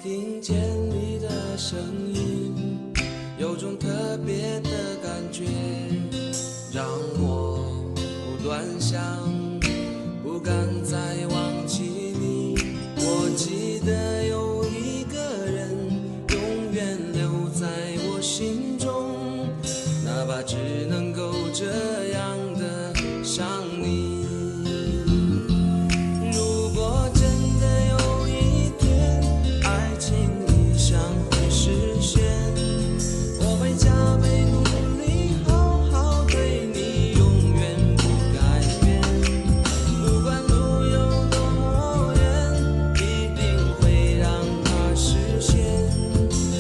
听见你的声音，有种特别的感觉，让我不断想，不敢再忘记你。我记得有一个人永远留在我心中，哪怕只能够这样的想你。如果真的有一天爱情理想会实现，我会加倍努力好好对你，永远不改变。不管路有多么远，一定会让它实现。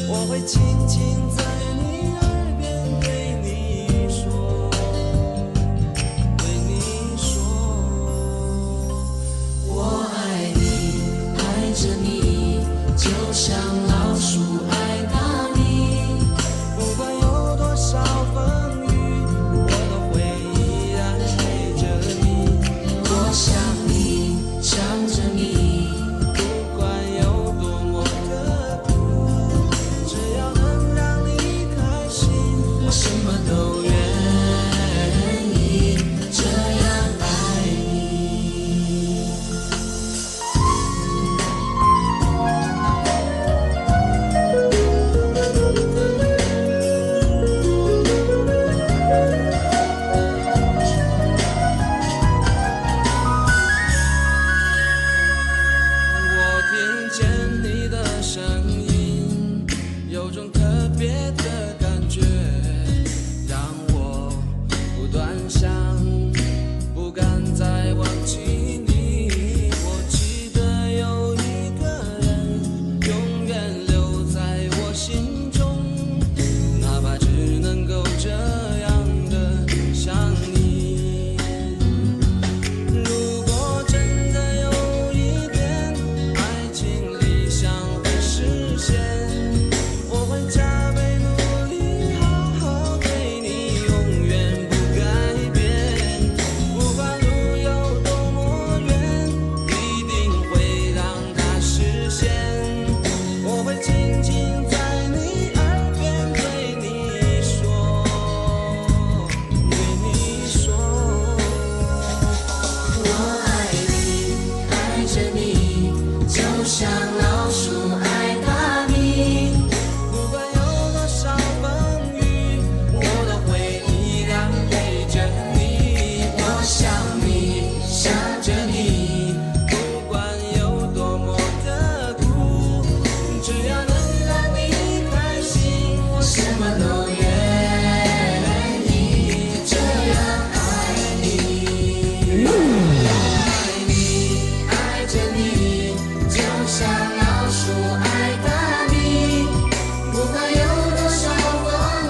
我会轻轻在你耳边对你说，对你说，我爱你，爱着你，就像老鼠爱大米。不管有多少风雨，我都会依然陪着你。我想你，想着你，不管有多么的苦，只要能让你开心，我什么都愿意这样爱你。我听见你的声音，有种特别的感觉，让我不断想，不敢再忘记你。我记得有一个人永远留在我心中，哪怕只能够这样的想你。如果真的有一天爱情理想会实现，我会加倍努力好好对你，永远不改变。不管路有多么远，一定会让它实现。我会轻轻在你耳边对你说，对你说，我爱你，爱着你，就像老鼠爱大米。不管有多少风雨，我都会依然陪着你。我想你，想着你，不管有多么的苦，只要能让你开心，我什么都愿意这样爱你。爱你，爱着你，就像老鼠爱大米。不管有多少风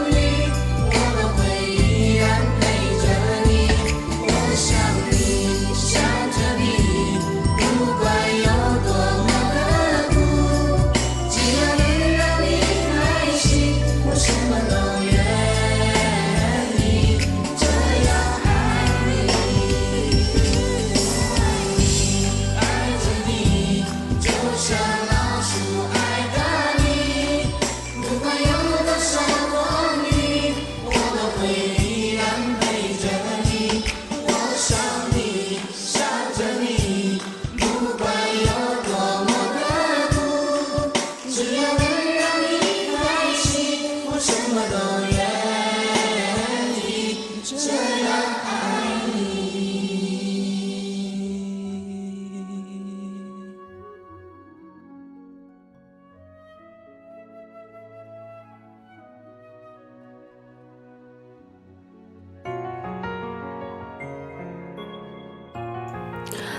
雨，我都会依然陪着你。我想你，想着你，不管有多么的苦，只要能让你开心，我什么都愿意这样爱你。爱着你，就像老鼠爱大米。不管有多少风雨，我都会依然陪着你。我想你，想着你，不管有多么的苦，只要能让你开心，我什么都愿意这样爱你。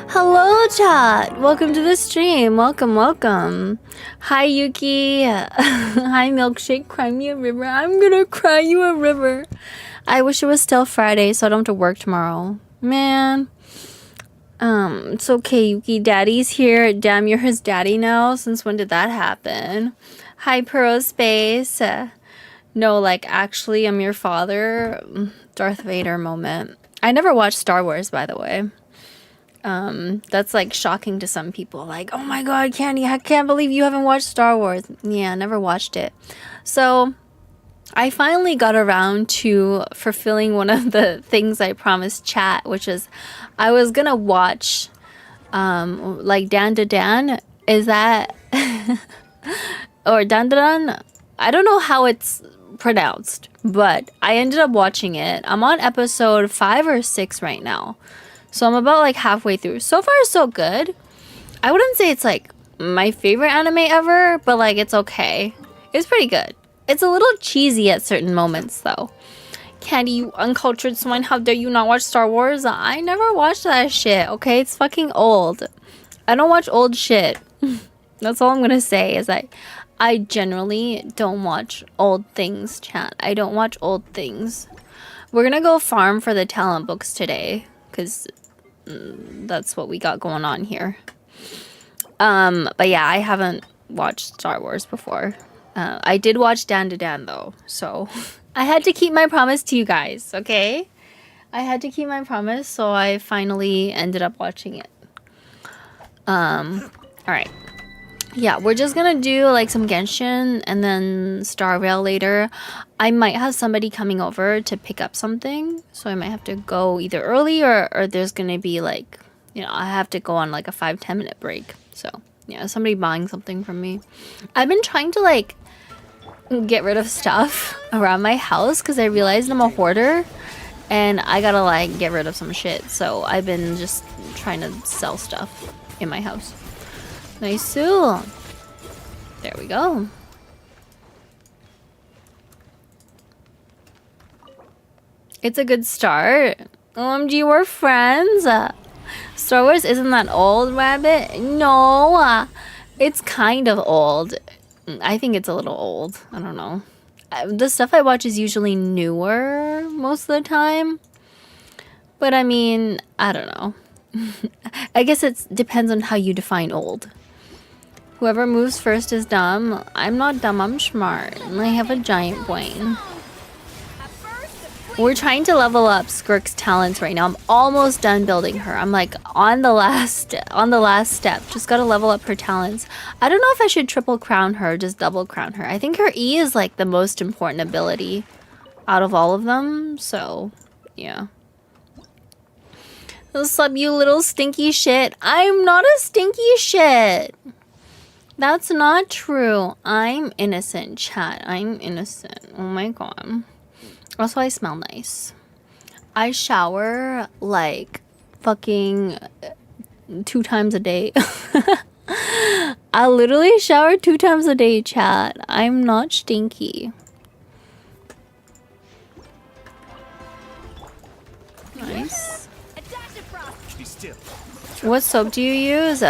Hello, chat. Welcome to the stream. Welcome, welcome. Hi, Yuki. Hi, Milkshake. Cry me a river. I'm gonna cry you a river. I wish it was still Friday so I don't have to work tomorrow. Man. It's okay, Yuki. Daddy's here. Damn, you're his daddy now. Since when did that happen? Hi, Pearl Space. No, like, actually, I'm your father. Darth Vader moment. I never watched Star Wars, by the way. That's like shocking to some people. Like, oh my god, Candy, I can't believe you haven't watched Star Wars. Yeah, never watched it. So I finally got around to fulfilling one of the things I promised chat, which is I was gonna watch like Dan to Dan. Is that or Dan to Dan? I don't know how it's pronounced, but I ended up watching it. I'm on episode 5 or 6 right now. So I'm about like halfway through. So far so good. I wouldn't say it's like my favorite anime ever, but like it's okay. It's pretty good. It's a little cheesy at certain moments though. Candy, you uncultured swine, how dare you not watch Star Wars? I never watched that shit, okay? It's fucking old. I don't watch old shit. That's all I'm gonna say is I generally don't watch old things, chat. I don't watch old things. We're gonna go farm for the talent books today because that's what we got going on here. But yeah, I haven't watched Star Wars before. I did watch Dan to Dan though, so I had to keep my promise to you guys, okay? I had to keep my promise, so I finally ended up watching it. Alright. Yeah, we're just gonna do like some Genshin and then Starrail later. I might have somebody coming over to pick up something, so I might have to go either early or there's gonna be like, you know, I have to go on like a 5-10 minute break. So yeah, somebody buying something from me. I've been trying to like get rid of stuff around my house because I realized I'm a hoarder and I gotta like get rid of some shit. So I've been just trying to sell stuff in my house. Nice. There we go. It's a good start. OMG, we're friends. Star Wars isn't that old, Rabbit? No, it's kind of old. I think it's a little old. I don't know. The stuff I watch is usually newer most of the time. But I mean, I don't know. I guess it depends on how you define old. Whoever moves first is dumb. I'm not dumb, I'm smart. And I have a giant brain. We're trying to level up Skirk's talents right now. I'm almost done building her. I'm like on the last step. Just gotta level up her talents. I don't know if I should triple crown her or just double crown her. I think her E is like the most important ability out of all of them. So, yeah. What's up, you little stinky shit? I'm not a stinky shit. That's not true. I'm innocent, chat. I'm innocent. Oh my god. Also, I smell nice. I shower like fucking 2 times a day. I literally shower 2 times a day, chat. I'm not stinky. Nice. What soap do you use?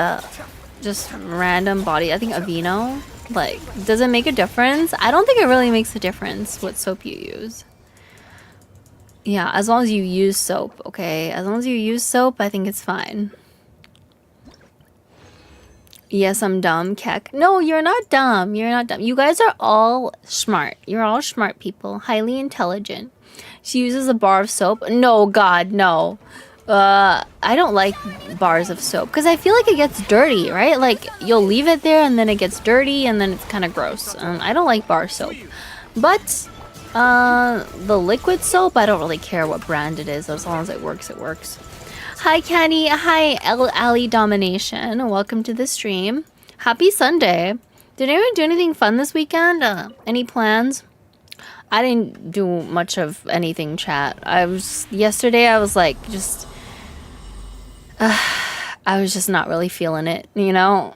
Just random body. I think Aveeno. Like, does it make a difference? I don't think it really makes a difference what soap you use. Yeah, as long as you use soap, okay? As long as you use soap, I think it's fine. Yes, I'm dumb, Keck. No, you're not dumb. You're not dumb. You guys are all smart. You're all smart people. Highly intelligent. She uses a bar of soap. No, God, no. I don't like bars of soap because I feel like it gets dirty, right? Like, you'll leave it there and then it gets dirty and then it's kind of gross. I don't like bar soap. But the liquid soap, I don't really care what brand it is. As long as it works, it works. Hi, Candy. Hi, Ali Domination. Welcome to the stream. Happy Sunday. Did anyone do anything fun this weekend? Any plans? I didn't do much of anything, chat. Yesterday I was like, just... I was just not really feeling it, you know?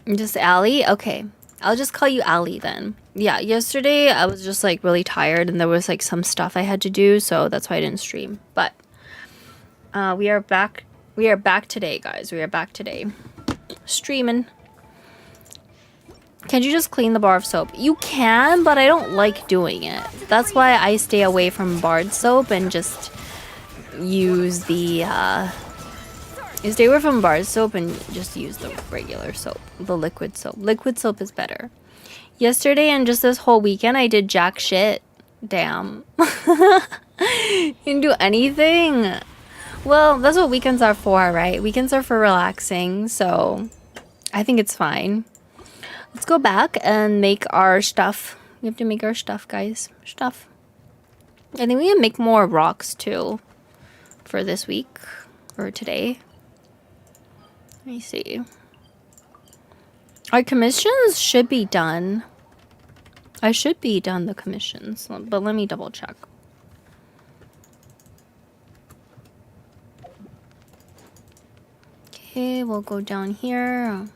Just Ali? Okay. I'll just call you Ali then. Yeah, yesterday I was just like really tired and there was like some stuff I had to do, so that's why I didn't stream. But we are back. We are back today, guys. We are back today. Streaming. Can't you just clean the bar of soap? You can, but I don't like doing it. That's why I stay away from barred soap and just use the you stay away from bar soap and just use the regular soap, the liquid soap. Liquid soap is better. Yesterday and just this whole weekend, I did jack shit. Damn. Didn't do anything. Well, that's what weekends are for, right? Weekends are for relaxing, so I think it's fine. Let's go back and make our stuff. We have to make our stuff, guys. Stuff. I think we can make more rocks, too, for this week. Or today. Let me see. Our commissions should be done. I should be done the commissions, but let me double check. Okay, we'll go down here.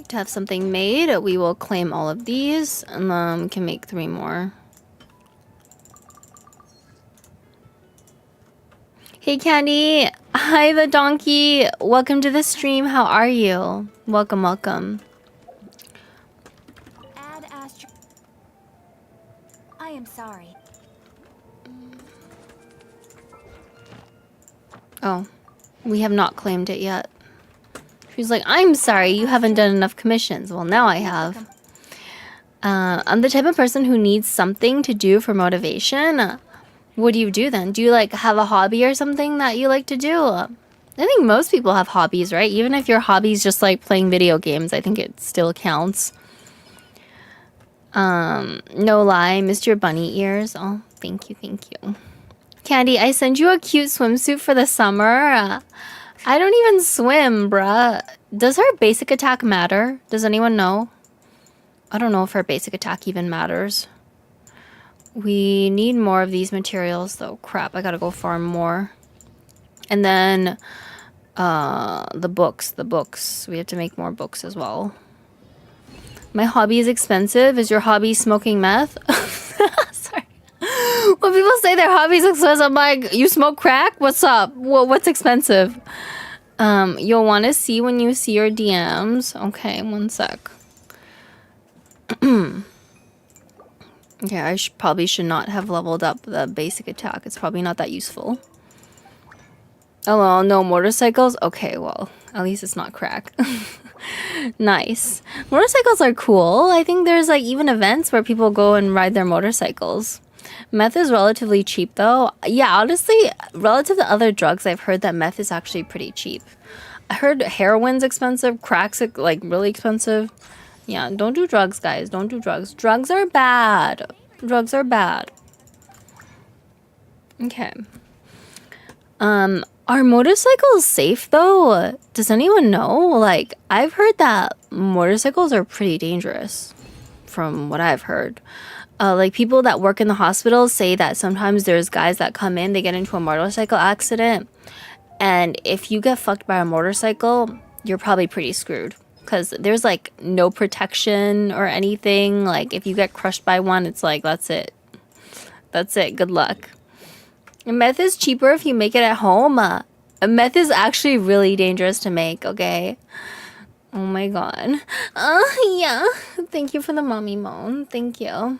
To have something made, we will claim all of these, and then we can make 3 more. Hey Candy, hi the donkey, welcome to the stream. How are you? Welcome, welcome. Add Astro. I am sorry. Oh, we have not claimed it yet. She's like, I'm sorry, you haven't done enough commissions. Well, now I have. I'm the type of person who needs something to do for motivation. What do you do then? Do you like have a hobby or something that you like to do? I think most people have hobbies, right? Even if your hobby's just like playing video games, I think it still counts. No lie, missed your bunny ears. Oh, thank you, thank you. Candy, I send you a cute swimsuit for the summer. I don't even swim, bruh. Does her basic attack matter? Does anyone know? I don't know if her basic attack even matters. We need more of these materials, though. Crap, I gotta go farm more. And then, the books. We have to make more books as well. My hobby is expensive. Is your hobby smoking meth? Sorry. When people say their hobby is expensive, I'm like, you smoke crack? What's up? What's expensive? You'll want to see when you see your DMs. Okay, one sec. Okay, I probably should not have leveled up the basic attack. It's probably not that useful. Oh, well, no motorcycles? Okay, well, at least it's not crack. Nice. Motorcycles are cool. I think there's like even events where people go and ride their motorcycles. Meth is relatively cheap though. Yeah, honestly, relative to other drugs, I've heard that meth is actually pretty cheap. I heard heroin's expensive, crack's like really expensive. Yeah, don't do drugs, guys. Don't do drugs. Drugs are bad. Drugs are bad. Okay. Are motorcycles safe though? Does anyone know? Like, I've heard that motorcycles are pretty dangerous from what I've heard. Like people that work in the hospitals say that sometimes there's guys that come in, they get into a motorcycle accident, and if you get fucked by a motorcycle, you're probably pretty screwed because there's like no protection or anything. Like if you get crushed by one, it's like that's it. That's it. Good luck. Meth is cheaper if you make it at home. Meth is actually really dangerous to make, okay? Oh my god. Yeah. Thank you for the mommy moan. Thank you.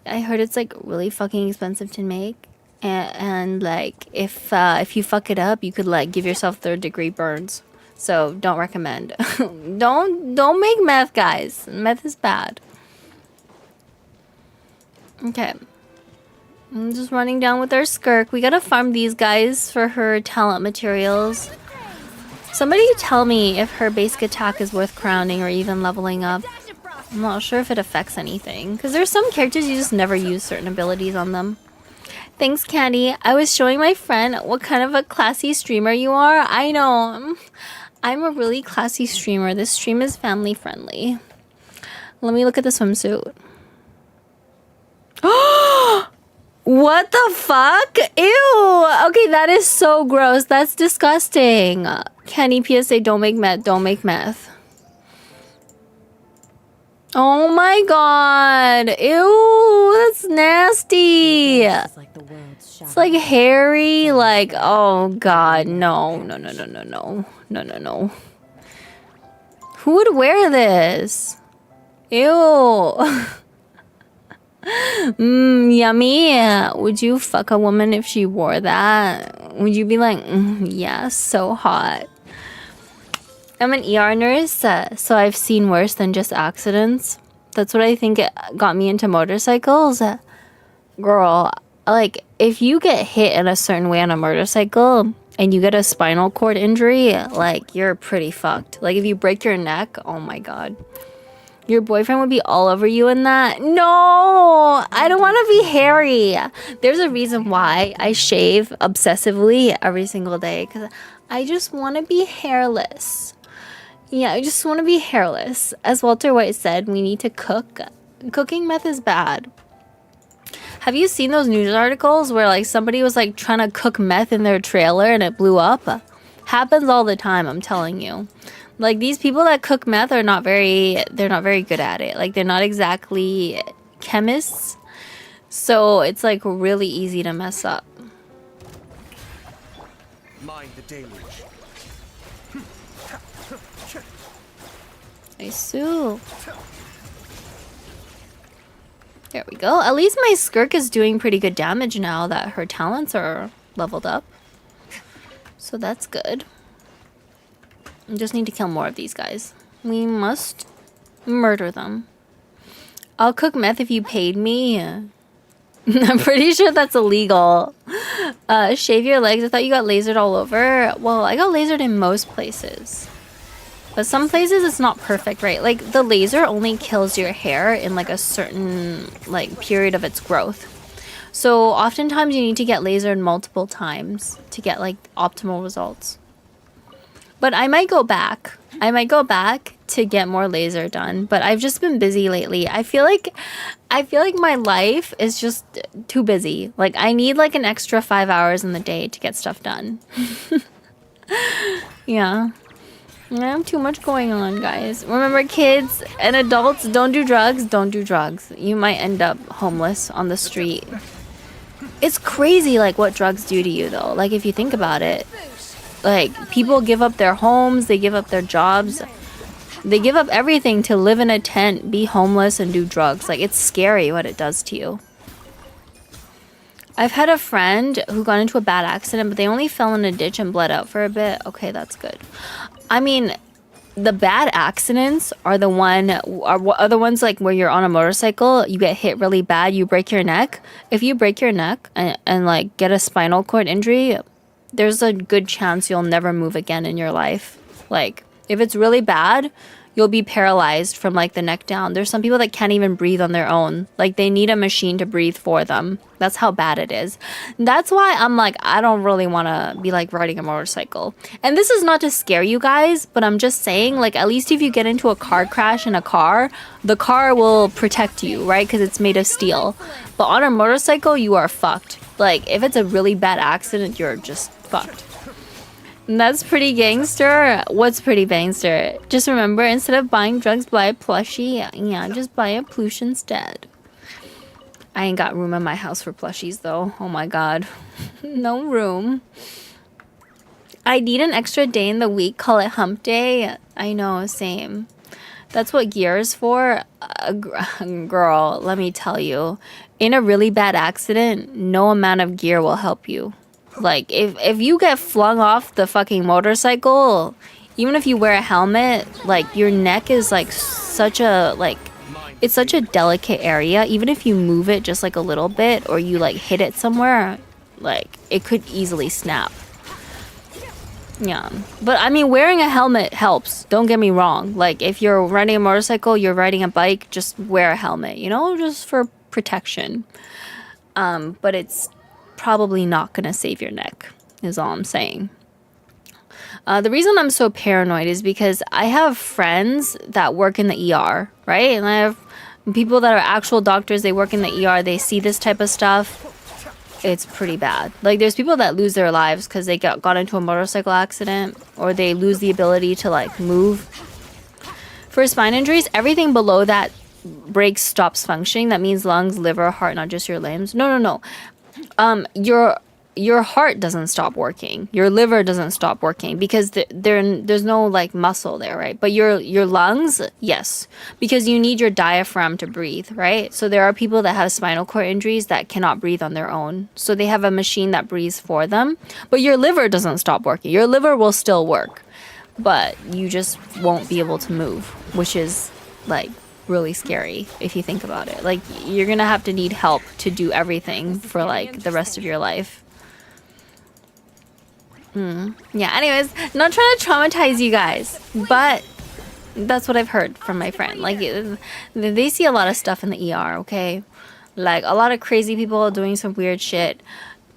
I heard it's like really fucking expensive to make. And like if you fuck it up, you could like give yourself 3rd-degree burns. So don't recommend. Don't make meth, guys. Meth is bad. Okay. I'm just running down with our skirk. We gotta farm these guys for her talent materials. Somebody tell me if her basic attack is worth crowning or even leveling up. I'm not sure if it affects anything. Because there's some characters you just never use certain abilities on them. Thanks, Candy. I was showing my friend what kind of a classy streamer you are. I know. I'm a really classy streamer. This stream is family friendly. Let me look at the swimsuit. What the fuck? Ew. Okay, that is so gross. That's disgusting. Candy PSA, don't make meth. Don't make meth. Oh my god. Ew, that's nasty. It's like hairy. Like, oh god. No. No, no, no, no, no. No, no, no. Who would wear this? Ew. Yummy. Would you fuck a woman if she wore that? Would you be like, yes, so hot? I'm an ER nurse, so I've seen worse than just accidents. That's what I think it got me into motorcycles. Girl, like, if you get hit in a certain way on a motorcycle and you get a spinal cord injury, like, you're pretty fucked. Like, if you break your neck, oh my god. Your boyfriend would be all over you in that? No! I don't want to be hairy. There's a reason why I shave obsessively every single day, because I just want to be hairless. Yeah, I just want to be hairless. As Walter White said, we need to cook. Cooking meth is bad. Have you seen those news articles where like somebody was like trying to cook meth in their trailer and it blew up? Happens all the time, I'm telling you. Like these people that cook meth are they're not very good at it. Like they're not exactly chemists. So it's like really easy to mess up. Mind the deluge. I sue. There we go. At least my Skirk is doing pretty good damage now that her talents are leveled up. So that's good. I just need to kill more of these guys. We must murder them. I'll cook meth if you paid me. I'm pretty sure that's illegal. Shave your legs. I thought you got lasered all over. Well, I got lasered in most places. But some places it's not perfect, right? Like the laser only kills your hair in like a certain like period of its growth. So oftentimes you need to get lasered multiple times to get like optimal results. But I might go back. I might go back to get more laser done, but I've just been busy lately. I feel like my life is just too busy. Like I need like an extra 5 hours in the day to get stuff done. Yeah. I have too much going on, guys. Remember, kids and adults, don't do drugs. Don't do drugs. You might end up homeless on the street. It's crazy, like, what drugs do to you, though. Like, if you think about it. Like, people give up their homes. They give up their jobs. They give up everything to live in a tent, be homeless, and do drugs. Like, it's scary what it does to you. I've had a friend who got into a bad accident, but they only fell in a ditch and bled out for a bit. Okay, that's good. I mean, the bad accidents are the ones like where you're on a motorcycle, you get hit really bad, you break your neck. If you break your neck and like get a spinal cord injury, there's a good chance you'll never move again in your life. Like, if it's really bad, you'll be paralyzed from like the neck down. There's some people that can't even breathe on their own. Like they need a machine to breathe for them. That's how bad it is. That's why I'm like, I don't really want to be like riding a motorcycle. And this is not to scare you guys, but I'm just saying like at least if you get into a car crash in a car, the car will protect you, right? Because it's made of steel. But on a motorcycle, you are fucked. Like if it's a really bad accident, you're just fucked. That's pretty gangster. What's pretty gangster? Just remember, instead of buying drugs, buy a plushie. Yeah, just buy a plush instead. I ain't got room in my house for plushies, though. Oh my god. No room. I need an extra day in the week. Call it hump day. I know, same. That's what gear is for. Girl, let me tell you. In a really bad accident, no amount of gear will help you. Like, if you get flung off the fucking motorcycle, even if you wear a helmet, like, your neck is, like, such a, like, it's such a delicate area. Even if you move it just, like, a little bit, or you, like, hit it somewhere, like, it could easily snap. Yeah. But, I mean, wearing a helmet helps. Don't get me wrong. Like, if you're riding a motorcycle, you're riding a bike, just wear a helmet, you know? Just for protection. But it's probably not gonna save your neck, is all I'm saying. The reason I'm so paranoid is because I have friends that work in the ER, right? And I have people that are actual doctors, they work in the ER, they see this type of stuff. It's pretty bad. Like, there's people that lose their lives because they got into a motorcycle accident, or they lose the ability to, like, move. For spine injuries, everything below that breaks, stops functioning. That means lungs, liver, heart, not just your limbs. No. Your heart doesn't stop working. Your liver doesn't stop working because there's no like muscle there, right? But your lungs, yes, because you need your diaphragm to breathe, right? So there are people that have spinal cord injuries that cannot breathe on their own. So they have a machine that breathes for them. But your liver doesn't stop working. Your liver will still work. but you just won't be able to move, which is like really scary if you think about it. Like you're gonna have to need help to do everything for like the rest of your life. Yeah, anyways, not trying to traumatize you guys, but that's what I've heard from my friend. Like they see a lot of stuff in the ER, okay? Like a lot of crazy people doing some weird shit.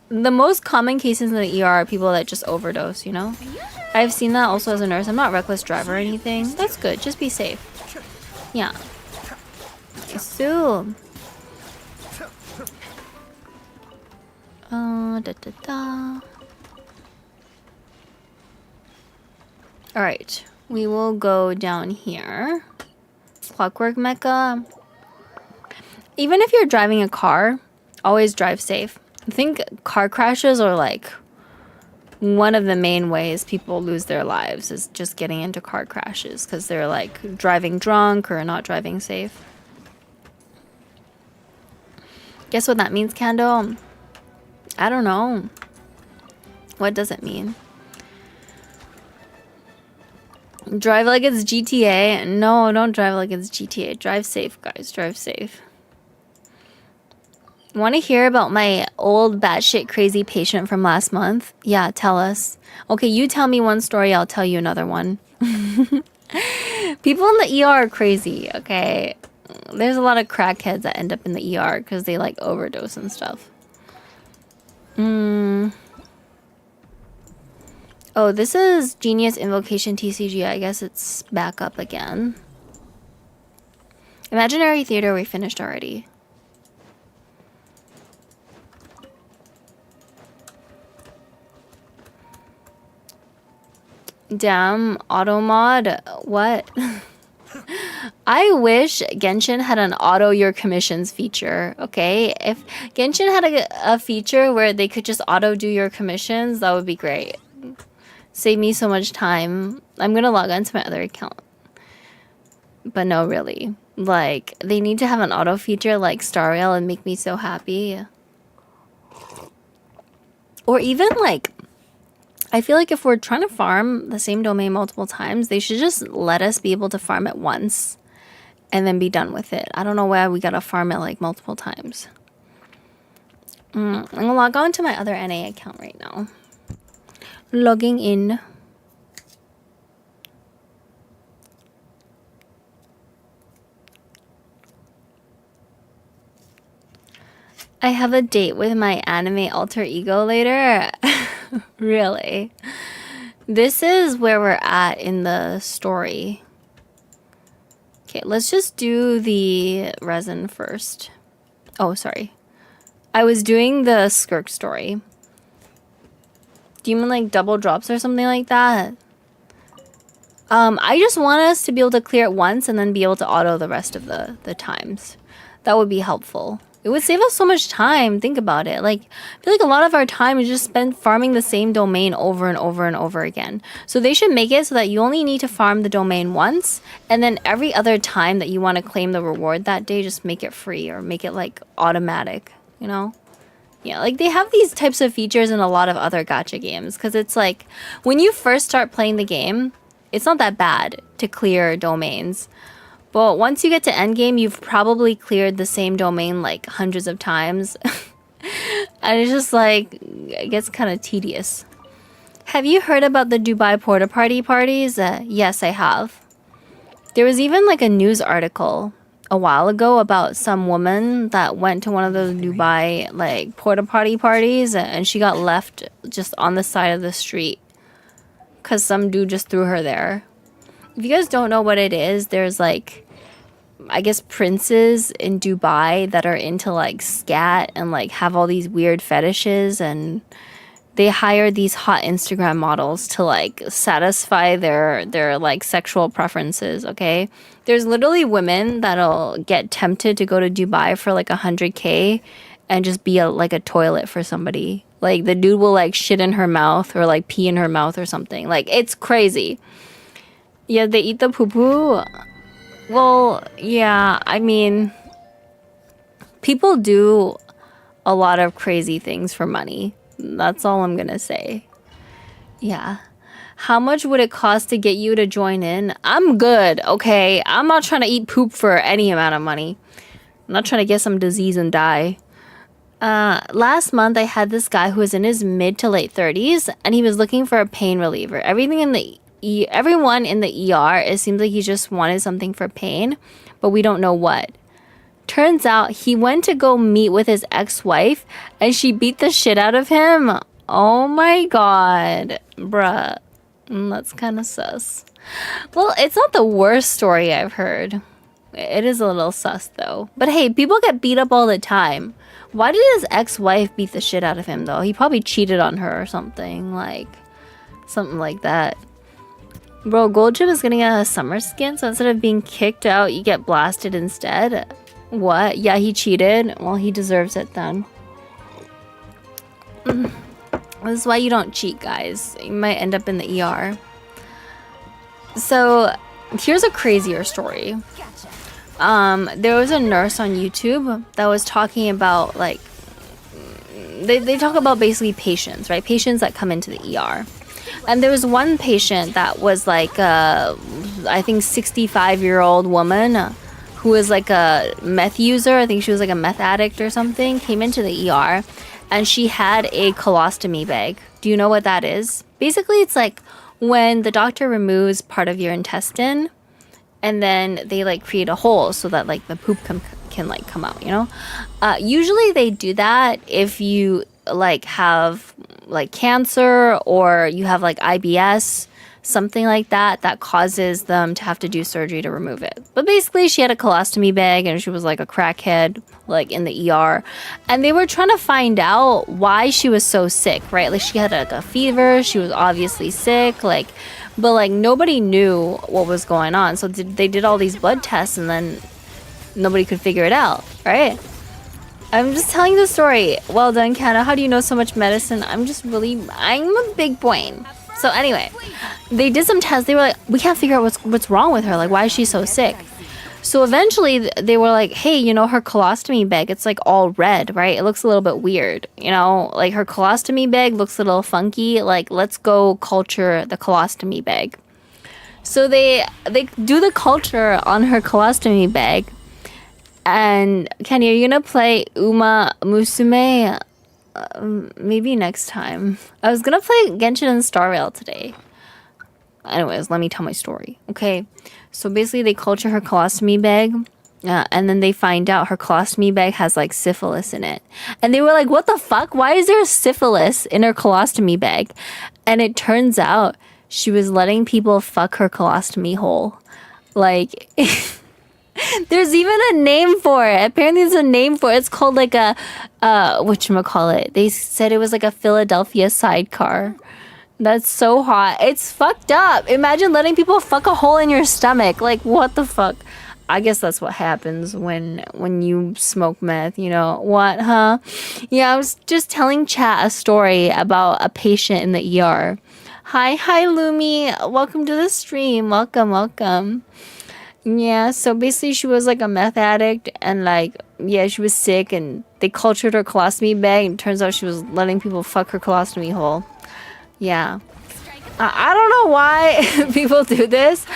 The most common cases in the ER are people that just overdose, you know? I've seen that also as a nurse. I'm not a reckless driver or anything. That's good. Just be safe. Yeah. So. Alright. We will go down here. Clockwork Mecha. Even if you're driving a car, always drive safe. I think car crashes are like one of the main ways people lose their lives is just getting into car crashes because they're like driving drunk or not driving safe. Guess what that means, Kando? I don't know. What does it mean? Drive like it's GTA. No, don't drive like it's GTA. Drive safe, guys. Drive safe. Want to hear about my old batshit crazy patient from last month? Yeah, tell us. Okay, you tell me one story, I'll tell you another one. People in the ER are crazy, okay? There's a lot of crackheads that end up in the ER because they like overdose and stuff. Oh, this is Genius Invocation TCG. I guess it's back up again. Imaginary Theater we finished already. Damn, auto mod. What? I wish Genshin had an auto your commissions feature, okay? If Genshin had a feature where they could just auto do your commissions, that would be great. Save me so much time. I'm gonna log on to my other account. But no, really. Like, they need to have an auto feature like Starrail and make me so happy. Or even like, I feel like if we're trying to farm the same domain multiple times, they should just let us be able to farm it once and then be done with it. I don't know why we gotta farm it like multiple times. I'm gonna log on to my other NA account right now. Logging in. I have a date with my anime alter ego later. Really? This is where we're at in the story. Okay, let's just do the resin first. Oh, sorry. I was doing the Skirk story. Do you mean like double drops or something like that? I just want us to be able to clear it once and then be able to auto the rest of the times. That would be helpful. It would save us so much time. Think about it. Like, I feel like a lot of our time is just spent farming the same domain over and over and over again. So they should make it so that you only need to farm the domain once, and then every other time that you want to claim the reward that day, just make it free or make it like automatic, you know? Yeah, like they have these types of features in a lot of other gacha games because it's like when you first start playing the game, it's not that bad to clear domains. But once you get to endgame, you've probably cleared the same domain like hundreds of times. And it's just like, it gets kind of tedious. Have you heard about the Dubai porta party parties? Yes, I have. There was even like a news article a while ago about some woman that went to one of those Dubai like porta party parties and she got left just on the side of the street because some dude just threw her there. If you guys don't know what it is, there's like, I guess princes in Dubai that are into like scat and like have all these weird fetishes, and they hire these hot Instagram models to like satisfy their like sexual preferences, okay? There's literally women that'll get tempted to go to Dubai for like 100K and just be like a toilet for somebody. Like the dude will like shit in her mouth or like pee in her mouth or something. Like it's crazy. Yeah, they eat the poo-poo. Well, yeah, I mean, people do a lot of crazy things for money. That's all I'm gonna say. Yeah. How much would it cost to get you to join in? I'm good, okay? I'm not trying to eat poop for any amount of money. I'm not trying to get some disease and die. Last month I had this guy who was in his mid to late 30s and he was looking for a pain reliever. Everyone in the ER, it seems like he just wanted something for pain, but we don't know what. Turns out he went to go meet with his ex-wife and she beat the shit out of him. Oh my god, bruh. That's kind of sus. Well, it's not the worst story I've heard. It is a little sus though. But hey, people get beat up all the time. Why did his ex-wife beat the shit out of him though? He probably cheated on her or something like that. Bro, Gold Chip is getting a summer skin, so instead of being kicked out, you get blasted instead. What? Yeah, he cheated. Well, he deserves it then. This is why you don't cheat, guys. You might end up in the ER. So, here's a crazier story. There was a nurse on YouTube that was talking about, like, they talk about basically patients, right? Patients that come into the ER. And there was one patient that was like I think 65-year-old woman who was like a meth user. I think she was like a meth addict or something, came into the ER. And she had a colostomy bag. Do you know what that is? Basically, it's like when the doctor removes part of your intestine and then they like create a hole so that like the poop can like come out, you know? Usually they do that if you like have like cancer or you have like IBS, something like that causes them to have to do surgery to remove it. But basically she had a colostomy bag and she was like a crackhead like in the ER, and they were trying to find out why she was so sick, right? Like she had like a fever, she was obviously sick, like, but like nobody knew what was going on. So they did all these blood tests and then nobody could figure it out, right? I'm just telling the story. Well done, Kana. How do you know so much medicine? I'm a big brain. So anyway, they did some tests. They were like, we can't figure out what's wrong with her. Like, why is she so sick? So eventually they were like, hey, you know, her colostomy bag, it's like all red, right? It looks a little bit weird, you know, like her colostomy bag looks a little funky. Like, let's go culture the colostomy bag. So they do the culture on her colostomy bag. And Kenny, are you gonna play Uma Musume? Maybe next time. I was gonna play Genshin and Starrail today. Anyways, let me tell my story. Okay, so basically they culture her colostomy bag, and then they find out her colostomy bag has like syphilis in it. And they were like, what the fuck? Why is there syphilis in her colostomy bag? And it turns out she was letting people fuck her colostomy hole. Like, there's even a name for it. Apparently there's a name for it. It's called like a, whatchamacallit. They said it was like a Philadelphia sidecar. That's so hot. It's fucked up. Imagine letting people fuck a hole in your stomach. Like, what the fuck? I guess that's what happens when you smoke meth, you know. What, huh? Yeah, I was just telling chat a story about a patient in the ER. Hi, Lumi. Welcome to the stream. Welcome. Yeah, so basically she was like a meth addict and like, yeah, she was sick and they cultured her colostomy bag and it turns out she was letting people fuck her colostomy hole. Yeah. I don't know why people do this,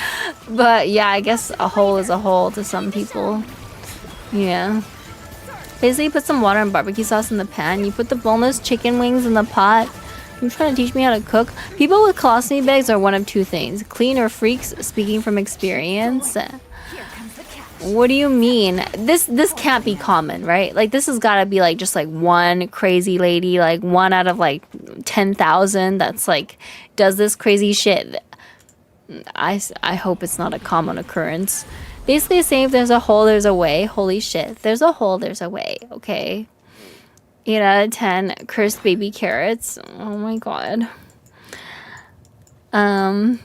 but yeah, I guess a hole is a hole to some people. Yeah. Basically, put some water and barbecue sauce in the pan. You put the boneless chicken wings in the pot. You're trying to teach me how to cook? People with colostomy bags are one of two things. Clean or freaks, speaking from experience. What do you mean? This can't be common, right? Like, this has got to be like just like one crazy lady, like one out of like 10,000 that's like does this crazy shit. I hope it's not a common occurrence. Basically saying if there's a hole, there's a way. Holy shit. If there's a hole, there's a way. Okay. 8 out of 10 cursed baby carrots. Oh my god.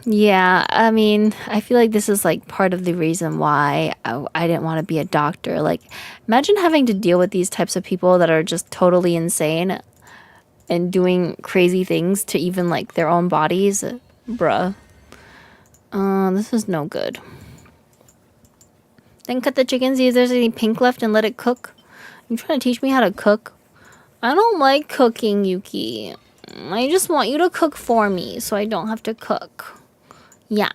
Yeah, I mean, I feel like this is like part of the reason why I didn't want to be a doctor. Like, imagine having to deal with these types of people that are just totally insane and doing crazy things to even like their own bodies. Bruh. This is no good. Then cut the chicken, see if there's any pink left and let it cook. You trying to teach me how to cook? I don't like cooking, Yuki. I just want you to cook for me so I don't have to cook. Yeah.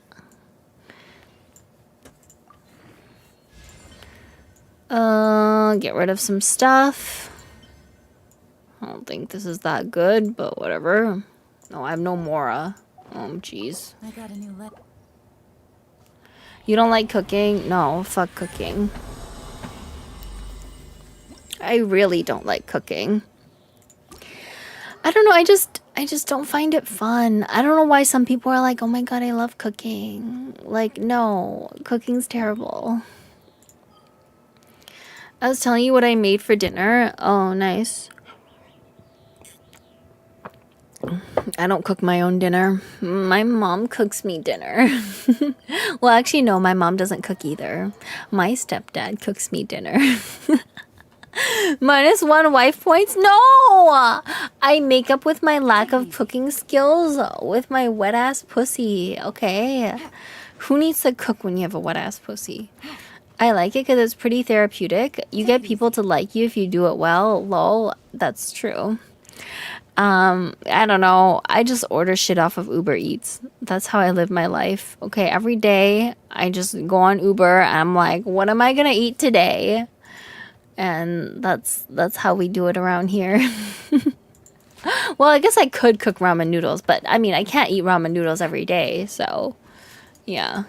Get rid of some stuff. I don't think this is that good, but whatever. No, I have no Mora. Oh, jeez. I got a new letter. You don't like cooking? No, fuck cooking. I really don't like cooking. I don't know, I just don't find it fun. I don't know why some people are like, oh my god, I love cooking. Like, no, cooking's terrible. I was telling you what I made for dinner. Oh, nice. I don't cook my own dinner. My mom cooks me dinner. Well, actually, no, my mom doesn't cook either. My stepdad cooks me dinner. -1 wife points? No! I make up with my lack of cooking skills with my wet ass pussy, okay? Who needs to cook when you have a wet ass pussy? I like it because it's pretty therapeutic. You get people to like you if you do it well. Lol, that's true. I don't know. I just order shit off of Uber Eats. That's how I live my life. Okay, every day I just go on Uber and I'm like, what am I gonna eat today? And that's how we do it around here. Well, I guess I could cook ramen noodles, but I mean, I can't eat ramen noodles every day, so yeah.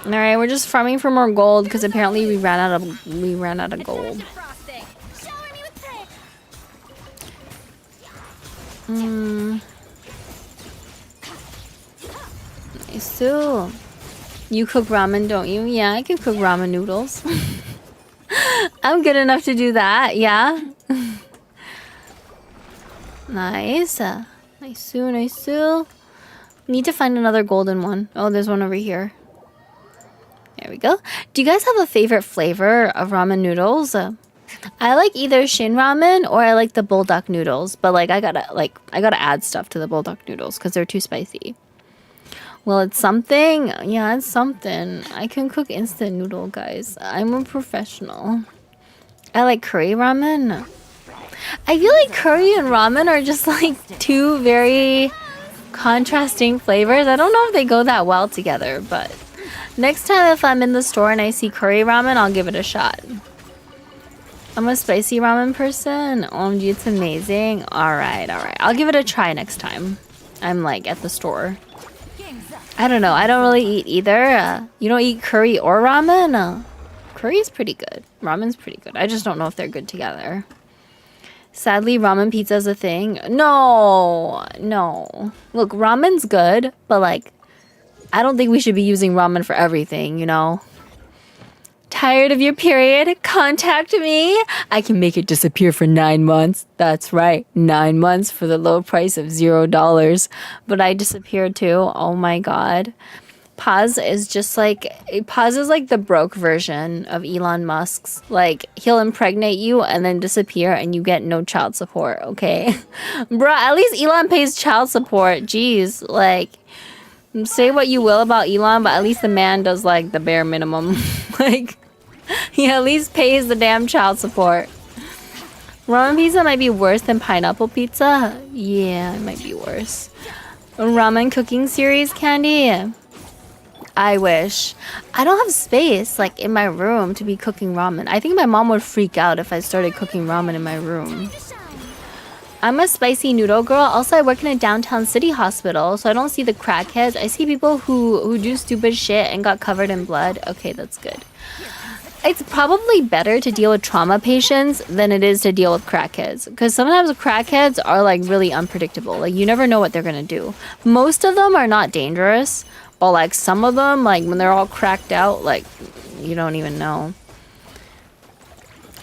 All right, we're just farming for more gold because apparently we ran out of gold. Nice too. You cook ramen, don't you? Yeah, I can cook ramen noodles. I'm good enough to do that, yeah. Nice. Nice. Need to find another golden one. Oh, there's one over here. There we go. Do you guys have a favorite flavor of ramen noodles? I like either Shin ramen or I like the bulldog noodles, but I gotta add stuff to the bulldog noodles because they're too spicy. Well, it's something. Yeah, it's something. I can cook instant noodle, guys. I'm a professional. I like curry ramen. I feel like curry and ramen are just like two very contrasting flavors. I don't know if they go that well together, but next time if I'm in the store and I see curry ramen, I'll give it a shot. I'm a spicy ramen person. OMG, it's amazing. Alright. I'll give it a try next time I'm like at the store. I don't know. I don't really eat either. You don't eat curry or ramen? Curry is pretty good. Ramen's pretty good. I just don't know if they're good together. Sadly, ramen pizza is a thing. No. Look, ramen's good, but I don't think we should be using ramen for everything, you know? Tired of your period? Contact me. I can make it disappear for 9 months. That's right, 9 months for the low price of $0. But I disappeared too. Oh my god. Paz is like the broke version of Elon Musk's. He'll impregnate you and then disappear and you get no child support, okay? Bruh, at least Elon pays child support. Jeez, say what you will about Elon, but at least the man does the bare minimum. He at least pays the damn child support. Ramen pizza might be worse than pineapple pizza. Yeah, it might be worse. Ramen cooking series, Candy? I wish. I don't have space in my room to be cooking ramen. I think my mom would freak out if I started cooking ramen in my room. I'm a spicy noodle girl. Also, I work in a downtown city hospital, so I don't see the crackheads. I see people who do stupid shit and got covered in blood. Okay, that's good. It's probably better to deal with trauma patients than it is to deal with crackheads. Because sometimes crackheads are really unpredictable. You never know what they're going to do. Most of them are not dangerous. But some of them, when they're all cracked out, you don't even know.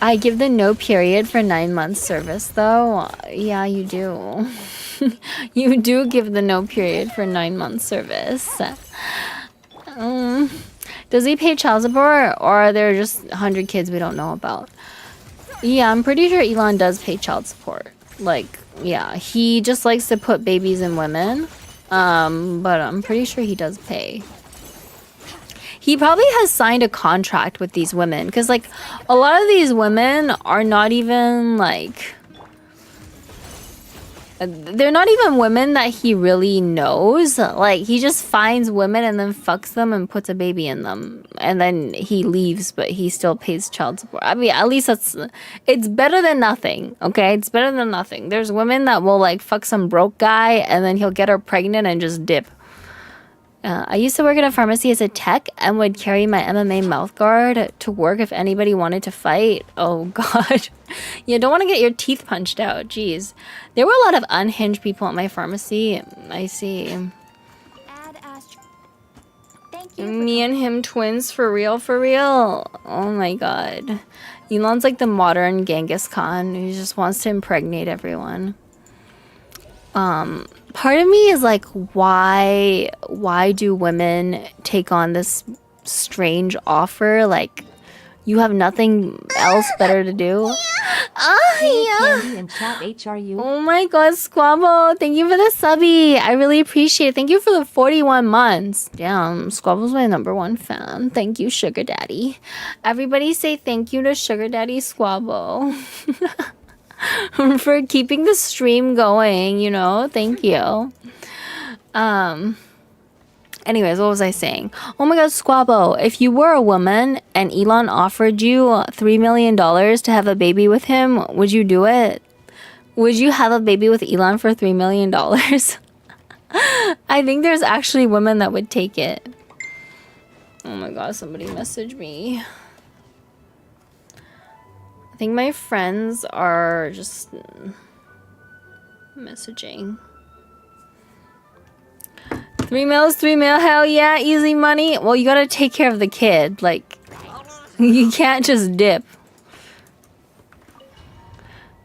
I give the no period for 9 months service, though. Yeah, you do. You do give the no period for 9 months service. Does he pay child support, or are there just 100 kids we don't know about? Yeah, I'm pretty sure Elon does pay child support. Yeah, he just likes to put babies in women. But I'm pretty sure he does pay. He probably has signed a contract with these women, because a lot of these women are not even They're not even women that he really knows. Like, he just finds women and then fucks them and puts a baby in them. And then he leaves, but he still pays child support. I mean, at least it's better than nothing, okay? It's better than nothing. There's women that will, like, fuck some broke guy and then he'll get her pregnant and just dip. I used to work at a pharmacy as a tech and would carry my MMA mouth guard to work if anybody wanted to fight. Oh, God. You don't want to get your teeth punched out. Jeez. There were a lot of unhinged people at my pharmacy. I see. Thank you. Me and him twins for real, for real. Oh, my God. Elon's like the modern Genghis Khan who just wants to impregnate everyone. Part of me is like, why do women take on this strange offer? Like, you have nothing else better to do? Candy and chat HRU. Oh my God, Squabble, thank you for the subby. I really appreciate it. Thank you for the 41 months. Damn, Squabble's my #1 fan. Thank you, Sugar Daddy. Everybody say thank you to Sugar Daddy Squabble. For keeping the stream going, you know. Thank you. Anyways, what was I saying? Oh my God, Squabbo, if you were a woman and Elon offered you $3 million to have a baby with him, would you do it? Would you have a baby with Elon for $3 million? I think there's actually women that would take it. Oh my God, somebody messaged me. I think my friends are just messaging. 3 mils, 3 mil, hell yeah, easy money. Well, you gotta take care of the kid. Like, you can't just dip.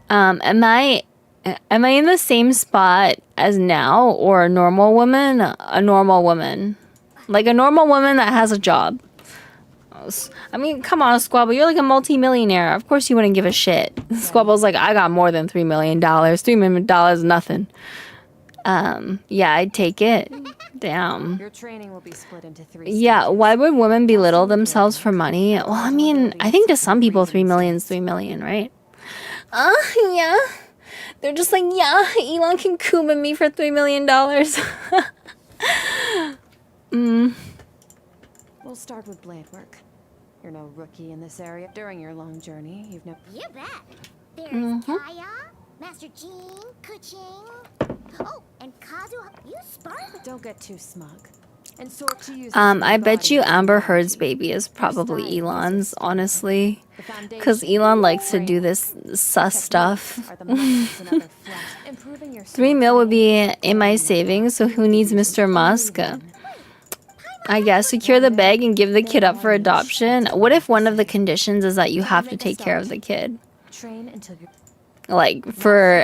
Am I in the same spot as now or a normal woman? A normal woman. Like a normal woman that has a job. I mean, come on, Squabble. You're like a multi-millionaire. Of course you wouldn't give a shit. Squabble's like, I got more than $3 million. $3 million, nothing. Yeah, I'd take it. Damn. Your training will be split into 3 Yeah, stages. why would women belittle themselves for money? Well, I mean, I think to some people 3 million is 3 million, right? Yeah. They're just like, yeah, Elon can Kuma me for $3 million. We'll start with blade work. You're no rookie in this area. During your long journey, you've never... You bet. There's Kaya, Master Jean, Kuching. Oh, and Kazu. You spark. Don't get too smug. And sort to use I bet you Amber Heard's baby is probably Elon's, honestly. Because Elon likes to do this sus stuff. 3 mil would be in my savings, so who needs Mr. Musk? I guess secure the bag and give the kid up for adoption. What if one of the conditions is that you have to take care of the kid? Train until you're Like,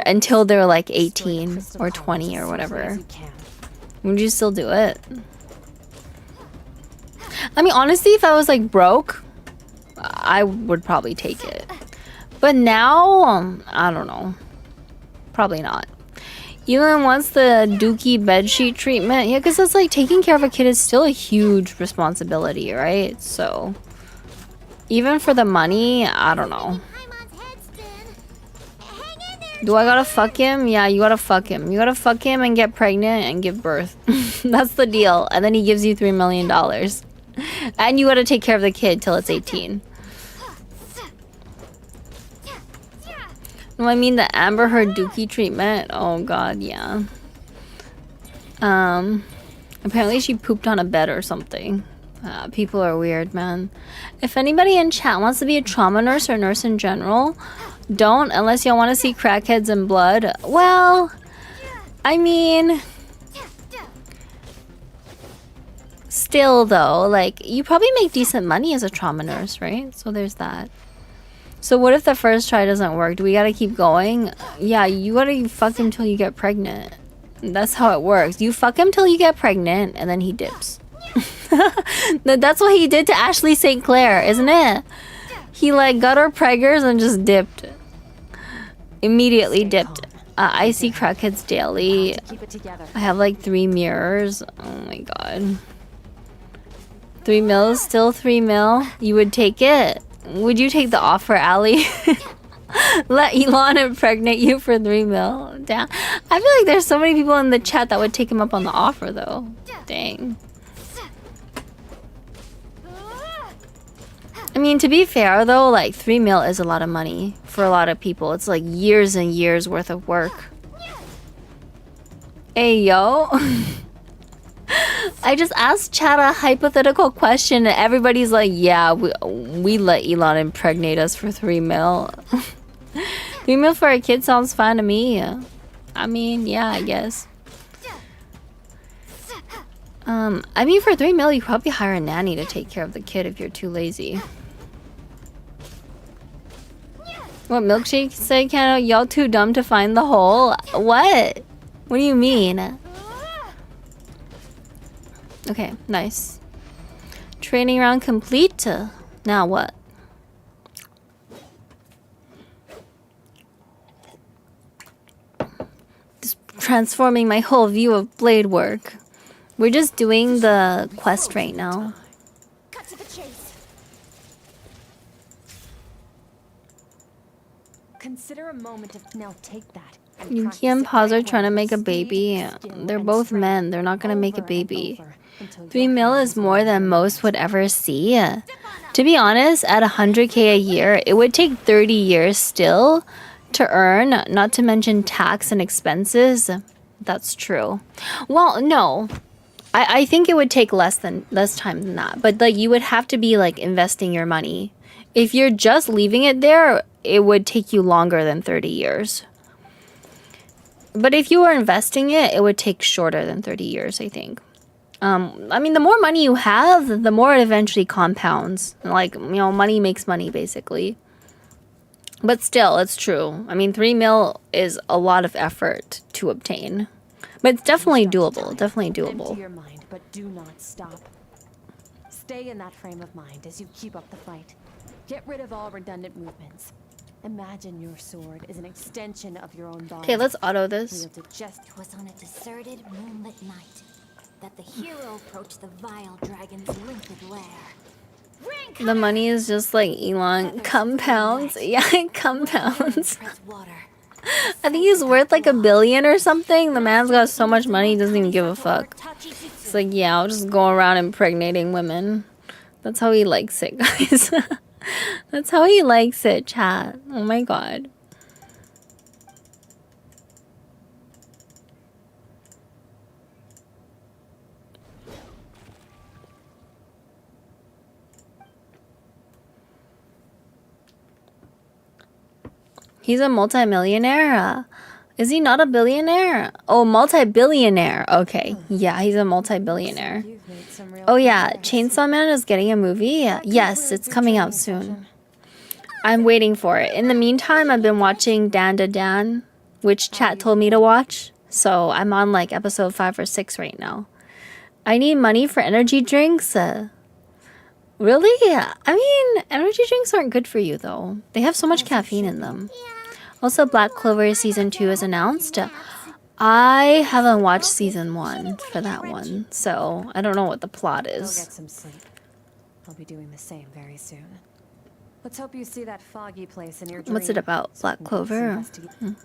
until they're like 18 or 20 or whatever. Would you still do it? I mean, honestly, if I was like broke, I would probably take it. But now, I don't know. Probably not. Elon wants the Dookie bedsheet treatment. Yeah, because it's like taking care of a kid is still a huge responsibility, right? So, even for the money, I don't know. Do I gotta fuck him? Yeah, you gotta fuck him. You gotta fuck him and get pregnant and give birth. That's the deal. And then he gives you $3 million. And you gotta take care of the kid till it's 18. No, I mean the Amber Heard Dookie treatment. Oh god, yeah. Apparently she pooped on a bed or something. People are weird, man. If anybody in chat wants to be a trauma nurse or nurse in general, don't, unless y'all want to see crackheads and blood. Well, I mean, still though, like, you probably make decent money as a trauma nurse, right? So there's that. So what if the first try doesn't work? Do we gotta keep going? Yeah, you gotta fuck him till you get pregnant. That's how it works. You fuck him till you get pregnant, and then he dips. That's what he did to Ashley St. Clair, isn't it? He like got her preggers and just dipped. Immediately dipped. I see crackheads daily. I have like 3 mirrors. Oh my god. 3 mil, still 3 mil. You would take it? Would you take the offer, Allie? Let Elon impregnate you for 3 mil. Damn. I feel like there's so many people in the chat that would take him up on the offer though. Dang. I mean, to be fair though, like 3 mil is a lot of money for a lot of people. It's like years and years worth of work. Hey yo. I just asked chat a hypothetical question and everybody's like, yeah, we let Elon impregnate us for 3 mil. 3 mil for a kid sounds fine to me. I mean, yeah, I guess. I mean, for 3 mil, you probably hire a nanny to take care of the kid if you're too lazy. What Milkshake said, Kano? Y'all too dumb to find the hole? What? What do you mean? Okay, nice. Training round complete. Now what? Just transforming my whole view of blade work. We're just doing the quest right now. Cut to the chase. Consider a moment of now take that. Yuki and Paz are trying to make a baby. They're both men. They're not gonna make a baby. 3 mil is more than most would ever see. To be honest, at 100k a year, it would take 30 years still to earn, not to mention tax and expenses. That's true. Well, no. I think it would take less time than that. But like you would have to be like investing your money. If you're just leaving it there, it would take you longer than 30 years. But if you were investing it, it would take shorter than 30 years, I think. I mean, the more money you have, the more it eventually compounds. Like, you know, money makes money, basically. But still, it's true. I mean, 3 mil is a lot of effort to obtain. But it's definitely doable. Definitely doable. Empty your mind, but do not stop. Stay in that frame of mind as you keep up the fight. Get rid of all redundant movements. Imagine your sword is an extension of your own body. Okay, let's auto this. Wielded just It was on a deserted moonlit night that the hero approached the vile dragon's limpid lair. Ring The money is just like Elon compounds. Yeah, it compounds. treads water. I think he's worth like $1 billion or something. The man's got so much money, he doesn't even give a fuck. It's like, yeah, I'll just go around impregnating women. That's how he likes it, guys. That's how he likes it, chat. Oh my god. He's a multimillionaire? Is he not a billionaire? Oh, multi-billionaire. Okay. Yeah, he's a multi-billionaire. You've made some real Oh yeah, progress. Chainsaw Man is getting a movie? Yes, it's coming out soon. I'm waiting for it. In the meantime, I've been watching Dan to Dan, which chat told me to watch. So I'm on like episode 5 or 6 right now. I need money for energy drinks. Really? I mean, energy drinks aren't good for you though. They have so much caffeine in them. Also, Black Clover Season 2 is announced. I haven't watched Season 1 for that one, so I don't know what the plot Go is. get some sleep. I'll be doing the same very soon. Let's hope you see that foggy place in your dream. What's it about? Black So we can Clover? investigate.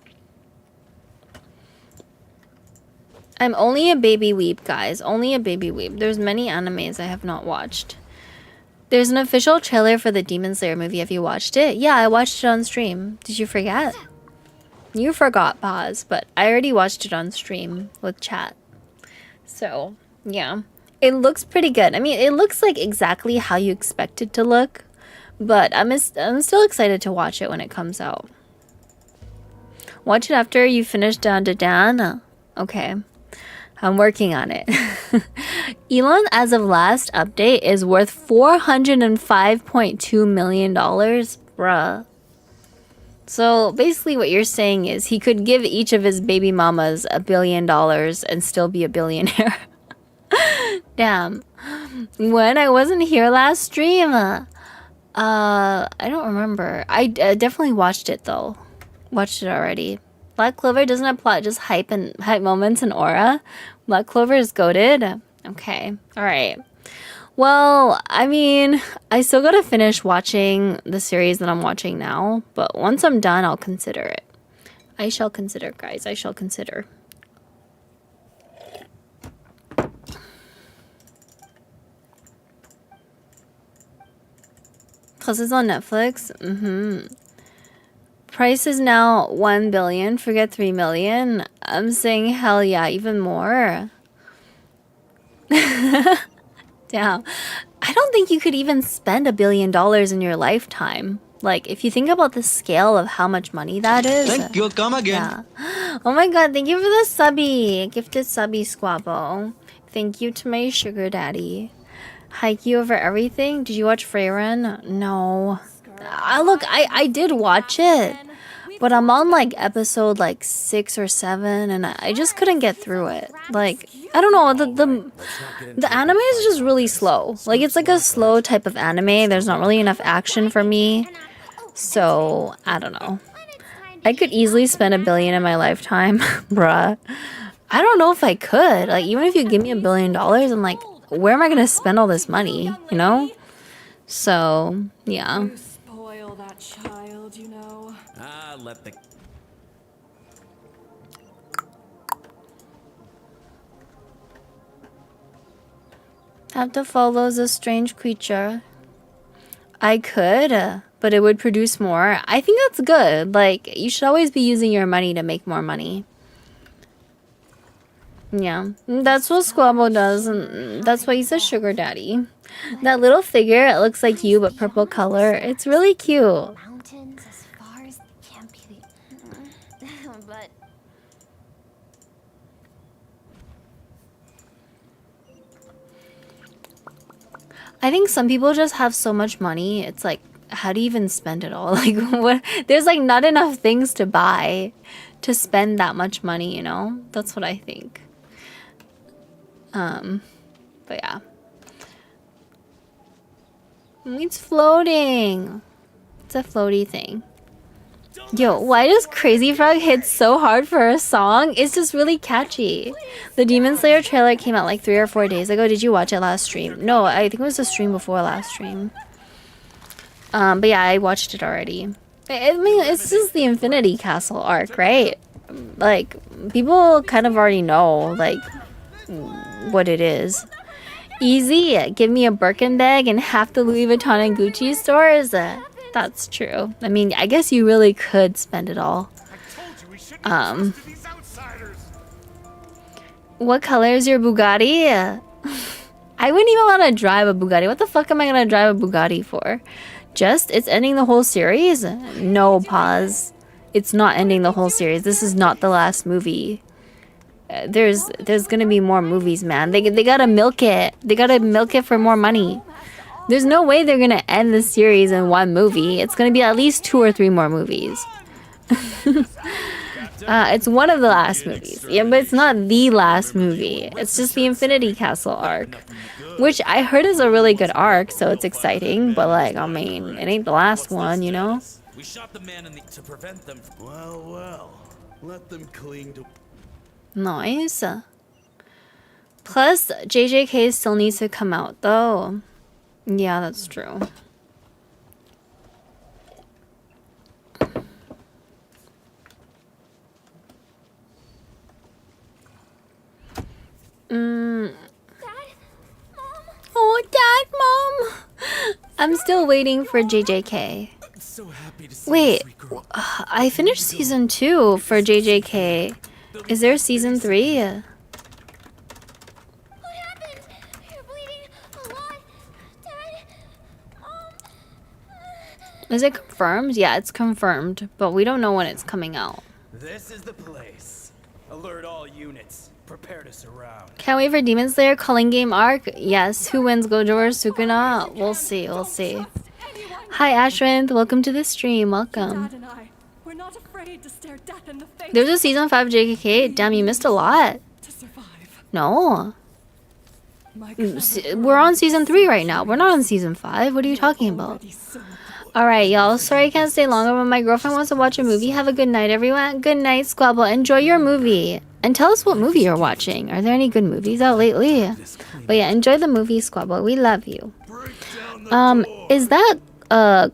I'm only a baby weep, guys. Only a baby weep. There's many animes I have not watched. There's an official trailer for the Demon Slayer movie. Have you watched it? Yeah, I watched it on stream. Did you forget? You forgot, Paz, but I already watched it on stream with chat. So, yeah. It looks pretty good. I mean, it looks like exactly how you expect it to look, but I'm still excited to watch it when it comes out. Watch it after you finish Dan to Dan. Okay. I'm working on it. Elon, as of last update, is worth $405.2 million. Bruh. So basically what you're saying is he could give each of his baby mamas $1 billion and still be a billionaire. Damn. When I wasn't here last stream, I don't remember. I definitely watched it though. Watched it already. Black Clover doesn't have plot, just hype moments and aura. Black Clover is goated. Okay. All right. Well, I mean, I still gotta finish watching the series that I'm watching now, but once I'm done, I'll consider it. I shall consider, guys. I shall consider. Plus it's on Netflix. Price is now 1 billion. Forget 3 million. I'm saying hell yeah, even more. Damn. I don't think you could even spend $1 billion in your lifetime. Like, if you think about the scale of how much money that is. Thank you, come again. Yeah. Oh my god, thank you for the subby. Gifted subby, Squabble. Thank you to my sugar daddy. Hikey over everything? Did you watch Freyren? No. Look, I did watch it. But I'm on like episode like 6 or 7 and I just couldn't get through it. Like, I don't know, the anime is just really slow. Like, it's like a slow type of anime. There's not really enough action for me. So, I don't know. I could easily spend $1 billion in my lifetime, bruh. I don't know if I could. Like, even if you give me $1 billion, I'm like, where am I gonna spend all this money? You know? So, yeah. You spoil that child, you know. Let the... Have to follow the strange creature. I could, but it would produce more. I think that's good. Like, you should always be using your money to make more money. Yeah, that's what Squabble does, and that's why he's a sugar daddy. That little figure, it looks like you, but purple color. It's really cute. Mountains as far as can't be but I think some people just have so much money. It's like, how do you even spend it all? Like, what? There's like not enough things to buy to spend that much money, you know? That's what I think. But yeah. It's floating. It's a floaty thing. Yo, why does Crazy Frog hit so hard for a song? It's just really catchy. The Demon Slayer trailer came out like 3 or 4 days ago. Did you watch it last stream? No, I think it was the stream before last stream. But yeah, I watched it already. I mean, it's just the Infinity Castle arc, right? Like, people kind of already know, like, what it is. Easy, give me a Birkin bag and half the Louis Vuitton and Gucci stores. That's true. I mean, I guess you really could spend it all. What color is your Bugatti? I wouldn't even want to drive a Bugatti. What the fuck am I gonna drive a Bugatti for? Just, it's ending the whole series? No, pause. It's not ending the whole series. This is not the last movie. There's gonna be more movies, man. They gotta milk it. They gotta milk it for more money. There's no way they're gonna end the series in one movie. It's gonna be at least 2 or 3 more movies. It's one of the last movies. Yeah, but it's not the last movie. It's just the Infinity Castle arc. Which I heard is a really good arc, so it's exciting. But like, I mean, it ain't the last one, you know? We shot the man to prevent them from... Well, let them cling to... Nice. Plus, JJK still needs to come out, though. Yeah, that's true. Oh, Dad, Mom! I'm still waiting for JJK. So happy to see Wait, this regroup. I finished season 2 for JJK. Is there season 3? what happened? You're bleeding a lot, Dad. Is it confirmed? Yeah, it's confirmed, but we don't know when it's coming out. This is the place. Alert all units. Prepare to surround. Can't wait for Demon Slayer Culling Game arc. Yes, who wins, Gojo or Sukuna? We'll see, we'll see. Hi Ashwin, welcome to the stream, welcome. Dad and I, we're not afraid to stare death in the face. There's a season 5 JKK. Damn, you missed a lot. To survive. No. My We're on season 3 right now. We're not on season 5. What are you talking about? Alright, y'all. Sorry I can't stay longer, but my girlfriend wants to watch a movie. Have a good night, everyone. Good night, Squabble. Enjoy your movie. And tell us what movie you're watching. Are there any good movies out lately? But yeah, enjoy the movie, Squabble. We love you. Is that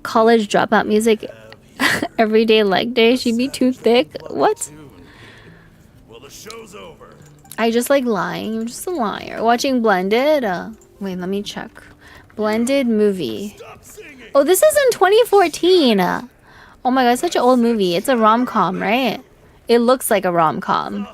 college dropout music? Everyday leg day? She'd be too thick? What? Well, the show's over. I just like lying. I'm just a liar. Watching Blended? Wait, let me check. Blended movie. Oh, this is in 2014. Oh my god, such an old movie. It's a rom-com, right? It looks like a rom-com.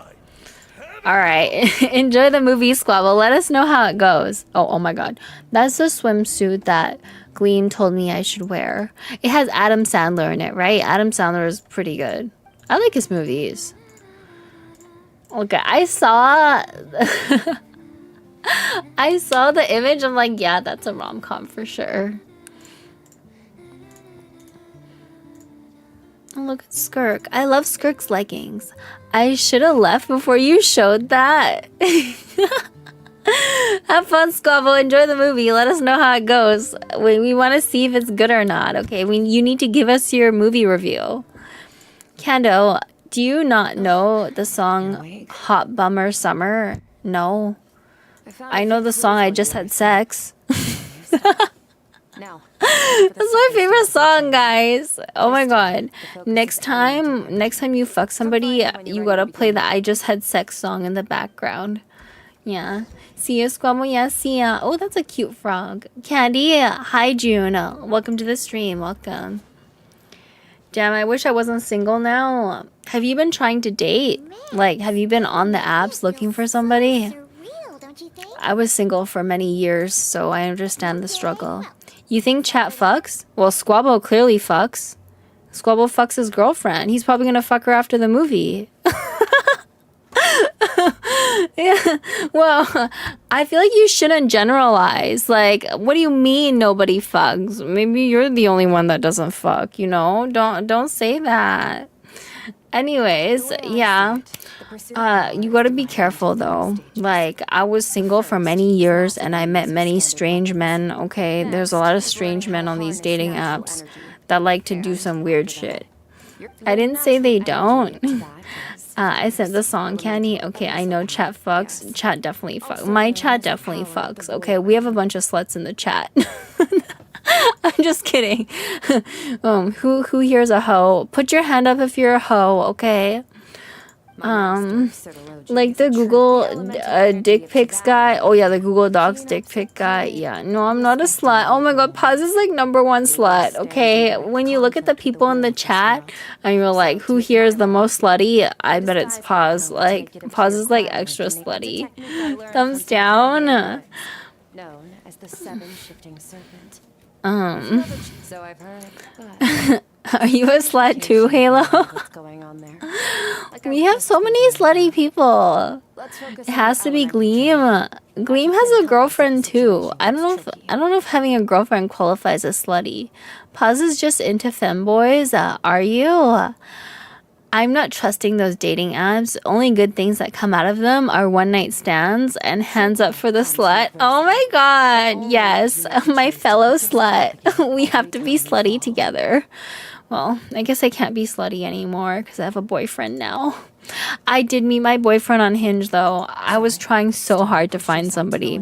Alright, enjoy the movie, Squabble. Let us know how it goes. Oh my god. That's the swimsuit that Gleam told me I should wear. It has Adam Sandler in it, right? Adam Sandler is pretty good. I like his movies. Okay, I saw... I saw the image. I'm like, yeah, that's a rom-com for sure. Oh, look at Skirk. I love Skirk's leggings. I should have left before you showed that. Have fun, Squabble. Enjoy the movie. Let us know how it goes. We want to see if it's good or not, okay? You need to give us your movie review. Kando, do you not know the song Hot Bummer Summer? No. I know the song I Just Had Sex. Now, that's my favorite song, guys. Oh my god. Next time you fuck somebody, you gotta play the I Just Had Sex song in the background. Yeah. See you, Squamble. Yeah, see ya. Oh, that's a cute frog. Candy, hi, June. Welcome to the stream. Welcome. Damn, I wish I wasn't single now. Have you been trying to date? Like, have you been on the apps looking for somebody? Surreal, don't you think? I was single for many years, so I understand the struggle. You think chat fucks? Well, Squabble clearly fucks. Squabble fucks his girlfriend. He's probably gonna fuck her after the movie. Yeah. Well, I feel like you shouldn't generalize. Like, what do you mean nobody fucks? Maybe you're the only one that doesn't fuck, you know? Don't say that. Anyways, yeah. You gotta be careful though. Like, I was single for many years and I met many strange men, okay? There's a lot of strange men on these dating apps that like to do some weird shit. I didn't say they don't. I sent the song, Candy. Okay, I know chat fucks. Chat definitely fucks. My chat definitely fucks. Okay, we have a bunch of sluts in the chat. I'm just kidding. Who here's a hoe? Put your hand up if you're a hoe, okay? Like the Google dick pics guy. Oh yeah, the Google Docs dick pic guy. Yeah, no, I'm not a slut. Oh my god, Paz is like #1 slut. Okay, when you look at the people in the chat and you're like, who here is the most slutty? I bet it's Paz. Like, Paz is like extra slutty. Thumbs down. Known as the Seven Shifting Serpent. So I've heard. But Are you a slut too, Halo? what's going on there? We have so many slutty people. It has to be Gleam. Gleam has a girlfriend too. I don't know if having a girlfriend qualifies as slutty. Paz is just into femboys. Are you? I'm not trusting those dating apps. Only good things that come out of them are one-night stands and hands up for the slut. Oh my god, yes, my fellow slut. We have to be slutty together. Well, I guess I can't be slutty anymore because I have a boyfriend now. I did meet my boyfriend on Hinge though. I was trying so hard to find somebody.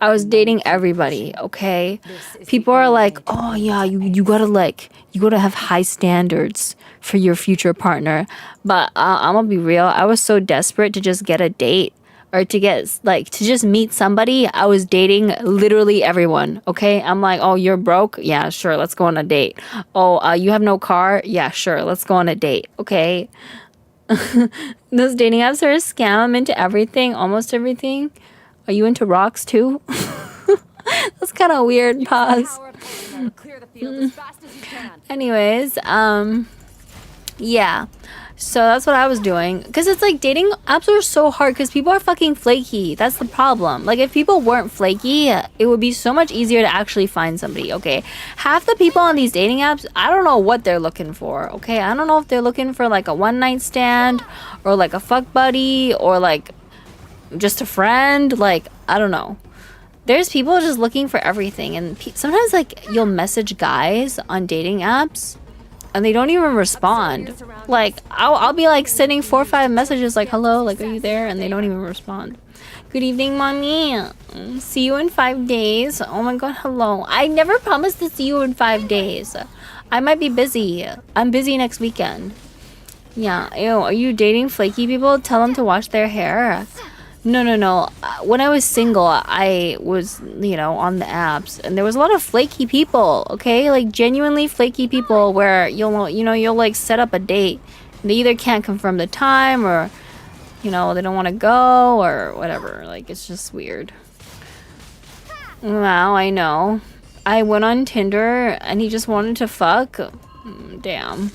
I was dating everybody, okay? People are like, oh yeah, you gotta have high standards for your future partner. But I'm gonna be real, I was so desperate to just get a date or to just meet somebody. I was dating literally everyone, okay? I'm like, oh, you're broke? Yeah, sure, let's go on a date. Oh, you have no car? Yeah, sure, let's go on a date, okay? Those dating apps are a scam. I'm into everything, almost everything. Are you into rocks too? That's kind of weird. Pause. Anyways, yeah. So that's what I was doing. Because it's like dating apps are so hard because people are fucking flaky. That's the problem. Like if people weren't flaky, it would be so much easier to actually find somebody, okay? Half the people on these dating apps, I don't know what they're looking for, okay? I don't know if they're looking for like a one-night stand or like a fuck buddy or like just a friend. Like, I don't know. There's people just looking for everything. And sometimes like you'll message guys on dating apps and they don't even respond. Like, I'll be like sending 4 or 5 messages like, hello, like, are you there? And they don't even respond. Good evening, mommy. See you in 5 days. Oh my god, hello. I never promised to see you in 5 days. I might be busy. I'm busy next weekend. Yeah, ew, are you dating flaky people? Tell them to wash their hair. No. When I was single, I was, you know, on the apps, and there was a lot of flaky people, okay? Like, genuinely flaky people where you'll like set up a date. They either can't confirm the time or, you know, they don't want to go or whatever. Like, it's just weird. Wow, I know. I went on Tinder and he just wanted to fuck. Damn.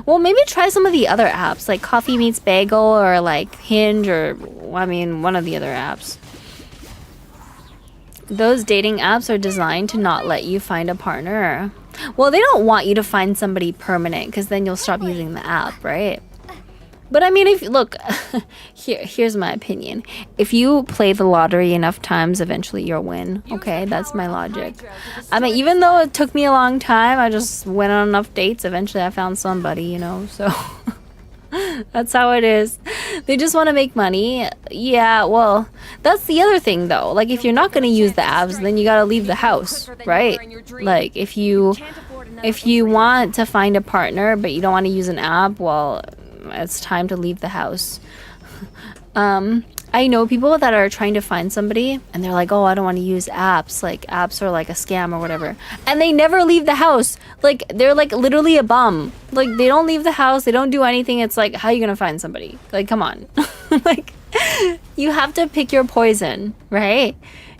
Well, maybe try some of the other apps, like Coffee Meets Bagel or like Hinge or, I mean, one of the other apps. Those dating apps are designed to not let you find a partner. Well, they don't want you to find somebody permanent because then you'll stop using the app, right? But I mean, if look, here's my opinion. If you play the lottery enough times, eventually you'll win. Okay, that's my logic. I mean, even though it took me a long time, I just went on enough dates. Eventually I found somebody, you know, so that's how it is. They just want to make money. Yeah, well, that's the other thing though. Like, if you're not going to use the apps, then you got to leave the house, right? Like, if you want to find a partner, but you don't want to use an app, well, it's time to leave the house. I know people that are trying to find somebody and they're like, oh, I don't want to use apps. Like, apps are like a scam or whatever. And they never leave the house. Like, they're like literally a bum. Like, they don't leave the house. They don't do anything. It's like, how are you going to find somebody? Like, come on. Like, you have to pick your poison, right?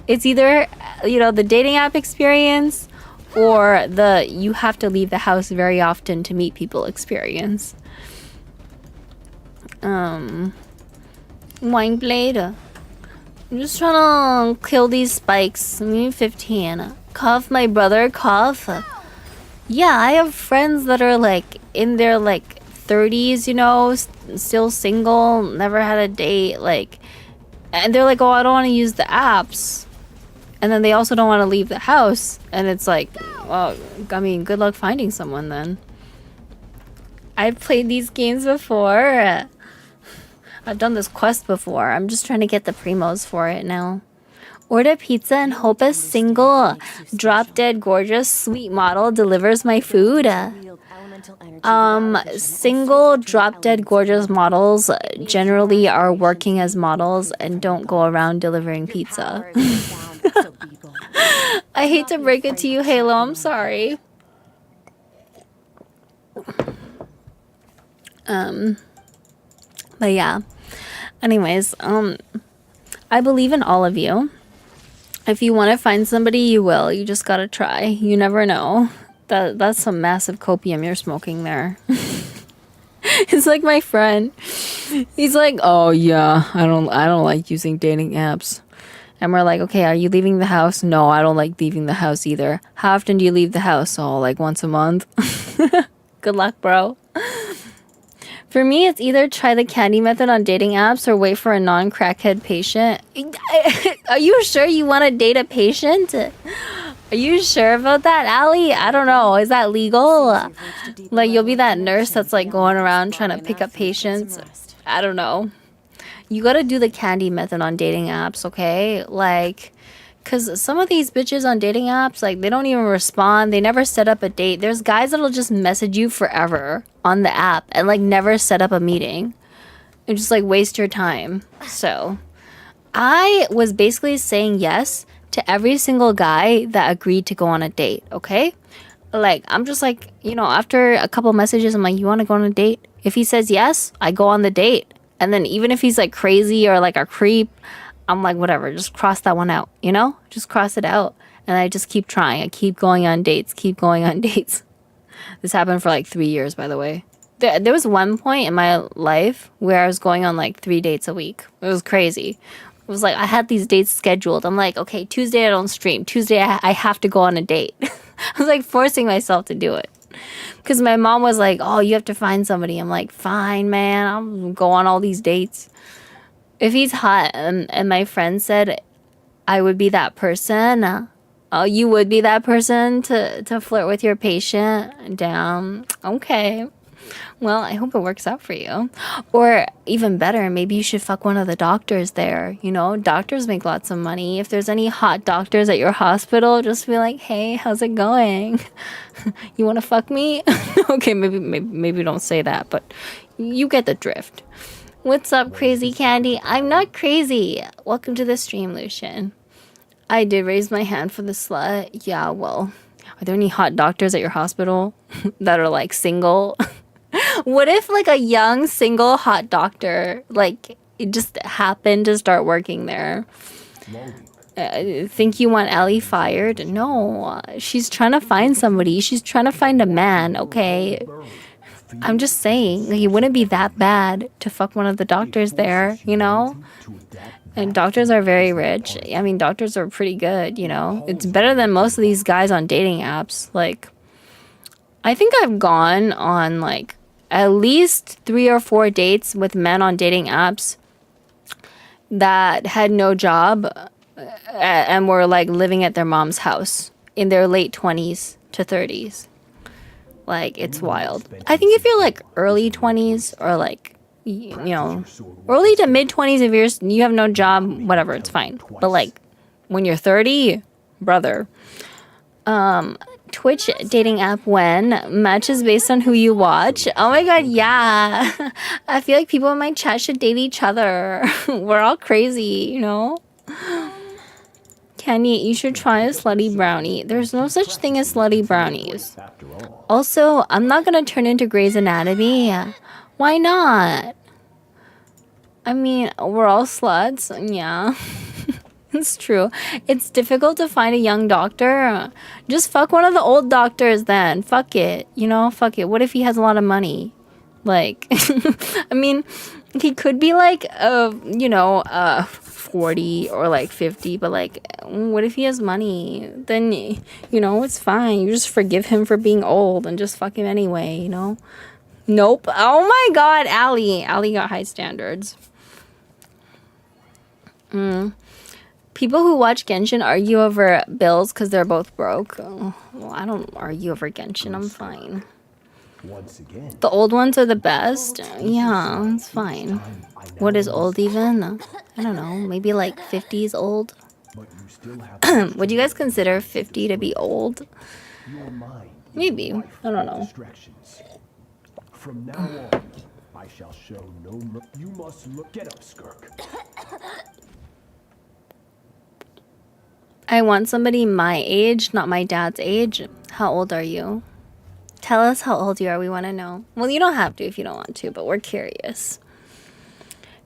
It's either, you know, the dating app experience or the you have to leave the house very often to meet people experience. Wine blade. I'm just trying to kill these spikes. I'm 15. Cough, my brother, cough. Yeah, I have friends that are like in their like 30s, you know, still single, never had a date, like, and they're like, oh, I don't want to use the apps. And then they also don't want to leave the house. And it's like, well, I mean, good luck finding someone then. I've played these games before. I've done this quest before. I'm just trying to get the primos for it now. Order pizza and hope a single, drop-dead gorgeous, sweet model delivers my food. Single, drop-dead gorgeous models generally are working as models and don't go around delivering pizza. I hate to break it to you, Halo. I'm sorry. But yeah. Anyways, I believe in all of you. If you want to find somebody, you will. You just gotta try. You never know. That's some massive copium you're smoking there. It's like my friend. He's like, oh yeah, I don't like using dating apps. And we're like, okay, are you leaving the house? No, I don't like leaving the house either. How often do you leave the house? Oh, like once a month. Good luck, bro. For me, it's either try the candy method on dating apps or wait for a non-crackhead patient. Are you sure you want to date a patient? Are you sure about that, Allie? I don't know. Is that legal? Like, you'll be that nurse that's like going around trying to pick up patients. I don't know. You gotta do the candy method on dating apps, okay? Like, because some of these bitches on dating apps, like, they don't even respond. They never set up a date. There's guys that'll just message you forever on the app and, like, never set up a meeting. And just, like, waste your time. So, I was basically saying yes to every single guy that agreed to go on a date, okay? Like, I'm just like, you know, after a couple messages, I'm like, you want to go on a date? If he says yes, I go on the date. And then even if he's, like, crazy or, like, a creep, I'm like, whatever, just cross that one out, you know? Just cross it out. And I just keep trying. I keep going on dates, keep going on dates. This happened for like 3 years, by the way. There was one point in my life where I was going on like 3 dates a week. It was crazy. It was like, I had these dates scheduled. I'm like, okay, Tuesday I don't stream. Tuesday I have to go on a date. I was like forcing myself to do it. Because my mom was like, oh, you have to find somebody. I'm like, fine, man. I'll go on all these dates. If he's hot and my friend said I would be that person, Oh, you would be that person to flirt with your patient? Damn. Okay. Well, I hope it works out for you. Or even better, maybe you should fuck one of the doctors there. You know, doctors make lots of money. If there's any hot doctors at your hospital, just be like, hey, how's it going? You want to fuck me? Okay, maybe don't say that, but you get the drift. What's up, crazy candy? I'm not crazy. Welcome to the stream, Lucian. I did raise my hand for the slut. Yeah, well, are there any hot doctors at your hospital that are like single? What if like a young single hot doctor like it just happened to start working there? Think you want Ellie fired? No, she's trying to find somebody. She's trying to find a man, okay? I'm just saying, like, it wouldn't be that bad to fuck one of the doctors there, you know? And doctors are very rich. I mean, doctors are pretty good, you know? It's better than most of these guys on dating apps. Like, I think I've gone on, like, at least 3 or 4 dates with men on dating apps that had no job and were, like, living at their mom's house in their late 20s to 30s. Like, it's wild. I think if you're, like, early 20s or, like, you know, early to mid 20s, if you have no job, whatever, it's fine. But like when you're 30, brother. Twitch dating app when matches based on who you watch. Oh my god, yeah. I feel like people in my chat should date each other. We're all crazy, you know. Kenny, you should try a slutty brownie. There's no such thing as slutty brownies. Also, I'm not gonna turn into Grey's Anatomy. Why not? I mean, we're all sluts. Yeah. It's true. It's difficult to find a young doctor. Just fuck one of the old doctors then. Fuck it. You know, fuck it. What if he has a lot of money? Like, I mean, he could be like, 40 or like 50, but like, what if he has money? Then, you know, it's fine. You just forgive him for being old and just fuck him anyway, you know? Nope. Oh my god, Allie. Allie got high standards. People who watch Genshin argue over bills because they're both broke. Oh, well, I don't argue over Genshin. I'm fine. The old ones are the best. Yeah, it's fine. What is old even? I don't know. Maybe like 50s old. Would you guys consider 50 to be old? Maybe. I don't know. From now on, I shall show no mercy. You must look. Get up, Skirk. I want somebody my age, not my dad's age. How old are you? Tell us how old you are. We want to know. Well, you don't have to if you don't want to, but we're curious.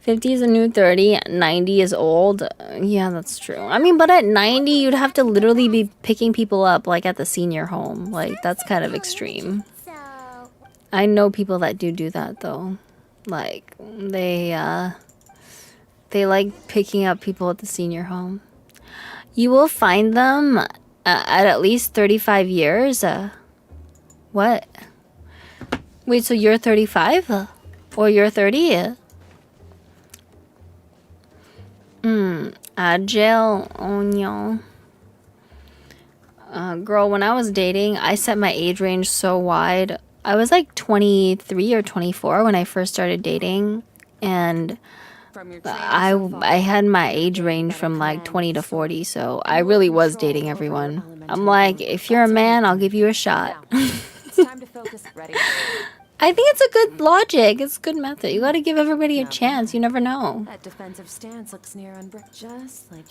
50 is a new 30. 90 is old. Yeah, that's true. I mean, but at 90, you'd have to literally be picking people up like at the senior home. Like, that's kind of extreme. I know people that do that though. Like they like picking up people at the senior home. You will find them at least 35 years. What? Wait, so you're 35? Or you're 30? Agile. Oh no. Girl, when I was dating, I set my age range so wide. I was like 23 or 24 when I first started dating, and I had my age range from like 20 to 40, so I really was dating everyone. I'm like, if you're a man, I'll give you a shot. I think it's a good logic. It's a good method. You gotta give everybody a chance. You never know. That defensive stance looks near on brick, just like...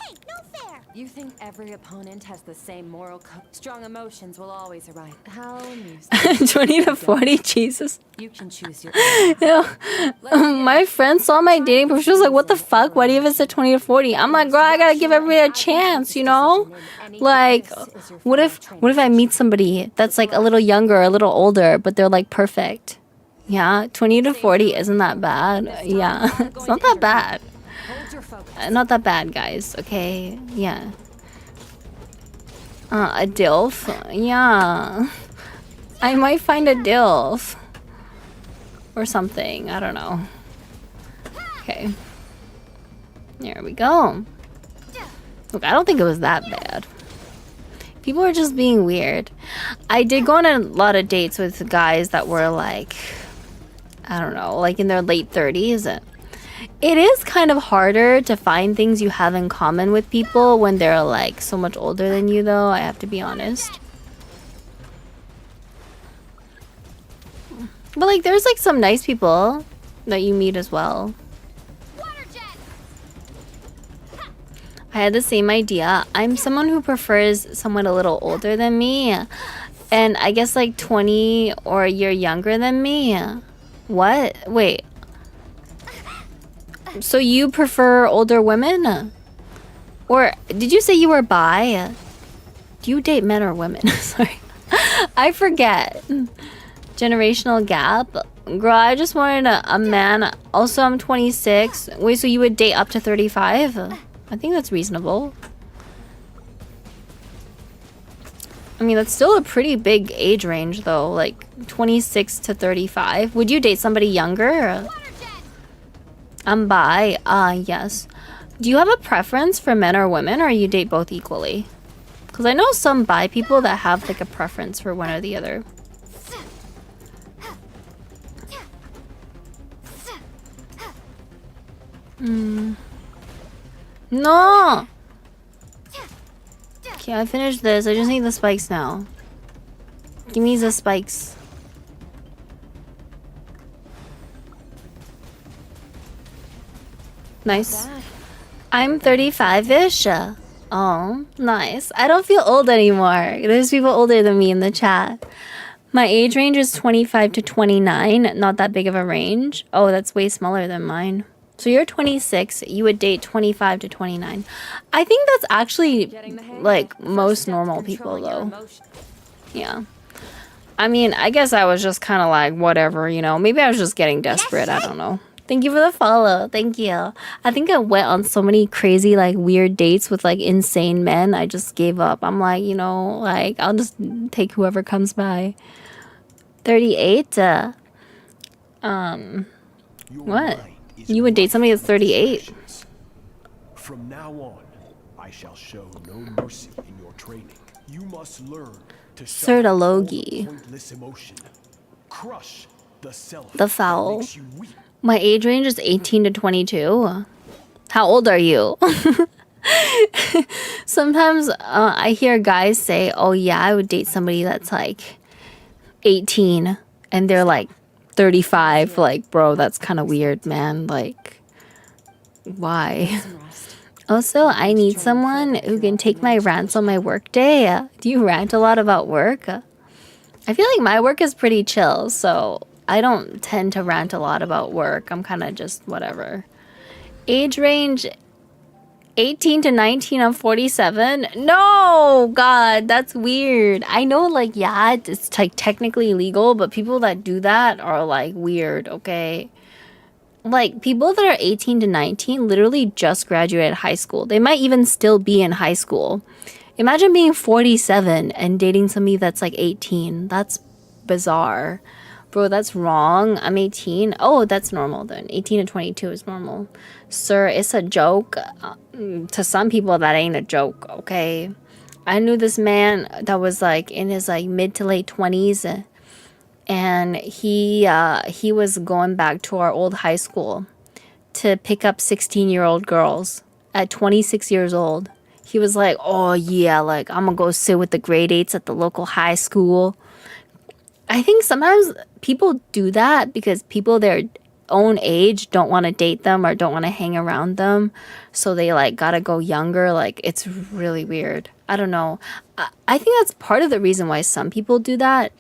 Hey, no fair! You think every opponent has the same moral code? Strong emotions will always arrive. How amusing. 20 to 40, Jesus. You can choose your My friend saw my dating profile. She was like, what the fuck? Why do you have it set 20 to 40? I'm like, girl, I gotta give everybody a chance, you know? Like, what if I meet somebody that's like a little younger, a little older, but they're like perfect? Yeah, 20 to 40 isn't that bad. Yeah, it's not that bad. Not that bad, guys, okay? Yeah. A DILF? Yeah. I might find a DILF. Or something, I don't know. Okay. There we go. Look, I don't think it was that bad. People are just being weird. I did go on a lot of dates with guys that were like, I don't know, like in their late 30s. It is kind of harder to find things you have in common with people when they're like so much older than you, though, I have to be honest. But like there's like some nice people that you meet as well. I had the same idea. I'm someone who prefers someone a little older than me. And I guess like 20 or a year younger than me. What? Wait. So you prefer older women? Or did you say you were bi? Do you date men or women? Sorry. I forget. Generational gap. Girl, I just wanted a man. Also, I'm 26. Wait, so you would date up to 35? I think that's reasonable. I mean, that's still a pretty big age range, though. Like, 26 to 35. Would you date somebody younger? I'm bi. Yes. Do you have a preference for men or women, or you date both equally? Because I know some bi people that have, like, a preference for one or the other. No! Okay, I finished this. I just need the spikes now. Give me the spikes. Nice. I'm 35-ish. Oh, nice. I don't feel old anymore. There's people older than me in the chat. My age range is 25 to 29. Not that big of a range. Oh, that's way smaller than mine. So you're 26, you would date 25 to 29. I think that's actually like most normal people though. Yeah. I mean, I guess I was just kind of like whatever, you know. Maybe I was just getting desperate, I don't know. Thank you for the follow. Thank you. I think I went on so many crazy like weird dates with like insane men. I just gave up. I'm like, you know, like I'll just take whoever comes by. 38 what? You would date somebody that's 38. From now on, I shall show no mercy in your training. You must learn to shut out all the pointless emotion. Crush the self The foul. that makes you weak. My age range is 18 to 22. How old are you? Sometimes I hear guys say, oh yeah, I would date somebody that's like 18 and they're like 35. Like, bro, that's kind of weird, man. Like, why? Also, I need someone who can take my rants on my work day. Do you rant a lot about work? I feel like my work is pretty chill, so I don't tend to rant a lot about work. I'm kind of just whatever. Age range 18 to 19. I'm 47. No, God, that's weird. I know, like, yeah, it's like technically legal, but people that do that are like weird, okay? Like, people that are 18 to 19 literally just graduated high school. They might even still be in high school. Imagine being 47 and dating somebody that's like 18. That's bizarre. Bro, that's wrong. I'm 18. Oh, that's normal then. 18 to 22 is normal. Sir, it's a joke. To some people, that ain't a joke, okay? I knew this man that was like in his like mid to late 20s. And he was going back to our old high school to pick up 16-year-old girls at 26 years old. He was like, oh yeah, like I'm gonna go sit with the grade 8s at the local high school. I think sometimes people do that because people their own age don't want to date them or don't want to hang around them. So they like gotta go younger. Like, it's really weird. I don't know. I think that's part of the reason why some people do that.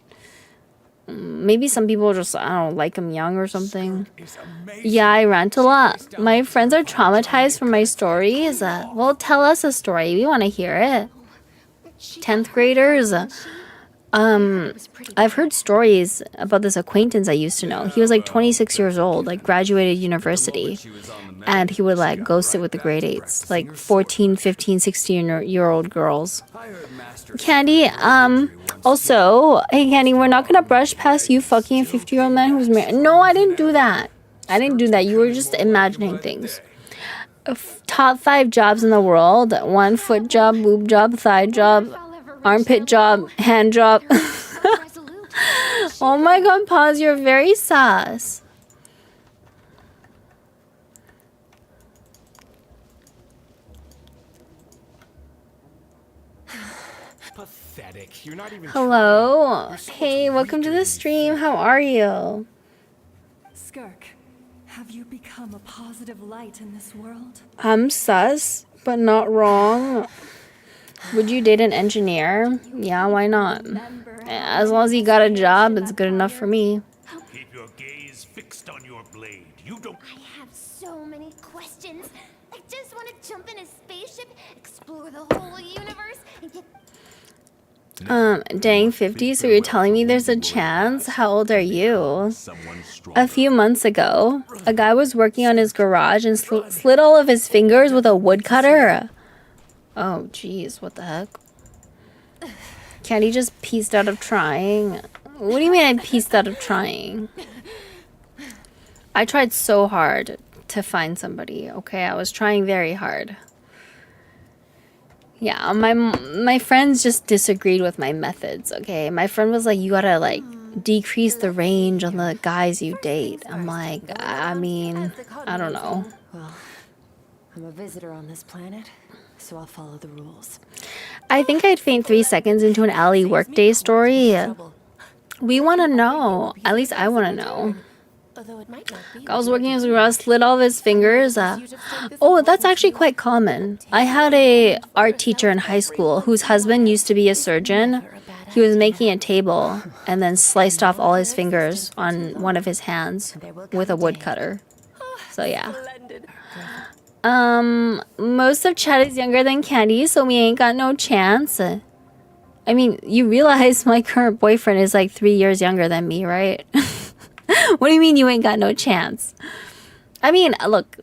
Maybe some people just, I don't know, like them young or something. Yeah, I rant a lot. My friends are traumatized from my stories. Well, tell us a story. We want to hear it. 10th graders. I've heard stories about this acquaintance I used to know. He was like 26 years old, like graduated university. And he would like go sit with the grade 8s, like 14, 15, 16-year-old girls. Candy, also, hey Candy, we're not gonna brush past you fucking a 50-year-old man who's married. No, I didn't do that. I didn't do that. You were just imagining things. Top 5 jobs in the world. 1 foot job, boob job, thigh job, armpit job, hand job. Oh my god, Pause, you're very sus. Pathetic. You're not even Hello. Hey, welcome to the stream. How are you? Skirk, have you become a positive light in this world? I'm sus, but not wrong. Would you date an engineer? Yeah, why not? As long as he got a job, it's good enough for me. Keep your gaze fixed on your blade. You don't. I have so many questions. I just want to jump in a spaceship, explore the whole universe, and get. Dang 50, so you're telling me there's a chance? How old are you? A few months ago, a guy was working on his garage and slit all of his fingers with a woodcutter. Oh, jeez, what the heck? Can't he just pieced out of trying? What do you mean I pieced out of trying? I tried so hard to find somebody, okay? I was trying very hard. Yeah, my friends just disagreed with my methods, okay? My friend was like, you gotta, like, decrease the range on the guys you date. I'm like, I mean, I don't know. Well, I'm a visitor on this planet, so I'll follow the rules. I think I'd faint 3 seconds into an alley workday story. We want to know. At least I want to know. Although it might not be. I was working as a garage, slit all of his fingers. Oh, that's actually quite common. I had a art teacher in high school whose husband used to be a surgeon. He was making a table and then sliced off all his fingers on one of his hands with a woodcutter. So yeah. Most of Chad is younger than Candy, so we ain't got no chance. I mean, you realize my current boyfriend is like 3 years younger than me, right? What do you mean you ain't got no chance? I mean, look,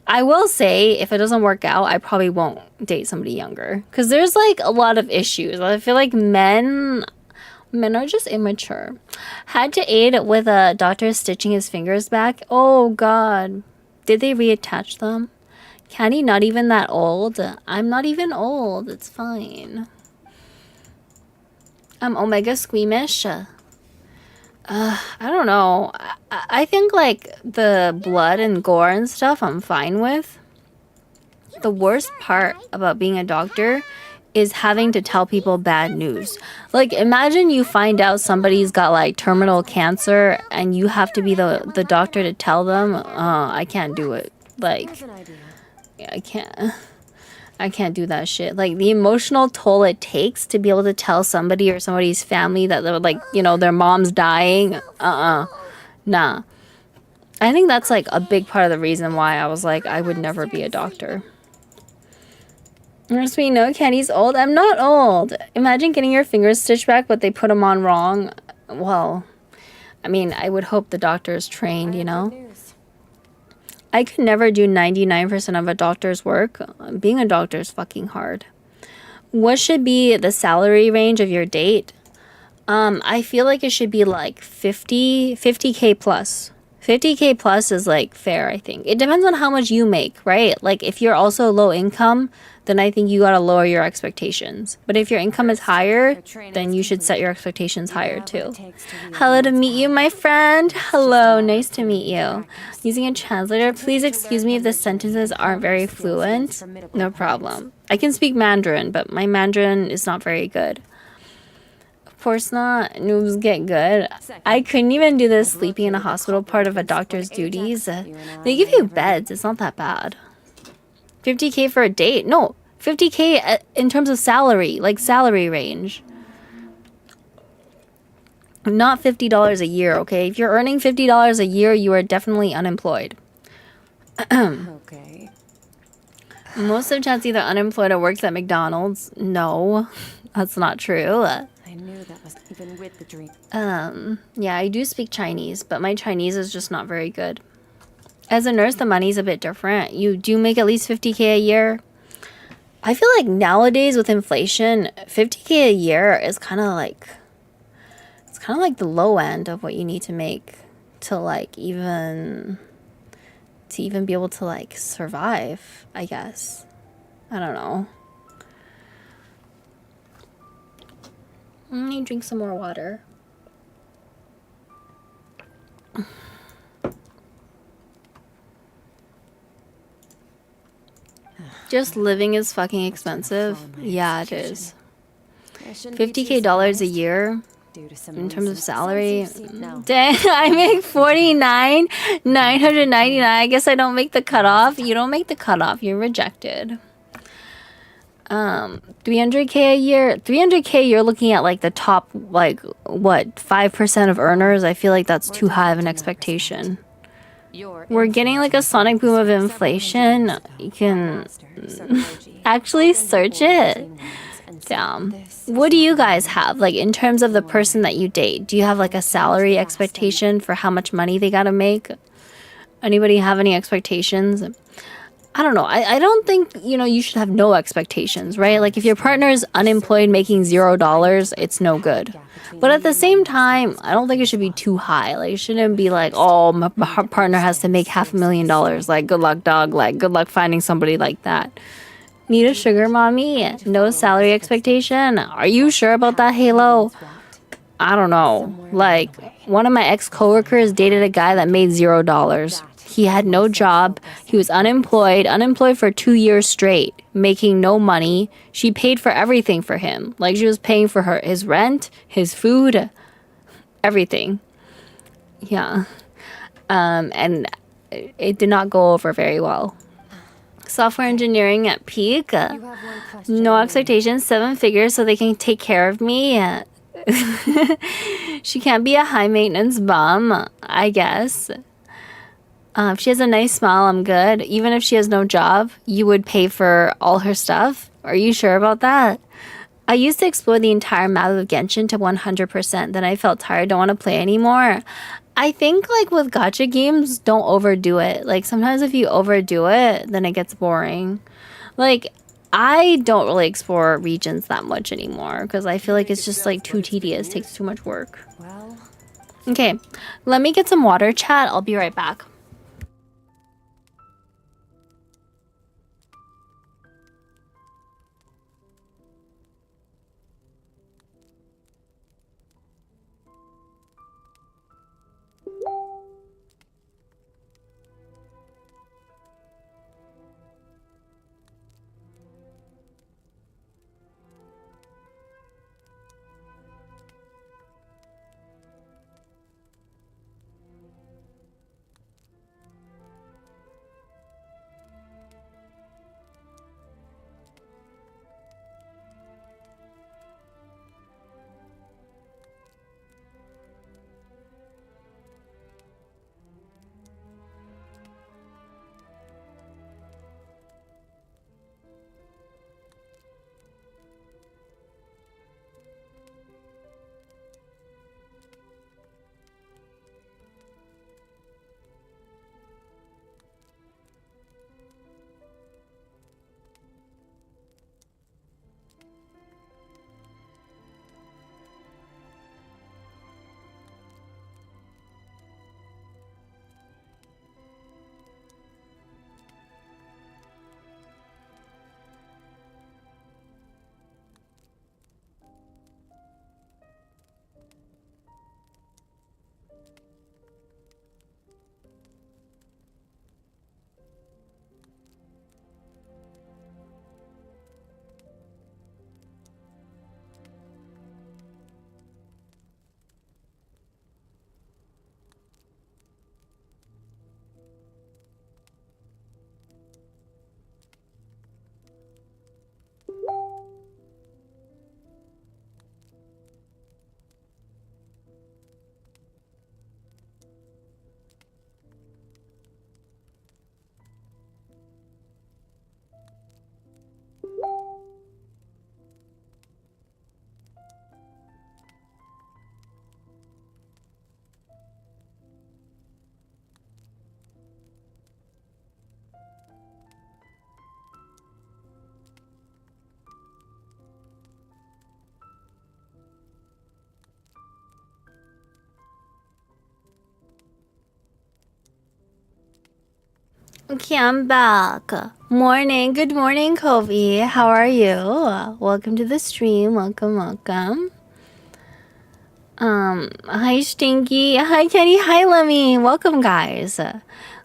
I will say if it doesn't work out, I probably won't date somebody younger. Because there's like a lot of issues. I feel like men are just immature. Had to aid with a doctor stitching his fingers back. Oh, God. Did they reattach them? Candy not even that old? I'm not even old. It's fine. I'm omega squeamish. I don't know. I think like the blood and gore and stuff I'm fine with. The worst part about being a doctor is having to tell people bad news. Like imagine you find out somebody's got like terminal cancer and you have to be the doctor to tell them, I can't do it. Like yeah, I can't do that shit. Like the emotional toll it takes to be able to tell somebody or somebody's family that they're like, you know, their mom's dying. Nah. I think that's like a big part of the reason why I was like, I would never be a doctor. As we know, Candy's old. I'm not old. Imagine getting your fingers stitched back, but they put them on wrong. Well, I mean, I would hope the doctor is trained, you know? I could never do 99% of a doctor's work. Being a doctor is fucking hard. What should be the salary range of your date? I feel like it should be like 50K plus. 50K plus is like fair, I think. It depends on how much you make, right? Like if you're also low income, then I think you gotta lower your expectations. But if your income is higher, then you should set your expectations higher too. Hello to meet you, my friend. Hello, nice to meet you. Using a translator, please excuse me if the sentences aren't very fluent. No problem. I can speak Mandarin, but my Mandarin is not very good. Of course not. Noobs get good. I couldn't even do the sleeping in a hospital part of a doctor's duties. They give you beds. It's not that bad. 50K for a date? No, 50K in terms of salary, like salary range. Not $50 a year, okay? If you're earning $50 a year, you are definitely unemployed. Okay. Most of Chad's either unemployed or works at McDonald's. No, that's not true. I knew that was even with the dream. Yeah, I do speak Chinese, but my Chinese is just not very good. As a nurse, the money's a bit different. You do make at least 50K a year. I feel like nowadays with inflation, 50K a year is kind of like, it's kind of like the low end of what you need to make to like even to even be able to like survive, I guess. I don't know. Let me drink some more water. Just living is fucking expensive. Yeah, it is. $50K a year in terms of salary. Dang, I make $49,999. I guess I don't make the cutoff. You don't make the cutoff. You're rejected. 300K a year. 300K, you're looking at like the top, like what, 5% of earners. I feel like that's too high of an expectation. We're getting like a sonic boom of inflation. You can actually search it. Damn. What do you guys have? Like in terms of the person that you date, do you have like a salary expectation for how much money they gotta make? Anybody have any expectations? I don't know. I don't think, you know, you should have no expectations, right? Like if your partner is unemployed making $0, it's no good. But at the same time, I don't think it should be too high. Like it shouldn't be like, oh, my partner has to make $500,000. Like good luck, dog. Like good luck finding somebody like that. Need a sugar mommy? No salary expectation? Are you sure about that, Halo? I don't know. Like one of my ex-coworkers dated a guy that made $0. He had no job. He was unemployed for 2 years straight, making no money. She paid for everything for him. Like she was paying for his rent, his food, everything. Yeah. And it did not go over very well. Software engineering at peak. No expectations, 7 figures so they can take care of me. She can't be a high maintenance bum, I guess. If she has a nice smile, I'm good. Even if she has no job, you would pay for all her stuff? Are you sure about that? I used to explore the entire map of Genshin to 100%. Then I felt tired, don't want to play anymore. I think like with gacha games, don't overdo it. Like sometimes if you overdo it, then it gets boring. Like I don't really explore regions that much anymore because I feel like it's just like too tedious, takes too much work. Okay, let me get some water, chat. I'll be right back. Okay, I'm back. Morning. Good morning, Kobe. How are you? Welcome to the stream. Welcome. Hi, Stinky. Hi, Kenny. Hi, Lemmy. Welcome, guys.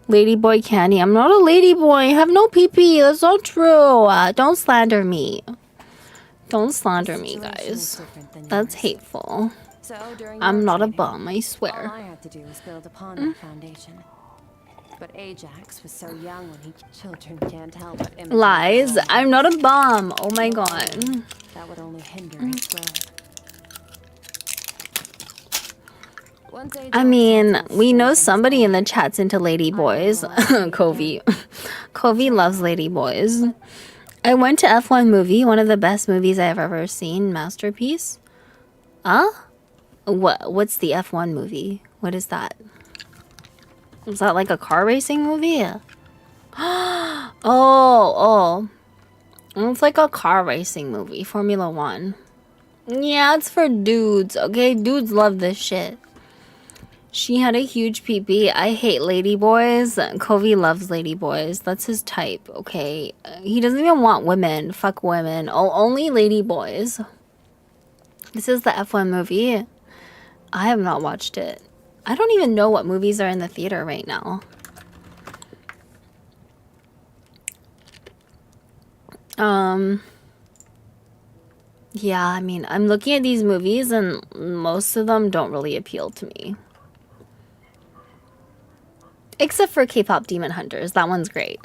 Ladyboy Candy. I'm not a ladyboy. I have no pee-pee. That's not true. Don't slander me. Don't slander me, guys. That's hateful. So during I'm your not a training, bum, I all swear. I had to do was build upon that foundation. But Ajax was so young when he children can't help but imitate Lies. their own I'm not a bum. Oh my parents. god. That would only hinder his growth. Once I Ajax mean, had full we know strength in his somebody in the body, chat's into ladyboys. Covey. Covey loves ladyboys. I went to F1 movie, one of the best movies I've ever seen. Masterpiece. Huh? What's the F1 movie? What is that? Is that like a car racing movie? Oh. It's like a car racing movie. Formula 1. Yeah, it's for dudes, okay? Dudes love this shit. She had a huge pee-pee. I hate ladyboys. Covey loves ladyboys. That's his type, okay? He doesn't even want women. Fuck women. Oh, only ladyboys. This is the F1 movie. I have not watched it. I don't even know what movies are in the theater right now. Yeah, I mean, I'm looking at these movies and most of them don't really appeal to me. Except for K-pop Demon Hunters. That one's great.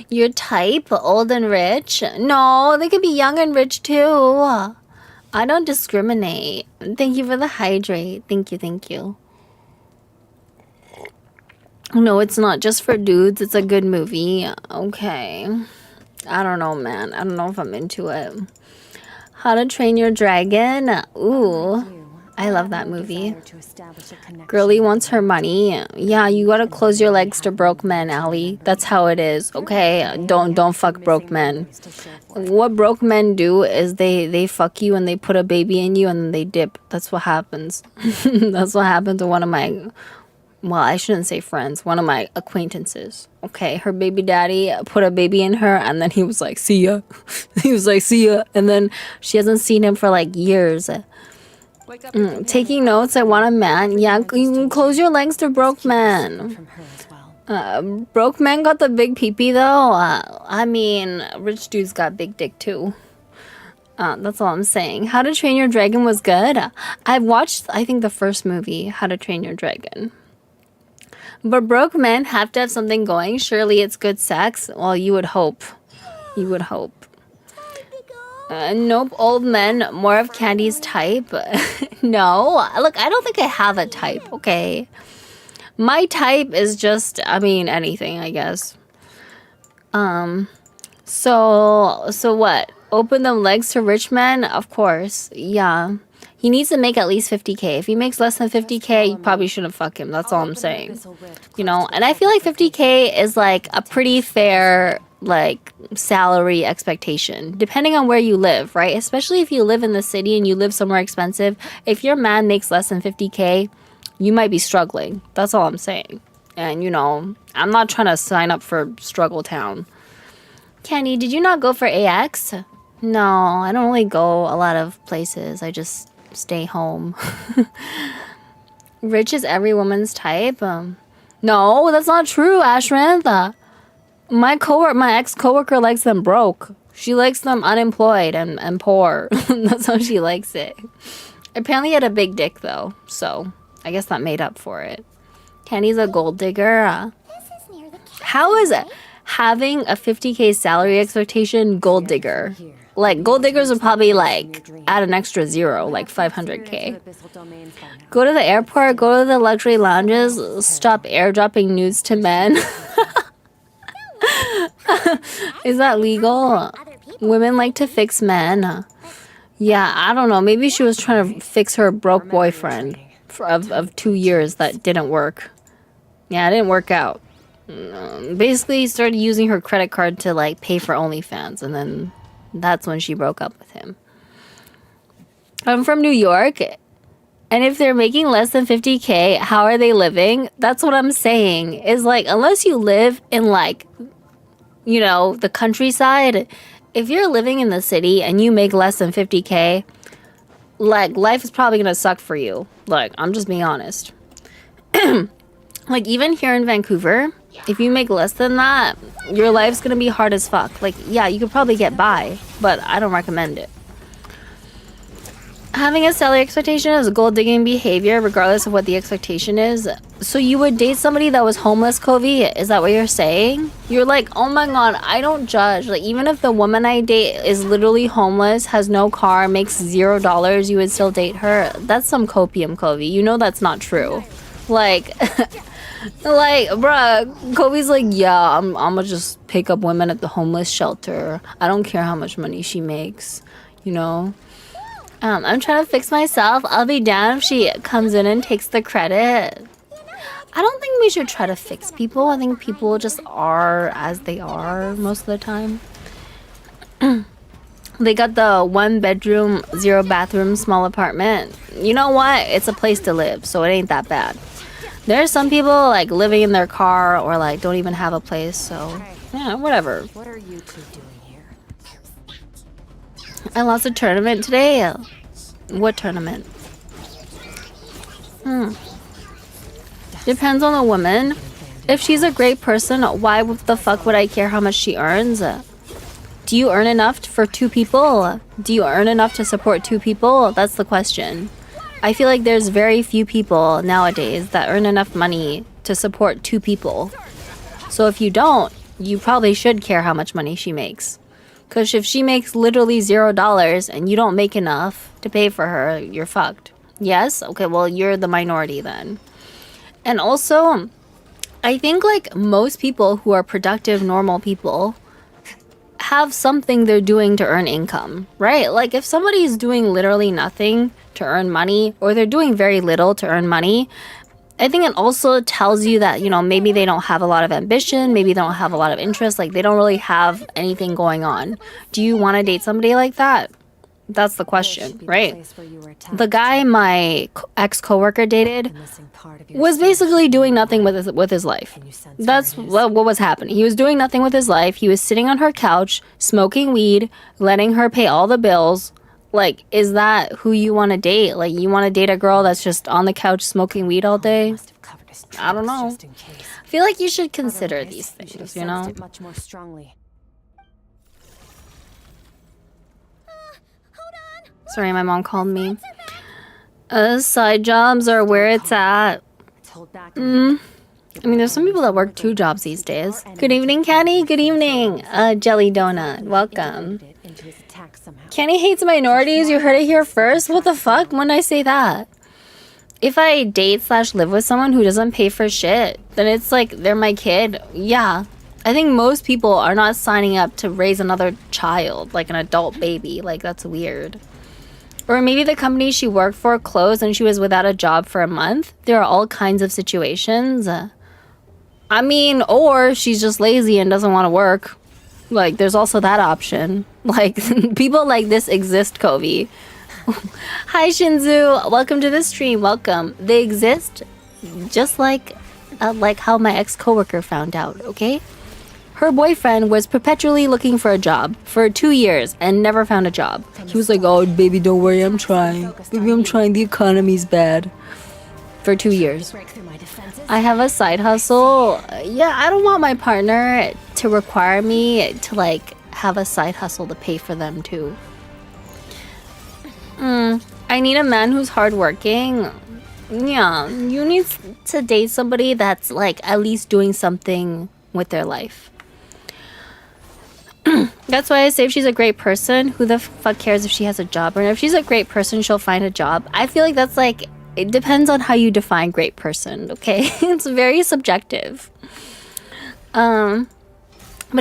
Your type? Old and rich? No, they could be young and rich too. I don't discriminate. Thank you for the hydrate. Thank you. No, it's not just for dudes. It's a good movie. Okay. I don't know, man. I don't know if I'm into it. How to Train Your Dragon? Ooh. I love that movie. Girlie wants her money. Yeah, you gotta close your legs to broke men, Allie. That's how it is, okay? Don't fuck broke men. What broke men do is they fuck you and they put a baby in you and then they dip. That's what happens. That's what happened to one of my, well, I shouldn't say friends, one of my acquaintances. Okay, her baby daddy put a baby in her and then he was like, see ya. He was like, see ya. And then she hasn't seen him for like years. Taking notes. I want a man. Yeah, you can close your legs to broke men. Broke men got the big pee-pee though. I mean, rich dudes got big dick too. That's all I'm saying. How to Train Your Dragon was good. I've watched, I think, the first movie, How to Train Your Dragon. But broke men have to have something going. Surely it's good sex. Well, you would hope. You would hope. Nope, old men, more of Candy's type. No, look, I don't think I have a type, okay? My type is just, I mean, anything, I guess. So what? Open them legs to rich men? Of course, yeah. He needs to make at least 50k. If he makes less than 50k, you probably shouldn't fuck him. That's all I'm saying. You know, and I feel like 50k is like a pretty fair like salary expectation depending on where you live, right? Especially if you live in the city and you live somewhere expensive. If your man makes less than 50k, you might be struggling. That's all I'm saying. And you know, I'm not trying to sign up for Struggle Town. Kenny, did you not go for AX? No, I don't really go a lot of places. I just stay home. Rich is every woman's type. No, that's not true, Ashranth. My ex-coworker likes them broke. She likes them unemployed and poor. That's how she likes it. Apparently he had a big dick though, so I guess that made up for it. Kenny's a gold digger. How is it having a 50k salary expectation gold digger? Like gold diggers would probably like add an extra zero, like 500k. Go to the airport, go to the luxury lounges, stop airdropping nudes to men. Is that legal? Women like to fix men. Yeah, I don't know. Maybe she was trying to fix her broke boyfriend of 2 years that didn't work. Yeah, it didn't work out. Basically, he started using her credit card to like pay for OnlyFans, and then that's when she broke up with him. I'm from New York. And if they're making less than 50K, how are they living? That's what I'm saying. Is like, unless you live in like, you know, the countryside, if you're living in the city and you make less than 50K, like, life is probably gonna suck for you. Like, I'm just being honest. Like, even here in Vancouver, if you make less than that, your life's gonna be hard as fuck. Like, yeah, you could probably get by, but I don't recommend it. Having a salary expectation is gold-digging behavior, regardless of what the expectation is. So you would date somebody that was homeless, Covey? Is that what you're saying? You're like, oh my god, I don't judge. Like, even if the woman I date is literally homeless, has no car, makes $0, you would still date her? That's some copium, Covey. You know that's not true. Like, like, bruh, Kobe's like, yeah, I'm gonna just pick up women at the homeless shelter. I don't care how much money she makes, you know? I'm trying to fix myself. I'll be down if she comes in and takes the credit. I don't think we should try to fix people. I think people just are as they are most of the time. They got the 1 bedroom, 0 bathroom, small apartment. You know what? It's a place to live, so it ain't that bad. There are some people like living in their car or like don't even have a place, so yeah, whatever. What are you two doing here? I lost a tournament today. What tournament? Depends on the woman. If she's a great person, why the fuck would I care how much she earns? Do you earn enough for 2 people? Do you earn enough to support 2 people? That's the question. I feel like there's very few people nowadays that earn enough money to support 2 people. So if you don't, you probably should care how much money she makes. Because if she makes literally $0 and you don't make enough to pay for her, you're fucked. Yes? Okay, well, you're the minority then. And also, I think like most people who are productive, normal people have something they're doing to earn income, right? Like if somebody's doing literally nothing to earn money, or they're doing very little to earn money, I think it also tells you that, you know, maybe they don't have a lot of ambition, maybe they don't have a lot of interest, like they don't really have anything going on. Do you want to date somebody like that? That's the question, right? The guy my ex-coworker dated was basically doing nothing with his life. That's what was happening. He was doing nothing with his life. He was sitting on her couch, smoking weed, letting her pay all the bills. Like, is that who you want to date? Like, you want to date a girl that's just on the couch smoking weed all day? I don't know. I feel like you should consider these things, you know? Much more strongly. Sorry, my mom called me. Side jobs are where it's at. I mean, there's some people that work 2 jobs these days. Good evening, Kenny. Good evening. Jelly Donut. Welcome. Kenny hates minorities. You heard it here first. What the fuck? When did I say that? If I date/live with someone who doesn't pay for shit, then it's like they're my kid. Yeah. I think most people are not signing up to raise another child, like an adult baby. Like, that's weird. Or maybe the company she worked for closed and she was without a job for a month. There are all kinds of situations. I mean, or she's just lazy and doesn't want to work. Like, there's also that option. Like, people like this exist, Kobe. Hi, Shinzu. Welcome to the stream. Welcome. They exist just like how my ex-coworker found out, okay? Her boyfriend was perpetually looking for a job for 2 years and never found a job. He was like, oh, baby, don't worry, I'm trying. Baby, I'm trying. The economy's bad. For 2 years. I have a side hustle. Yeah, I don't want my partner to require me to, like, have a side hustle to pay for them, too. I need a man who's hardworking. Yeah, you need to date somebody that's, like, at least doing something with their life. That's why I say if she's a great person, who the fuck cares if she has a job? Or if she's a great person, she'll find a job. I feel like that's like, it depends on how you define great person, okay? It's very subjective. But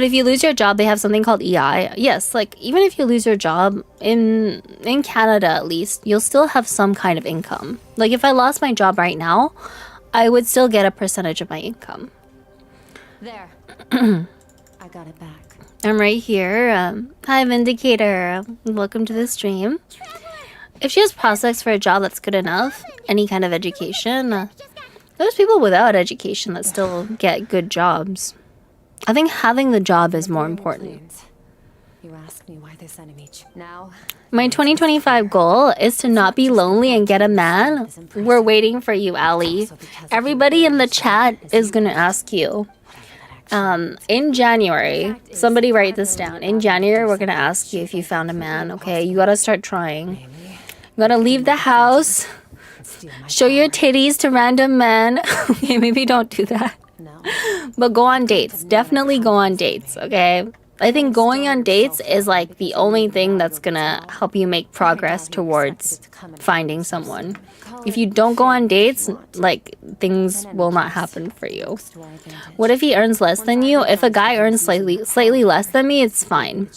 if you lose your job, they have something called EI. Yes, like even if you lose your job, in Canada at least, you'll still have some kind of income. Like if I lost my job right now, I would still get a percentage of my income. There. I got it back. I'm right here. Hi, Vindicator. Welcome to the stream. if she has prospects for a job that's good enough, any kind of education, there's people without education that still get good jobs. I think having the job is more important. You asked me why they're sending me now. My 2025 goal is to not be lonely and get a man. We're waiting for you, Ali. Everybody in the chat is gonna ask you. In January, somebody write this down. In January, we're gonna ask you if you found a man, okay? You gotta start trying. You gotta leave the house, show your titties to random men. Okay, maybe don't do that. But go on dates. Definitely go on dates, okay? I think going on dates is like the only thing that's gonna help you make progress towards finding someone. If you don't go on dates, like, things will not happen for you. What if he earns less than you? If a guy earns slightly less than me, it's fine.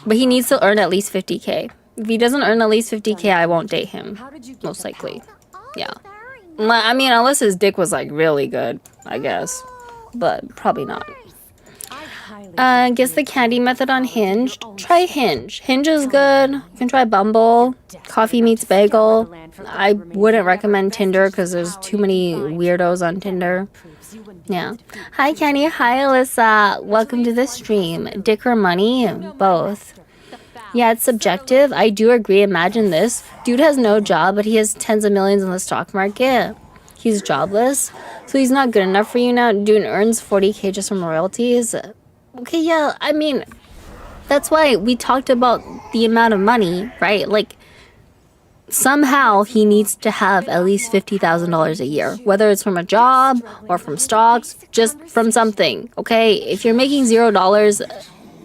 But he needs to earn at least 50K. If he doesn't earn at least 50K, I won't date him. Most likely. Yeah. I mean, unless his dick was, like, really good, I guess. But probably not. Guess the candy method on Hinge. Try Hinge. Hinge is good. You can try Bumble. Coffee meets bagel. I wouldn't recommend Tinder because there's too many weirdos on Tinder. Yeah. Hi, Kenny. Hi, Alyssa. Welcome to the stream. Dick or money? Both. Yeah, it's subjective. I do agree. Imagine this. Dude has no job, but he has tens of millions in the stock market. He's jobless. So he's not good enough for you now. Dude earns 40K just from royalties. Okay, yeah, I mean, that's why we talked about the amount of money, right? Like, somehow he needs to have at least $50,000 a year, whether it's from a job or from stocks, just from something, okay? If you're making $0,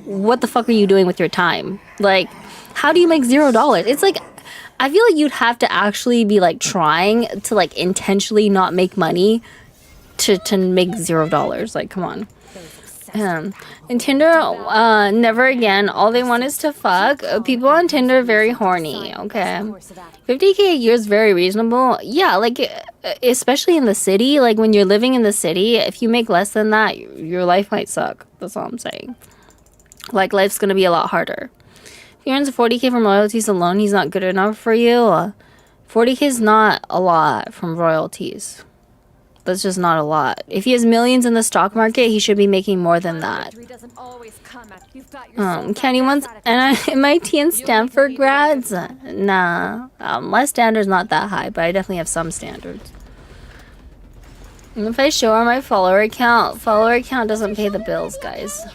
what the fuck are you doing with your time? Like, how do you make $0? It's like, I feel like you'd have to actually be, like, trying to, like, intentionally not make money to make $0. Like, come on. And Tinder, never again. All they want is to fuck. People on Tinder are very horny, okay? 50K a year is very reasonable. Yeah, like, especially in the city. Like, when you're living in the city, if you make less than that, your life might suck. That's all I'm saying. Like, life's gonna be a lot harder. If he earns 40K from royalties alone, he's not good enough for you. 40K is not a lot from royalties. That's just not a lot. If he has millions in the stock market, he should be making more than that. Kenny wants MIT and Stanford grads? Nah. My standard's not that high, but I definitely have some standards. And if I show her my follower count doesn't pay the bills, guys.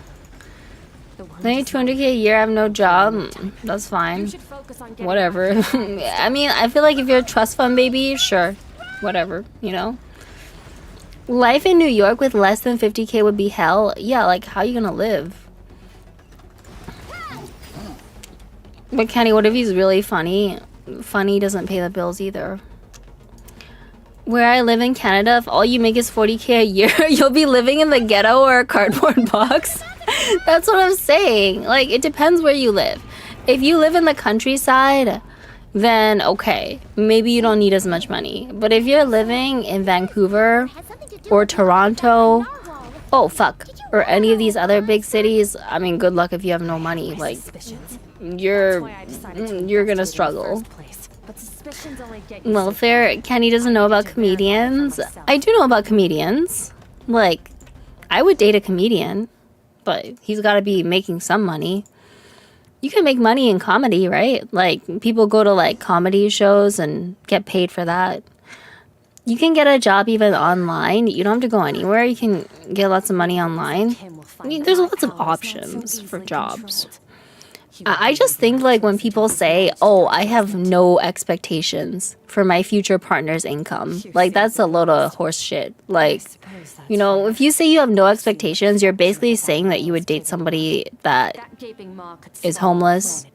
I need 200K a year, I have no job. That's fine. Whatever. I mean, I feel like if you're a trust fund baby, sure. Whatever, you know? Life in New York with less than 50K would be hell. Yeah, like, how are you gonna live? But Kenny, what if he's really funny? Funny doesn't pay the bills either. Where I live in Canada, if all you make is 40K a year, you'll be living in the ghetto or a cardboard box. That's what I'm saying. Like, it depends where you live. If you live in the countryside, then okay, maybe you don't need as much money. But if you're living in Vancouver or Toronto, oh fuck, or any of these other big cities, I mean, good luck if you have no money. Like, you're gonna struggle. Welfare. Kenny doesn't know about comedians. I do know about comedians. Like, I would date a comedian, but he's got to be making some money. You can make money in comedy, right? Like, people go to, like, comedy shows and get paid for that. You can get a job even online. You don't have to go anywhere. You can get lots of money online. I mean, there's lots of options for jobs. I just think, like, when people say, oh, I have no expectations for my future partner's income, like, that's a load of horse shit. Like, you know, if you say you have no expectations, you're basically saying that you would date somebody that is homeless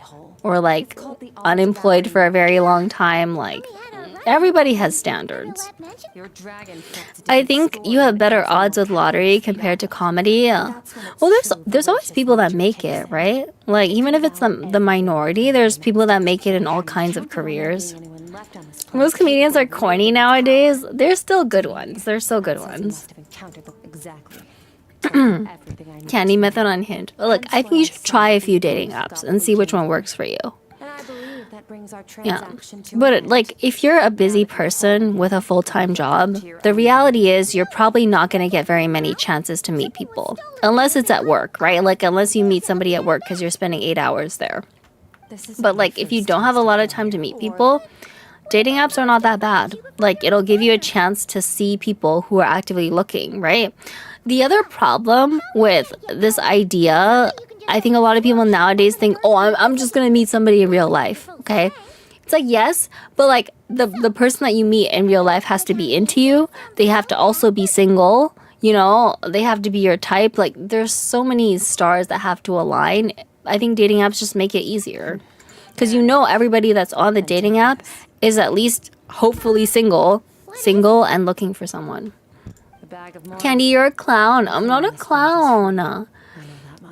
or, like, unemployed for a very long time. Like, everybody has standards. I think you have better odds with lottery compared to comedy. Well, there's always people that make it, right? Like, even if it's the minority, there's people that make it in all kinds of careers. Most comedians are corny nowadays. They're still good ones. They're still good ones. Candy method on Hinge. Look, I think you should try a few dating apps and see which one works for you. That brings our Yeah. transaction to an But end. like if you're a busy person with a full-time job, the reality is you're probably not going to get very many chances to meet people. Unless it's at work, right? Like unless you meet somebody at work because you're spending 8 hours there. This is But my like if you first don't have a taste lot of of time to meet failure. people, dating apps are not that bad. Like it'll give you a chance to see people who are actively looking, right? The other problem with this idea, I think a lot of people nowadays think, oh, I'm just gonna meet somebody in real life, okay? It's like, yes, but like the person that you meet in real life has to be into you. They have to also be single, you know, they have to be your type. Like there's so many stars that have to align. I think dating apps just make it easier. Because you know everybody that's on the dating app is at least hopefully single and looking for someone. A bag of more. Candy, you're a clown. I'm not a clown.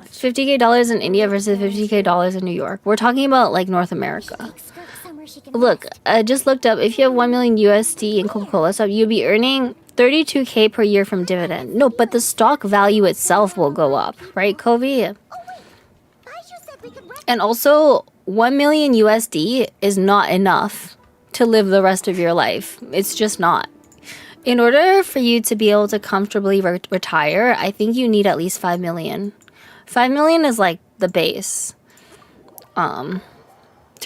$50K in India versus $50K in New York. We're talking about like North America. Skirt somewhere she can Look, I just looked up. If you have 1 million USD in Coca-Cola stock, you'll be earning 32K per year from dividend. No, but the stock value itself will go up, right, Kobe? I just said we could rent. And also, 1 million USD is not enough to live the rest of your life. It's just not. In order for you to be able to comfortably retire, I think you need at least 5 million. 5 million is like the base. To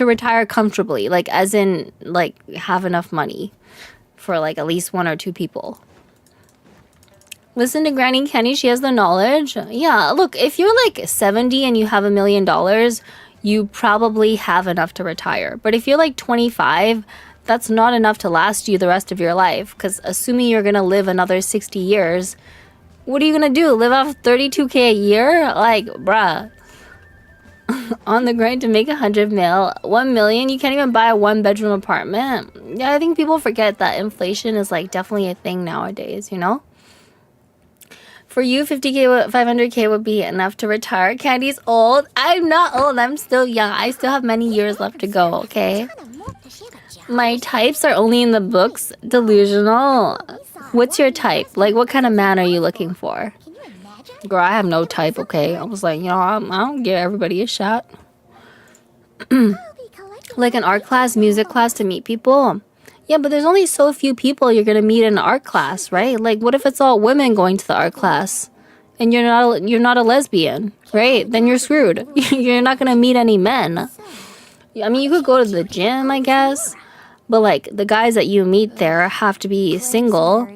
retire comfortably, like as in like have enough money for like at least 1 or 2 people. Listen to Granny Kenny, she has the knowledge. Yeah, look, if you're like 70 and you have $1 million, you probably have enough to retire. But if you're like 25, that's not enough to last you the rest of your life. Because assuming you're going to live another 60 years, what are you going to do? Live off 32K a year? Like, bruh. On the grind to make 100 mil. 1 million, you can't even buy a 1-bedroom apartment. Yeah, I think people forget that inflation is like definitely a thing nowadays, you know? For you, 50K, 500K would be enough to retire. Candy's old. I'm not old. I'm still young. I still have many years left to go, okay? Does she have a job? My types are only in the books. Delusional. What's your type? Like, what kind of man are you looking for? Can you imagine? Girl, I have no type, okay? I was like, you know, I don't give everybody a shot. I'll be collecting Like an art class, music class to meet people. Yeah, but there's only so few people you're gonna meet in an art class, right? Like, what if it's all women going to the art class, and you're not a lesbian, right? Then you're screwed. You're not gonna meet any men. I mean, you could go to the gym, I guess, but like the guys that you meet there have to be single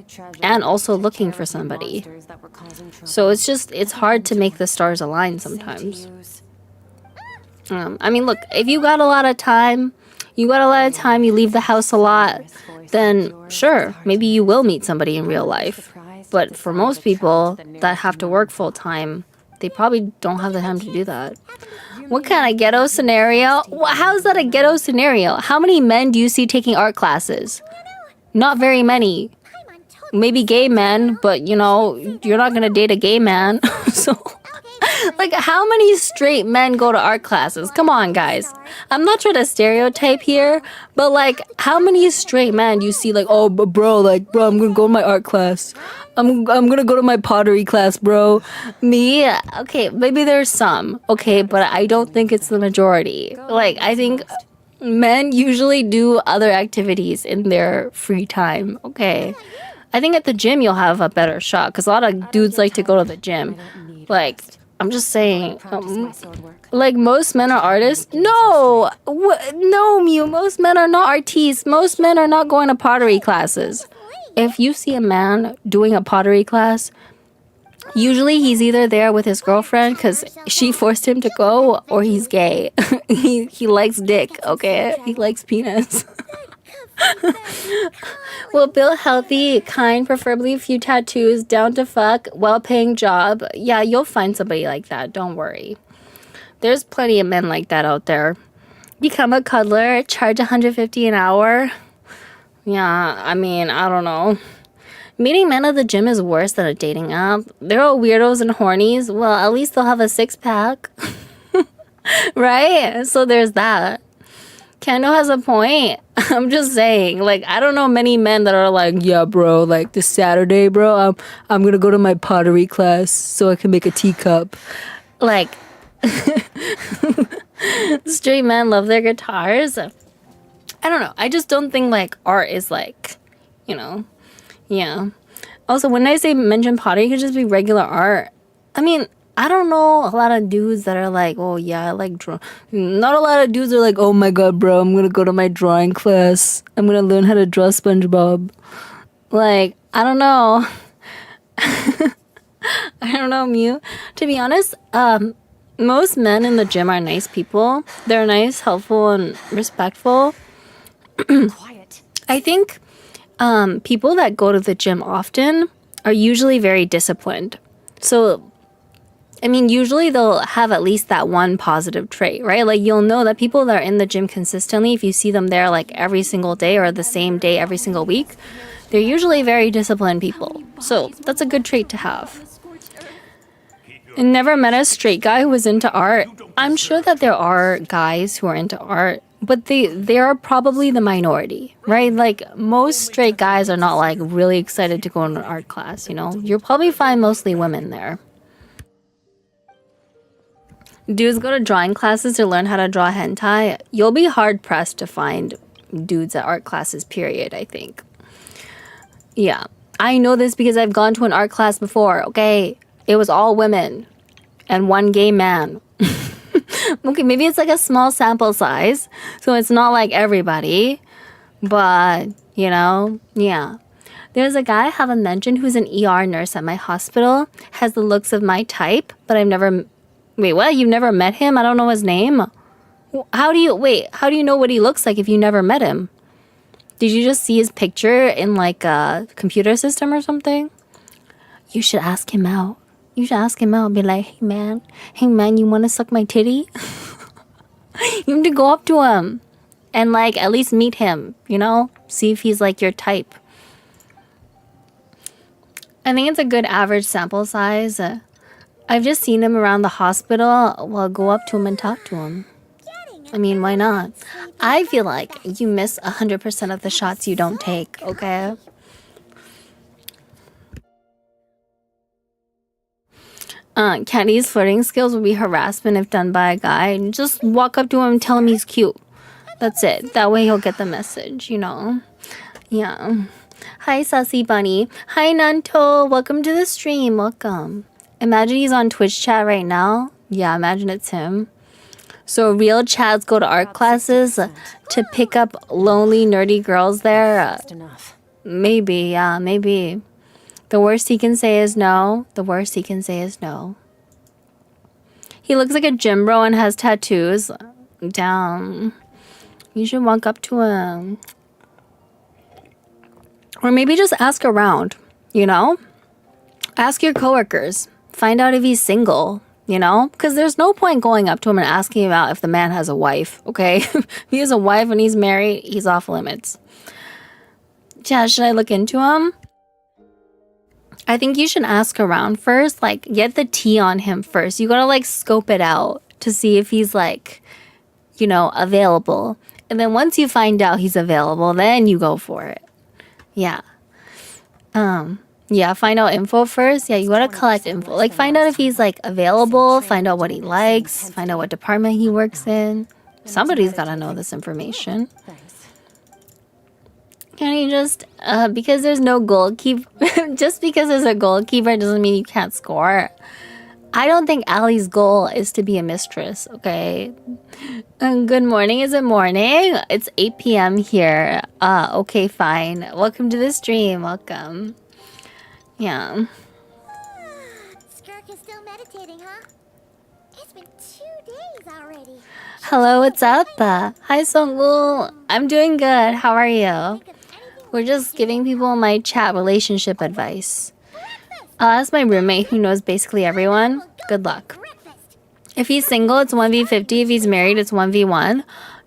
and also looking for somebody. So it's hard to make the stars align sometimes. I mean, look, if you got a lot of time, you leave the house a lot, then sure, maybe you will meet somebody in real life. But for most people that have to work full time, they probably don't have the time to do that. What kind of ghetto scenario? How is that a ghetto scenario? How many men do you see taking art classes? Not very many. I'm on total. Maybe gay men, but you know, you're not gonna date a gay man. So, like, how many straight men go to art classes? Come on, guys. I'm not trying to stereotype here, but like, how many straight men do you see? Like, oh, bro, I'm gonna go to my art class. I'm gonna go to my pottery class, bro. Me, okay, maybe there's some, okay, but I don't think it's the majority. Like, I think men usually do other activities in their free time, okay? I think at the gym you'll have a better shot because a lot of dudes like to go to the gym. Like, I'm just saying, like most men are artists. No, no, Mew. Most men are not artistes. Most men are not going to pottery classes. If you see a man doing a pottery class, usually he's either there with his girlfriend because she forced him to go, or he's gay. he likes dick. Okay, he likes penis. Well, build healthy, kind, preferably a few tattoos, down to fuck, well-paying job. Yeah, you'll find somebody like that. Don't worry. There's plenty of men like that out there. Become a cuddler, charge $150 an hour. Yeah, I mean, I don't know. Meeting men at the gym is worse than a dating app. They're all weirdos and hornies. Well, at least they'll have a six-pack. Right? So there's that. Kendo has a point. I'm just saying, like, I don't know many men that are like, yeah, bro, like this Saturday, bro, I'm gonna go to my pottery class so I can make a teacup. Like, Straight men love their guitars. I don't know. I just don't think like art is like, you know, yeah. Also, when I say mention pottery, it could just be regular art. I mean, I don't know a lot of dudes that are like, oh yeah, I like draw. Not a lot of dudes are like, oh my god, bro, I'm gonna go to my drawing class. I'm gonna learn how to draw SpongeBob. Like, I don't know. I don't know, Mew. To be honest, most men in the gym are nice people. They're nice, helpful, and respectful. Quiet. I think people that go to the gym often are usually very disciplined. So, I mean, usually they'll have at least that one positive trait, right? Like, you'll know that people that are in the gym consistently, if you see them there like every single day or the same day every single week, they're usually very disciplined people. So, that's a good trait to have. I never met a straight guy who was into art. I'm sure that there are guys who are into art, but they are probably the minority, right? Like, most straight guys are not like really excited to go in an art class, you know? You'll probably find mostly women there. Dudes go to drawing classes to learn how to draw hentai. You'll be hard pressed to find dudes at art classes, period, I think. Yeah. I know this because I've gone to an art class before, okay? It was all women and one gay man. Okay, maybe it's like a small sample size, so it's not like everybody, but, you know, yeah. There's a guy I haven't mentioned who's an ER nurse at my hospital, has the looks of my type, but I've never... Wait, what? You've never met him? I don't know his name. How do you know what he looks like if you never met him? Did you just see his picture in like a computer system or something? You should ask him out. You should ask him out. Be like, hey man, you want to suck my titty? You have to go up to him and like at least meet him, you know? See if he's like your type. I think it's a good average sample size. I've just seen him around the hospital. Well, go up to him and talk to him. I mean, why not? I feel like you miss 100% of the shots you don't take, okay? Candy's flirting skills would be harassment if done by a guy. Just walk up to him and tell him he's cute. That's it. That way he'll get the message, you know? Yeah. Hi, Sassy Bunny. Hi, Nanto. Welcome to the stream. Welcome. Imagine he's on Twitch chat right now. Yeah, imagine it's him. So real chads go to art classes to pick up lonely, nerdy girls there. Maybe, yeah, maybe. The worst he can say is no. The worst he can say is no. He looks like a gym bro and has tattoos. Damn. You should walk up to him. Or maybe just ask around, you know? Ask your coworkers. Find out if he's single, you know? Because there's no point going up to him and asking him out if the man has a wife, okay? If he has a wife and he's married, he's off limits. Yeah, should I look into him? I think you should ask around first. Like, get the tea on him first. You gotta, like, scope it out to see if he's, like, you know, available. And then once you find out he's available, then you go for it. Yeah. Yeah, find out info first. Yeah, you gotta collect info. Like, find out if he's, like, available. Find out what he likes. Find out what department he works in. Somebody's gotta know this information. Can you just, because there's no goalkeeper, just because there's a goalkeeper doesn't mean you can't score. I don't think Allie's goal is to be a mistress, okay? Good morning, is it morning? It's 8 p.m. here. Okay, fine. Welcome to the stream, welcome. Yeah. Skirk is still meditating, huh? It's been 2 days already. Hello, what's up? Hi, Songwoo. I'm doing good. How are you? We're just giving people my chat relationship advice. That's my roommate who knows basically everyone. Good luck. If he's single, it's 1v50. If he's married, it's 1v1.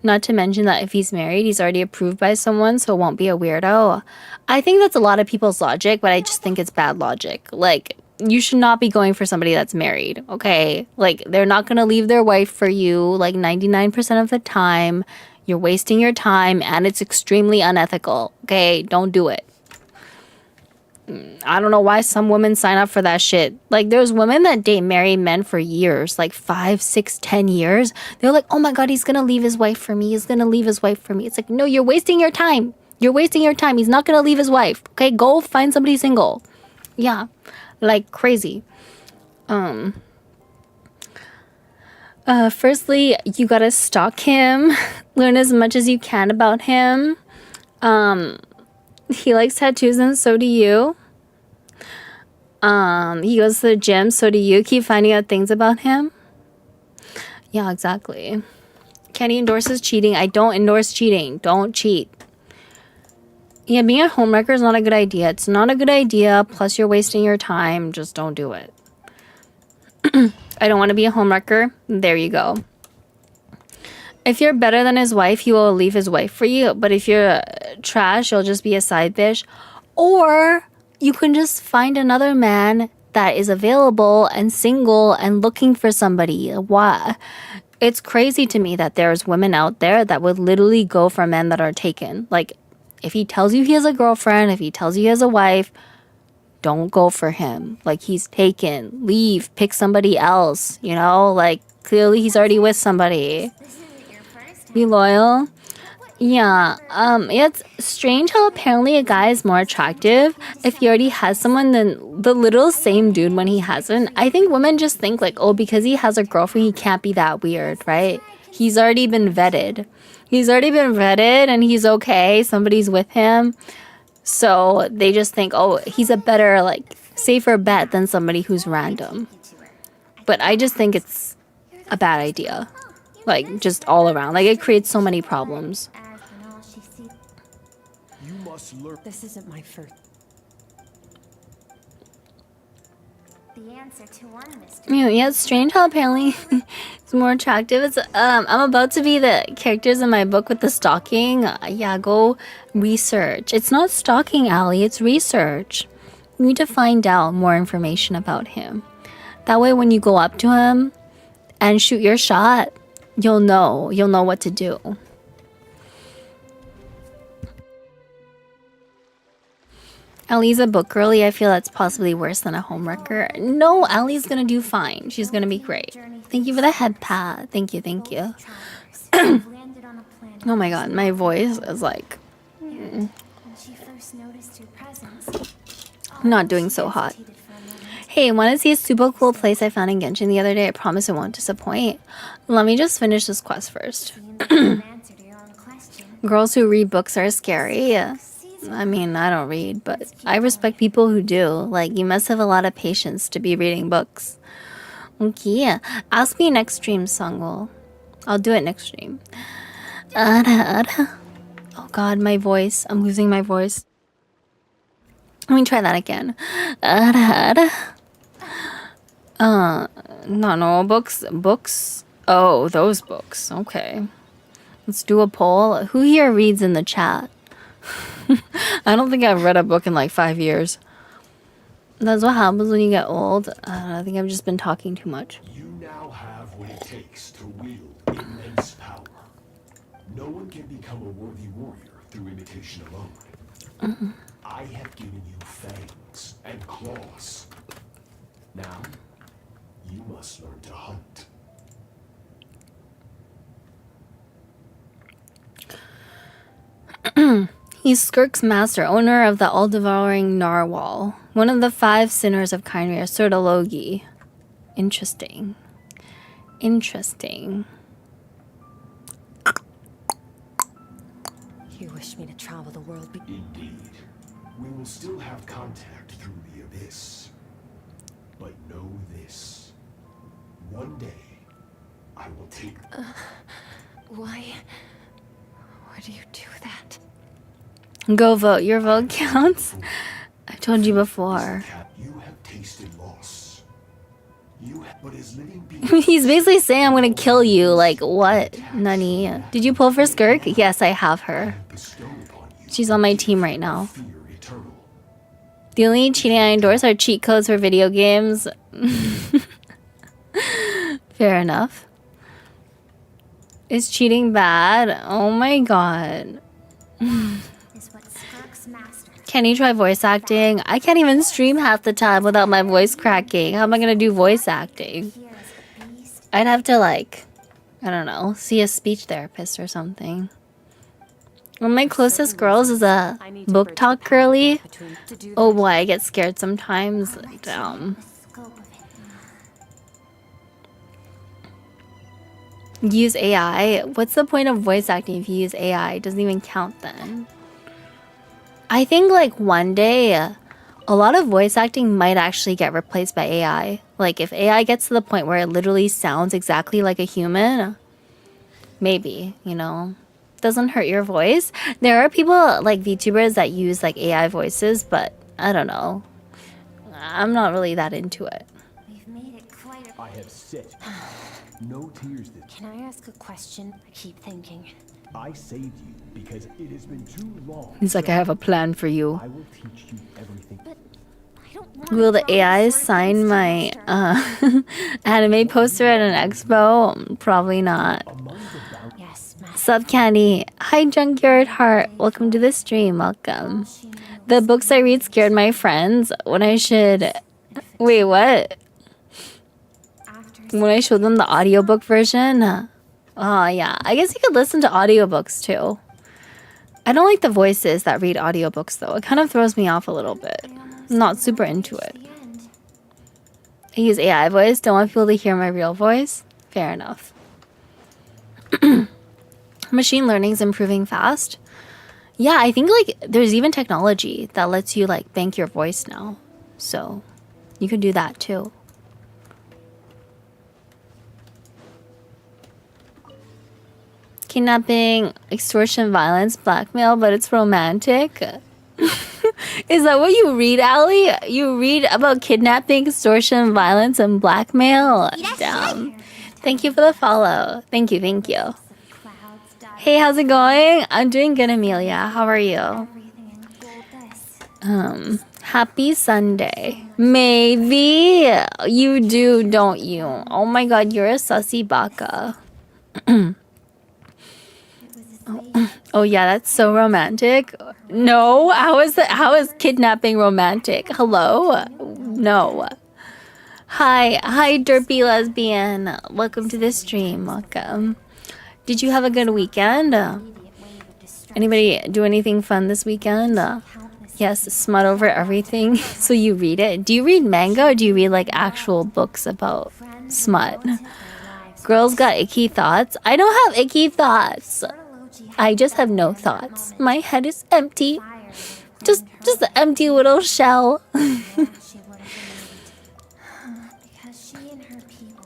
Not to mention that if he's married, he's already approved by someone, so it won't be a weirdo. I think that's a lot of people's logic, but I just think it's bad logic. Like, you should not be going for somebody that's married, okay? Like, they're not gonna leave their wife for you, like, 99% of the time. You're wasting your time, and it's extremely unethical, okay? Don't do it. I don't know why some women sign up for that shit. Like, there's women that date married men for years, like 5, 6, 10 years. They're like, oh my God, he's gonna leave his wife for me. He's gonna leave his wife for me. It's like, no, you're wasting your time. You're wasting your time. He's not gonna leave his wife. Okay, go find somebody single. Yeah, like crazy. Firstly, you gotta stalk him. Learn as much as you can about him. He likes tattoos and so do you. He goes to the gym, so do you. Keep finding out things about him. Yeah, exactly. Kenny endorses cheating. I don't endorse cheating. Don't cheat. Yeah, being a homewrecker is not a good idea. It's not a good idea. Plus, you're wasting your time. Just don't do it. I don't want to be a homewrecker. There you go. If you're better than his wife, he will leave his wife for you. But if you're trash, you'll just be a side bitch. Or you can just find another man that is available and single and looking for somebody. Why? It's crazy to me that there's women out there that would literally go for men that are taken. Like, if he tells you he has a girlfriend, if he tells you he has a wife, don't go for him. Like, he's taken. Leave. Pick somebody else. You know? Like, clearly he's already with somebody. Be loyal. Yeah. It's strange how apparently a guy is more attractive if he already has someone than the little same dude when he hasn't. I think women just think like, oh, because he has a girlfriend, he can't be that weird, right? He's already been vetted. He's already been vetted and he's okay. Somebody's with him. So they just think, oh, he's a better, like, safer bet than somebody who's random. But I just think it's a bad idea. Like, just all around. Like, it creates so many problems. You must learn. This isn't my first. The answer to one mystery. Yeah, it's strange how apparently it's more attractive. It's I'm about to be the characters in my book with the stalking. Yeah, go research. It's not stalking, Allie. It's research. You need to find out more information about him. That way, when you go up to him and shoot your shot, you'll know what to do. Allie's a book girly. I feel that's possibly worse than a homewrecker. No, Allie's gonna do fine. She's gonna be great. Thank you for the head pat. Thank you. Oh my god, my voice is like not doing so hot. Hey, want to see a super cool place I found in Genshin the other day? I promise it won't disappoint. Let me just finish this quest first. Girls who read books are scary. I mean, I don't read, but I respect people who do. Like, you must have a lot of patience to be reading books. Okay, ask me next stream, Sungwoo. I'll do it next stream. Oh god, my voice. I'm losing my voice. Let me try that again. No, books. Oh, those books. Okay. Let's do a poll. Who here reads in the chat? I don't think I've read a book in like 5 years. That's what happens when you get old. I think I've just been talking too much. You now have what it takes to wield immense power. No one can become a worthy warrior through imitation alone. I have given you fangs and claws. Now, you must learn to hunt. He's Skirk's master, owner of the all-devouring narwhal. One of the 5 sinners of Kynria, Surdalogi. Interesting. You wish me to travel the world. Indeed. We will still have contact through the abyss. But know this. One day, I will take... Why do you do that? Go vote. Your vote counts. I told you before. You have tasted loss. But as living beings, He's basically saying I'm gonna kill you. Like, what? Nani? Did you pull for Skirk? Yes, I have her. bestowed upon you, She's on my team right now. fear eternal. The only cheating I endorse are cheat codes for video games. Fair enough. Is cheating bad? Oh my god. Is what Skirk's master. Can you try voice acting? I can't even stream half the time without my voice cracking. How am I gonna do voice acting? I'd have to like, I don't know, see a speech therapist or something. One of my closest girls is a book talk girly. Oh boy, I get scared sometimes. Use AI. What's the point of voice acting if you use AI? It doesn't even count then. I think like one day, a lot of voice acting might actually get replaced by AI. Like if AI gets to the point where it literally sounds exactly like a human, maybe, you know, doesn't hurt your voice. There are people like VTubers that use like AI voices, but I don't know. I'm not really that into it. We've made it quite a... I have said no tears this. Can I ask a question? I keep thinking. I saved you because it has been too long. He's like, I have a plan for you. I will teach you everything. But I don't want Will the AI sign my anime poster at an expo? Probably not. Yes, Master. Sub Candy. Hi, Junkyard Heart. Welcome to the stream. Welcome. The books I read scared my friends when I should... Wait, what? When I showed them the audiobook version? Oh, yeah. I guess you could listen to audiobooks, too. I don't like the voices that read audiobooks, though. It kind of throws me off a little bit. I'm not super into it. I use AI voice. Don't want people to hear my real voice. Fair enough. Machine learning's improving fast. Yeah, I think like there's even technology that lets you like bank your voice now. So you can do that too. Kidnapping, extortion, violence, blackmail, but it's romantic. Is that what you read, Ali? You read about kidnapping, extortion, violence, and blackmail? Damn. Thank you for the follow. Thank you, thank you. Hey, how's it going? I'm doing good, Amelia. How are you? Happy Sunday. Maybe you do, don't you? Oh my god, you're a sussy baka. Oh yeah, that's so romantic. No, how is kidnapping romantic? Hello? No. Hi, derpy lesbian. Welcome to the stream. Welcome. Did you have a good weekend? Anybody do anything fun this weekend? Yes, smut over everything so you read it. Do you read manga or do you read like actual books about smut? Girls got icky thoughts. I don't have icky thoughts. I just have no thoughts. My head is empty. Just an empty little shell.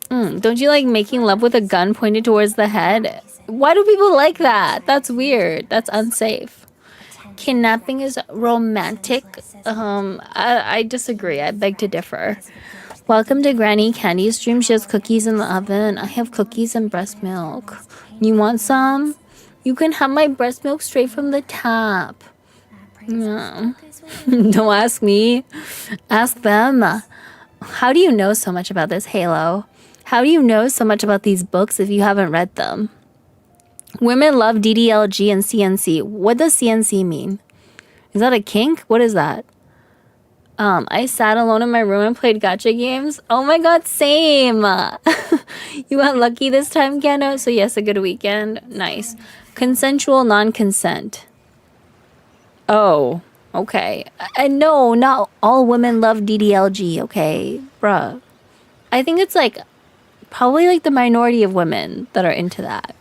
Don't you like making love with a gun pointed towards the head? Why do people like that? That's weird. That's unsafe. Kidnapping is romantic. I disagree. I beg to differ. Welcome to Granny Candy's stream. She has cookies in the oven. I have cookies and breast milk. You want some? You can have my breast milk straight from the tap. No. Don't ask me. Ask them. How do you know so much about this, Halo? How do you know so much about these books if you haven't read them? Women love DDLG and CNC. What does CNC mean? Is that a kink? What is that? I sat alone in my room and played gacha games. Oh my god, same. You got lucky this time, Kano? So yes, a good weekend. Nice. Consensual non-consent. Oh, okay. And no, not all women love DDLG, okay? Bruh. I think it's like, probably like the minority of women that are into that.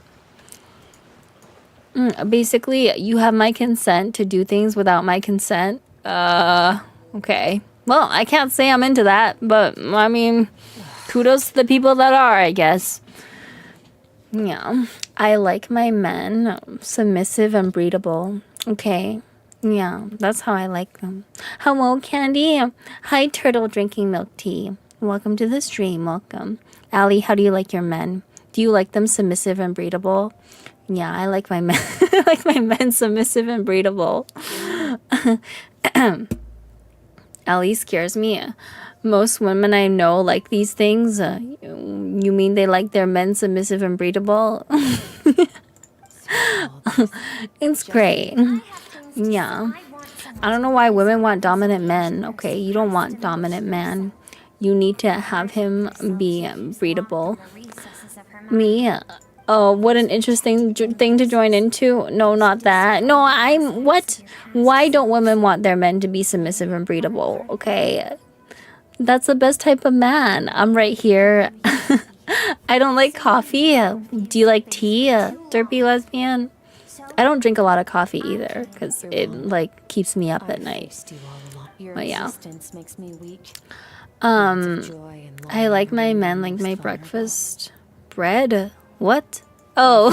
Basically, you have my consent to do things without my consent. Okay. Well, I can't say I'm into that, but I mean, kudos to the people that are, I guess. Yeah. I like my men submissive and breedable. Okay. Yeah, that's how I like them. Hello, Candy. Hi, Turtle drinking milk tea. Welcome to the stream. Welcome. Allie, how do you like your men? Do you like them submissive and breedable? Yeah, I like my men. I like my men submissive and breedable. Allie scares me. Most women I know like these things. You mean they like their men submissive and breedable? It's great. Yeah. I don't know why women want dominant men. Okay, you don't want dominant man. You need to have him be breedable. Me? Oh, what an interesting thing to join into. No, not that. No, what? Why don't women want their men to be submissive and breedable? Okay, that's the best type of man. I'm right here. I don't like coffee. Do you like tea, derpy lesbian? I don't drink a lot of coffee either because it like keeps me up at night. But yeah. I like my men like my breakfast bread. What? Oh.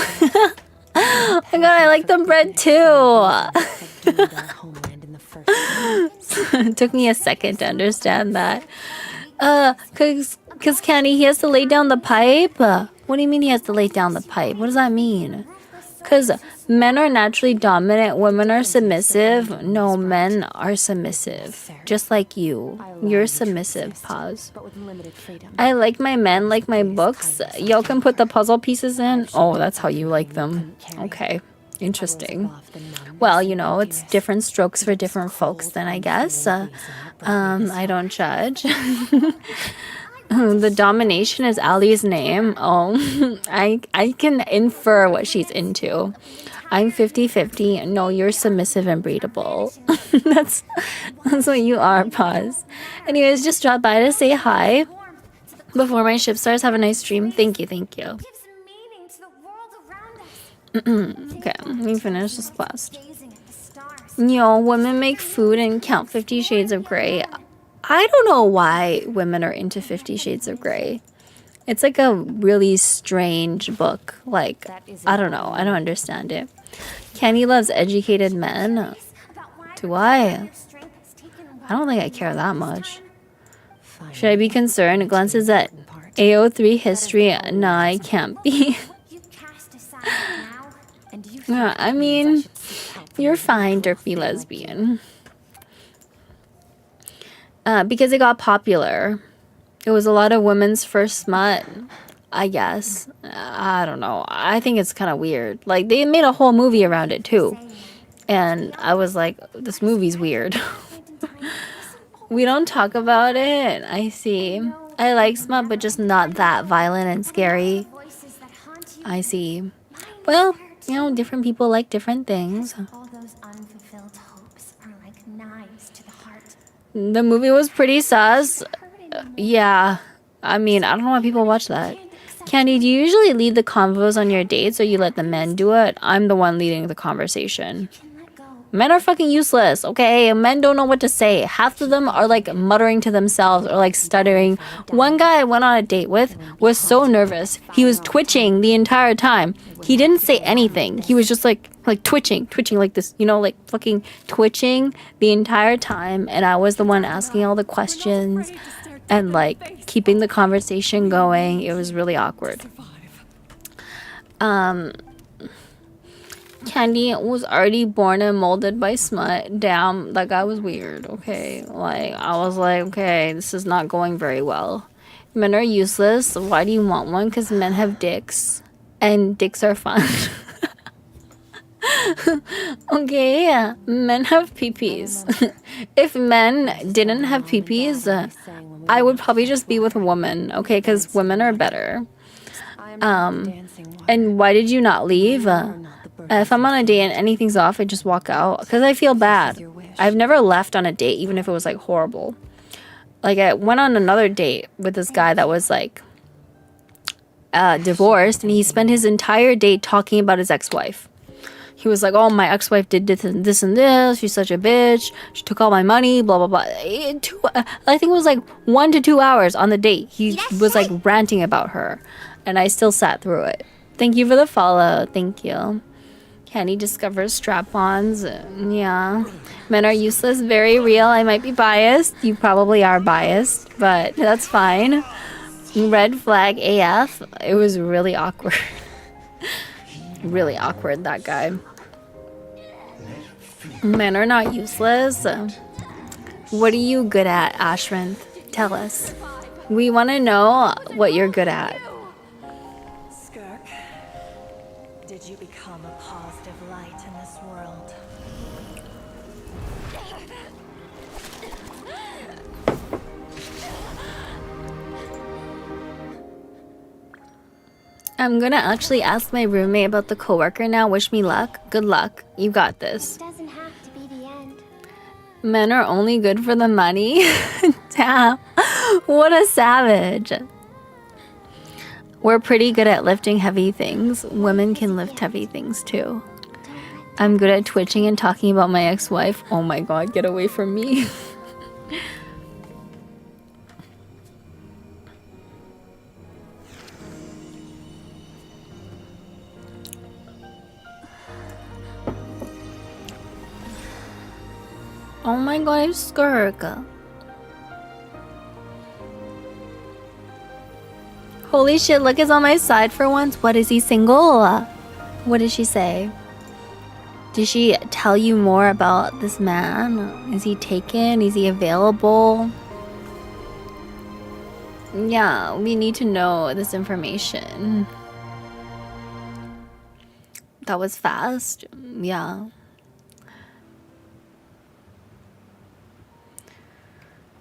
Oh my god, I like the bread too. It took me a second to understand that. Cause Kenny, he has to lay down the pipe. What do you mean he has to lay down the pipe? What does that mean? Cause men are naturally dominant, women are submissive. No, men are submissive. Just like you. You're submissive, pause. I like my men like my books. Y'all can put the puzzle pieces in. Oh, that's how you like them. Okay. Interesting. Well, you know, it's different strokes for different folks then, I guess. I don't judge. The domination is Ali's name. Oh, I can infer what she's into. I'm 50-50. No, you're submissive and breedable. That's what you are, pause. Anyways, just drop by to say hi before my ship starts. Have a nice stream. Thank you. Okay, let me finish this quest. Yo, women make food and count 50 Shades of Grey. I don't know why women are into 50 Shades of Grey. It's like a really strange book. Like, I don't know. I don't understand it. Kenny loves educated men. Do I? I don't think I care that much. Should I be concerned? Glances at AO3 history. Nah, I can't be. Yeah, I mean, you're fine, derpy lesbian. Because it got popular. It was a lot of women's first smut, I guess. I don't know. I think it's kind of weird. Like, they made a whole movie around it, too. And I was like, this movie's weird. We don't talk about it. I see. I like smut, but just not that violent and scary. I see. Well, you know, different people like different things. All those unfulfilled hopes are like knives to the heart. The movie was pretty sus. Yeah. I mean, I don't know why people watch that. Candy, do you usually lead the convos on your dates or you let the men do it? I'm the one leading the conversation. Men are fucking useless, okay? Men don't know what to say. Half of them are like muttering to themselves or like stuttering. One guy I went on a date with was so nervous. He was twitching the entire time. He didn't say anything. He was just like twitching like this, you know, like fucking twitching the entire time. And I was the one asking all the questions and like keeping the conversation going. It was really awkward. Candy was already born and molded by smut. Damn, that guy was weird, okay? Like, I was like, okay, this is not going very well. Men are useless. Why do you want one? Because men have dicks. And dicks are fun. Okay, yeah. Men have peepees. If men didn't have peepees, I would probably just be with a woman, okay? Because women are better. And why did you not leave? If I'm on a date and anything's off, I just walk out because I feel bad. I've never left on a date, even if it was like horrible. Like, I went on another date with this guy that was like divorced, and he spent his entire date talking about his ex-wife. He was like, oh, my ex-wife did this and this. She's such a bitch. She took all my money, blah, blah, blah. I think it was like 1 to 2 hours on the date. He was like ranting about her, and I still sat through it. Thank you for the follow. Thank you. Kenny discovers strap-ons. Yeah. Men are useless. Very real. I might be biased. You probably are biased, but that's fine. Red flag AF. It was really awkward. Really awkward, that guy. Men are not useless. What are you good at, Ashranth? Tell us. We want to know what you're good at. Skirk, did you become a positive light in this world? I'm gonna actually ask my roommate about the coworker now. Wish me luck. Good luck. You got this. Doesn't have to be the end. Men are only good for the money. Damn. What a savage. We're pretty good at lifting heavy things. Women can lift heavy things too. I'm good at twitching and talking about my ex-wife. Oh my god, get away from me. Oh my god, Skirk. Holy shit, Luck is on my side for once. What, is he single? What did she say? Did she tell you more about this man? Is he taken? Is he available? Yeah, we need to know this information. That was fast. Yeah.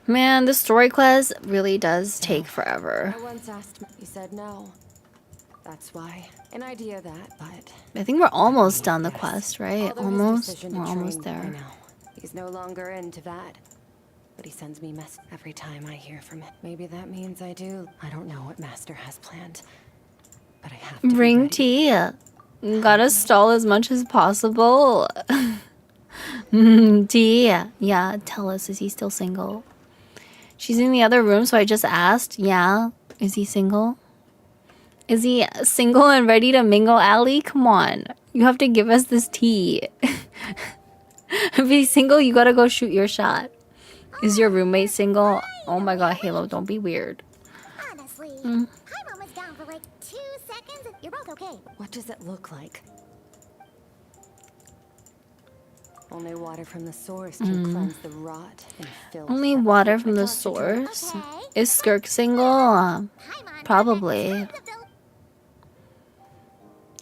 Man, the story quest really does take forever. I once asked, you said no. That's why. An idea that, but I think we're almost done the quest, right? although his Almost. decision to We're almost train, I there. know. He's no longer into that. But he sends me mess every time I hear from him. Maybe that means I do. I don't know what Master has planned. But I have to be Ring ready. tea. Gotta stall as much as possible. Tea. Yeah, tell us, is he still single? She's in the other room, so I just asked. Yeah. Is he single? Is he single and ready to mingle, Allie? Come on. You have to give us this tea. If he's single, you gotta go shoot your shot. Is your roommate single? Oh my god, Halo, don't be weird. Honestly, I'm almost down for like 2 seconds. You're both okay. What does it look like? Only water from the source can cleanse the rot and fill. Only water from the source. Okay. Is Skirk single? Paimon, Probably. time to fill-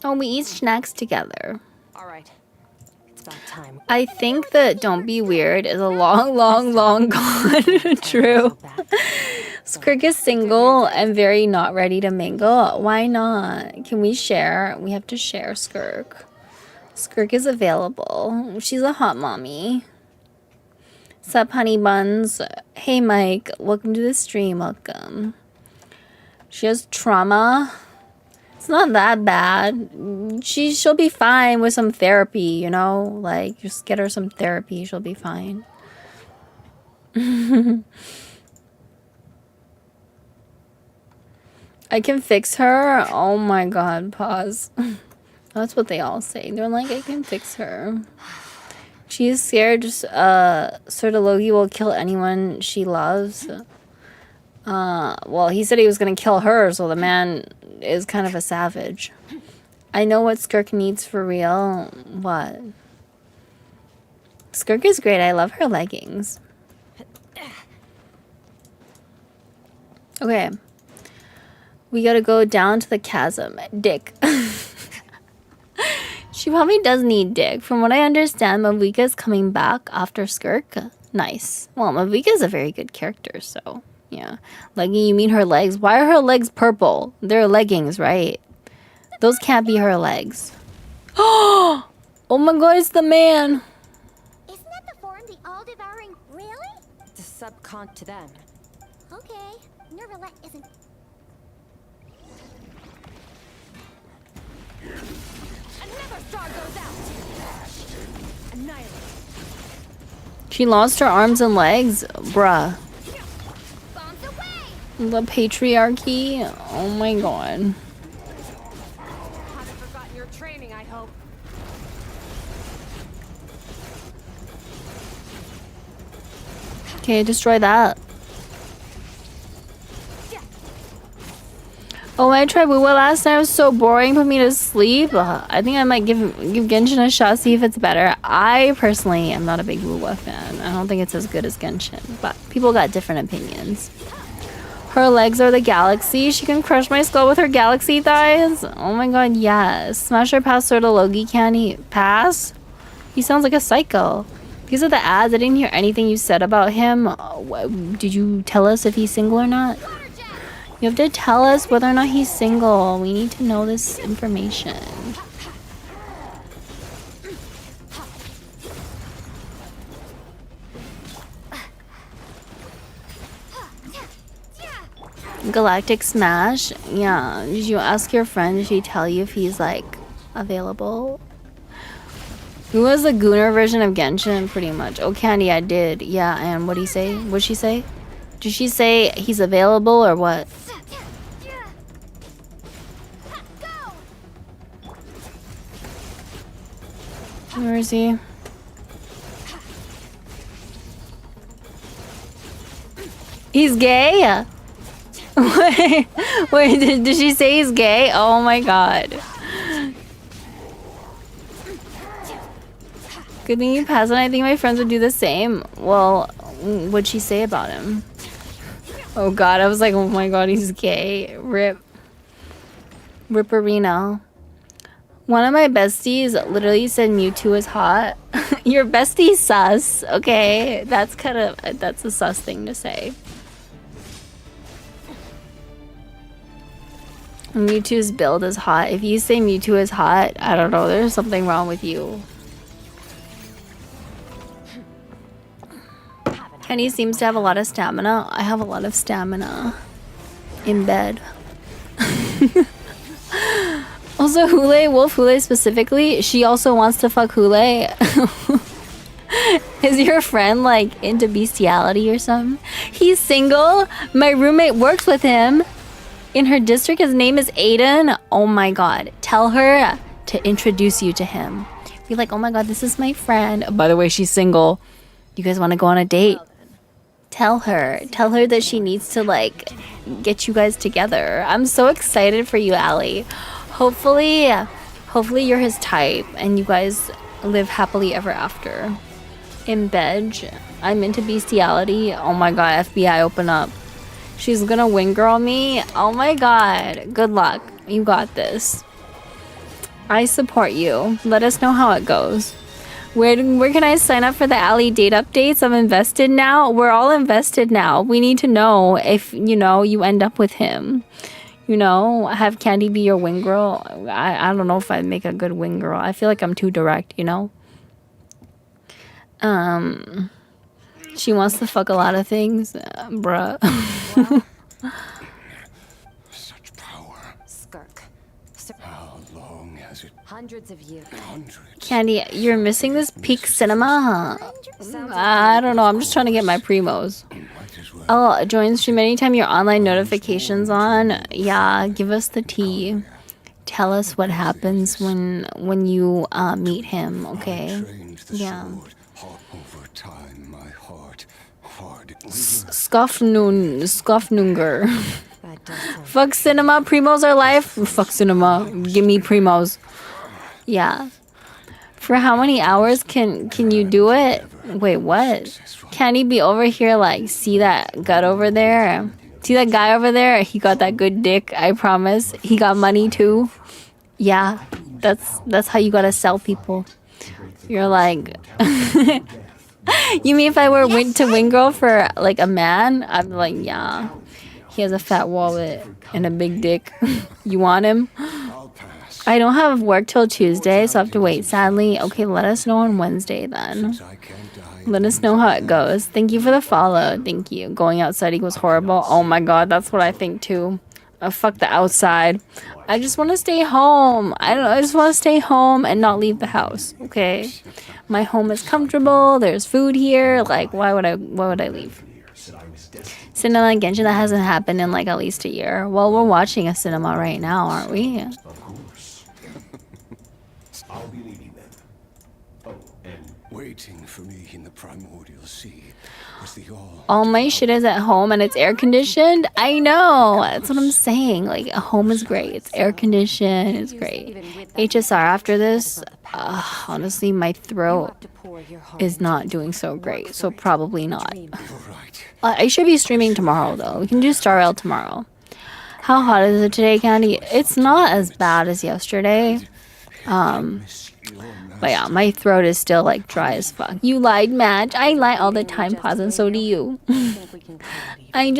Oh, we eat snacks together. All right. It's about time. I think that Don't Be Weird is a long, long, long gone. True. Skirk is single and very not ready to mingle. Why not? Can we share? We have to share Skirk. Skirk is available. She's a hot mommy. Sup, honey buns? Hey, Mike. Welcome to the stream. Welcome. She has trauma. It's not that bad. She'll be fine with some therapy, you know? Like, just get her some therapy. She'll be fine. I can fix her? Oh my god, pause. That's what they all say. They're like, I can fix her. She is scared. Just, Sir Logi will kill anyone she loves. Well, he said he was gonna kill her, so the man is kind of a savage. I know what Skirk needs for real. What? Skirk is great. I love her leggings. Okay. We gotta go down to the chasm. Dick. She probably does need dick. From what I understand, Mavika's coming back after Skirk. Nice. Well, Mavika's a very good character, so yeah. Leggy, you mean her legs? Why are her legs purple? They're leggings, right? Those can't be her legs. Oh my god, it's the man. Isn't that the form the all-devouring? Really? It's a subcon to them. Okay. Nervalet isn't. Another star goes out. Annihilate. She lost her arms and legs? Bruh. Bombs away! The patriarchy? Oh my god. Haven't forgotten your training, I hope. Okay, destroy that. Oh, I tried Wuwa last night. It was so boring. Put me to sleep. I think I might give Genshin a shot, see if it's better. I personally am not a big Wuwa fan. I don't think it's as good as Genshin, but people got different opinions. Her legs are the galaxy. She can crush my skull with her galaxy thighs. Oh my god, yes. Smash her past Sort of Logi. Can he pass? He sounds like a psycho. Because of the ads, I didn't hear anything you said about him. Did you tell us if he's single or not? You have to tell us whether or not he's single. We need to know this information. Galactic Smash? Yeah. Did you ask your friend? Did she tell you if he's like available? Who was the Gooner version of Genshin? Pretty much. Oh, Candy, I did. Yeah, and what'd he say? What'd she say? Did she say he's available or what? Where is he? He's gay? Wait, did she say he's gay? Oh my god. Good thing you passed on. I think my friends would do the same. Well, what'd she say about him? Oh god, I was like, oh my god, he's gay. Rip. Ripperino. One of my besties literally said Mewtwo is hot. Your bestie's sus, okay? That's a sus thing to say. Mewtwo's build is hot. If you say Mewtwo is hot, I don't know, there's something wrong with you. Kenny seems to have a lot of stamina. I have a lot of stamina in bed. Also, Hule, Wolf Hule specifically, she also wants to fuck Hule. Is your friend like into bestiality or something? He's single. My roommate works with him in her district. His name is Aiden. Oh my god. Tell her to introduce you to him. Be like, oh my god, this is my friend. By the way, she's single. You guys want to go on a date? Tell her that she needs to like get you guys together. I'm so excited for you, Allie. Hopefully you're his type and you guys live happily ever after. In bed, I'm into bestiality. Oh my god, FBI, open up. She's gonna wing girl me. Oh my god, good luck. You got this. I support you. Let us know how it goes. Where can I sign up for the Allie date updates? I'm invested now. We're all invested now. We need to know if, you know, you end up with him. You know, have Candy be your wing girl. I don't know if I'd make a good wing girl. I feel like I'm too direct, you know? She wants to fuck a lot of things. Bruh. Such power. Skirk. How long has it? Hundreds of years. Hundreds. Candy, you're missing this peak cinema, huh? I don't know. I'm just trying to get my primos. I'll join stream anytime your online notifications on. Yeah, give us the tea. Tell us what happens when you meet him, okay? Yeah. Scoffnunger. Fuck cinema, primos are life. Fuck cinema, give me primos. Yeah. For how many hours can you do it? Wait, what? Can he be over here like, see that gut over there? See that guy over there? He got that good dick, I promise. He got money too. Yeah, that's how you gotta sell people. You're like... You mean if I were to wing girl for like a man? I'm like, yeah. He has a fat wallet and a big dick. You want him? I don't have work till Tuesday, so I have to wait, sadly. Okay, let us know on Wednesday then. Let us know how it goes. Thank you for the follow. Thank you. Going outside equals horrible. Oh my god, that's what I think too. Fuck the outside. I just want to stay home. I just want to stay home and not leave the house. Okay? My home is comfortable. There's food here. Like, why would I leave? Cinema and Genshin, that hasn't happened in like at least a year. Well, we're watching a cinema right now, aren't we? I'll be leaving them. Oh, and Waiting for me in the primordial sea was the all my shit is at home and it's air conditioned. I know. That's what I'm saying. Like, a home is great. It's air conditioned. It's great. HSR after this, honestly, my throat is not doing so great. So probably not. I should be streaming tomorrow, though. We can do Starrail tomorrow. How hot is it today, Candy? It's not as bad as yesterday. But yeah, my throat is still like dry as fuck. You lied, Madge. I lie all the time, Pause, and so do you. I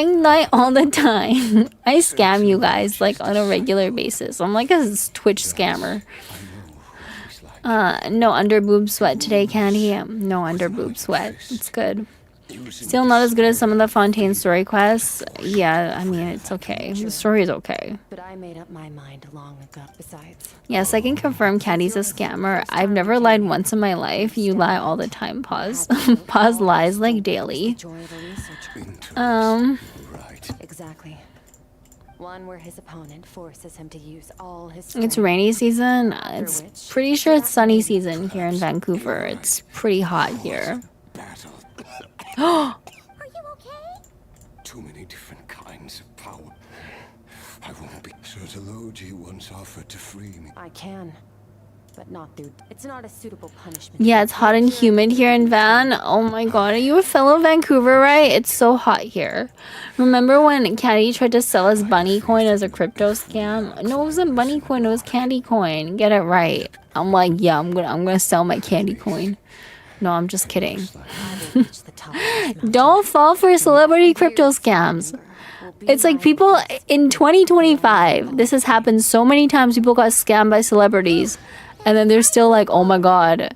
lie all the time. I scam you guys like on a regular basis. I'm like a Twitch scammer. No under boob sweat today, Candy. No under boob sweat. It's good. Still not as good as some of the Fontaine story quests. Yeah, I mean, it's okay. The story is okay. But I made up my mind long ago. Besides, Yes, I can confirm Candy's a scammer. I've never lied once in my life. You lie all the time, Pause. Pause lies like daily. Right. Exactly. One where his opponent forces him to use all his It's strength. rainy season. It's pretty sure it's sunny season here in Vancouver. It's pretty hot here. Battle. Are you okay? Too many different kinds of power. I won't be. Sertologi once offered to free me. I can, but not through. It's not a suitable punishment. Yeah, it's hot and humid here in Van. Oh my god, are you a fellow Vancouverite? It's so hot here. Remember when Candy tried to sell us bunny coin as a crypto scam? No, it wasn't bunny coin, it was candy coin. Get it right. I'm like, yeah, I'm gonna sell my candy coin. No, I'm just kidding. Reach the top of this mountain. Don't fall for celebrity crypto scams. It's like people in 2025, this has happened so many times. People got scammed by celebrities, and then they're still like, oh my god,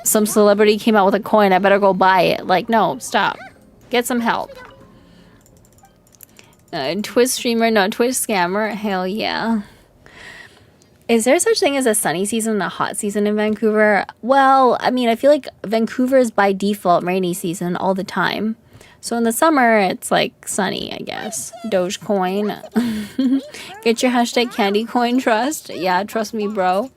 some celebrity came out with a coin, I better go buy it. Like, no, stop. Get some help. Twitch streamer, no, Twitch scammer. Hell yeah. Is there such thing as a sunny season and a hot season in Vancouver? Well, I mean, I feel like Vancouver is by default rainy season all the time. So in the summer, it's like sunny, I guess. Dogecoin. Get your hashtag candy coin trust. Yeah, trust me, bro.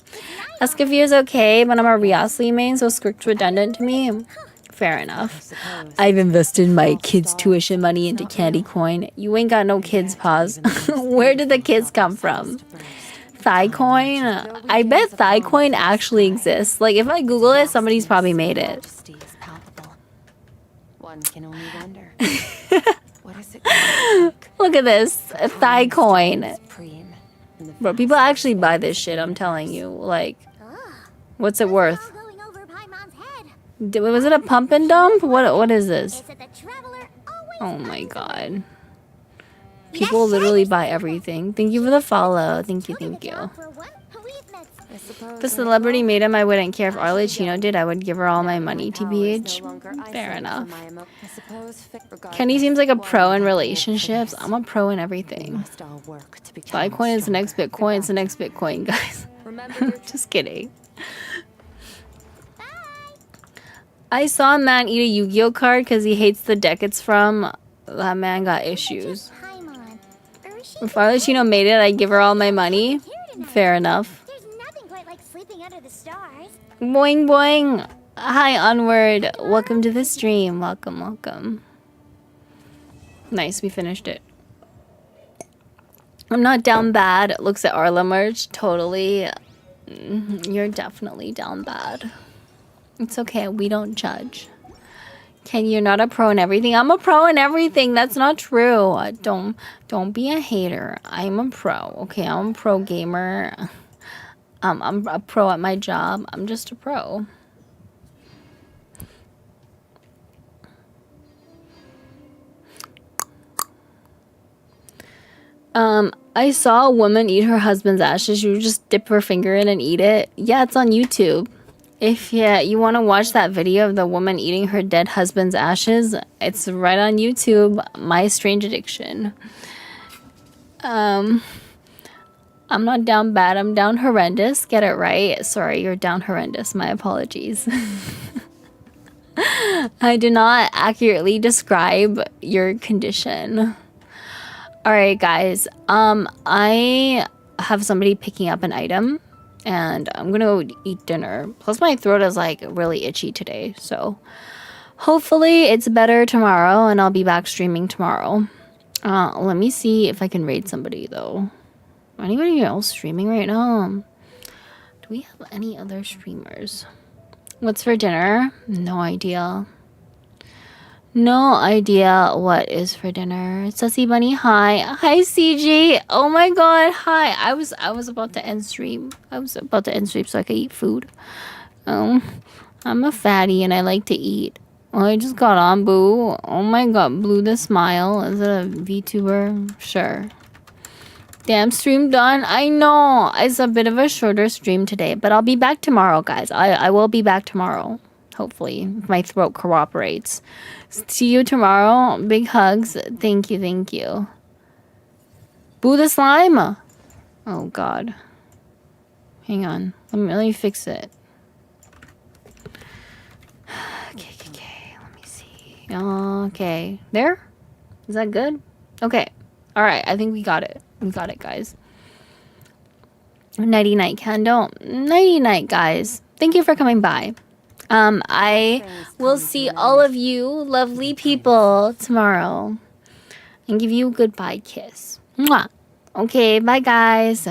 Escaffier is okay, but I'm a Riasli main, so Skirk's redundant to me. Fair enough. I've invested my kids' tuition money into candy coin. You ain't got no kids, Pause. Where did the kids come from? Thigh coin? I bet Thigh coin actually exists. Like, if I Google it, somebody's probably made it. Majesty is palpable. One can only wonder. What is it gonna look Look at this. Thigh coin. supreme in the Bro, people actually buy this shit, I'm telling you. Like, what's it worth? All going over Paimon's head. Was it a pump and dump? What is this? Is it the traveler always Oh my god. People literally buy everything. Thank you for the follow. Thank you, thank you. for one? We've met. I suppose If the celebrity made him, I wouldn't care. If Arlie Chino did, I would give her all my money, power is TBH. no longer Fair isolated enough. from my I suppose Kenny seems like a pro in relationships. I'm a pro in We everything. must all work to become Bitcoin is the next stronger. Bitcoin. It's the next Bitcoin, guys. Remember your Just kidding. I saw a man eat a Yu-Gi-Oh card because he hates the deck it's from. That man got issues. Paimon. If Arlie Chino made it, I'd give her all my money. Fair enough. There's nothing quite like sleeping under the stars. Boing boing. Hi, Onward. Welcome to the stream. Welcome, welcome. Nice, we finished it. I'm not down bad. Looks at Arla merch. Totally. You're definitely down bad. It's okay. We don't judge. Ken, you're not a pro in everything. I'm a pro in everything. That's not true. Don't be a hater. I'm a pro. Okay, I'm a pro gamer. I'm a pro at my job. I'm just a pro. I saw a woman eat her husband's ashes. She would just dip her finger in and eat it. Yeah, it's on YouTube. If you want to watch that video of the woman eating her dead husband's ashes, it's right on YouTube. My Strange Addiction. I'm not down bad. I'm down horrendous. Get it right. Sorry, you're down horrendous. My apologies. I do not accurately describe your condition. All right, guys. I have somebody picking up an item, and I'm gonna go eat dinner. Plus, my throat is like really itchy today, so hopefully it's better tomorrow, and I'll be back streaming tomorrow. Let me see if I can raid somebody though. Anybody else streaming right now? Do we have any other streamers? What's for dinner? No idea. No idea what is for dinner. Sussy Bunny, hi. Hi, CG. Oh my god, hi. I was about to end stream. I was about to end stream so I could eat food. I'm a fatty and I like to eat. Oh, I just got on, boo. Oh my god, Blue the Smile. Is it a VTuber? Sure. Damn, stream done. I know. It's a bit of a shorter stream today, but I'll be back tomorrow, guys. I will be back tomorrow. Hopefully, if my throat cooperates. See you tomorrow. Big hugs. Thank you, thank you. Boo the slime. Oh god. Hang on. Let me fix it. Okay. Let me see. Okay. There? Is that good? Okay. Alright, I think we got it. We got it, guys. Nighty night, candle. Nighty night, guys. Thank you for coming by. I will see all of you lovely people tomorrow and give you a goodbye kiss. Mwah. Okay, bye guys.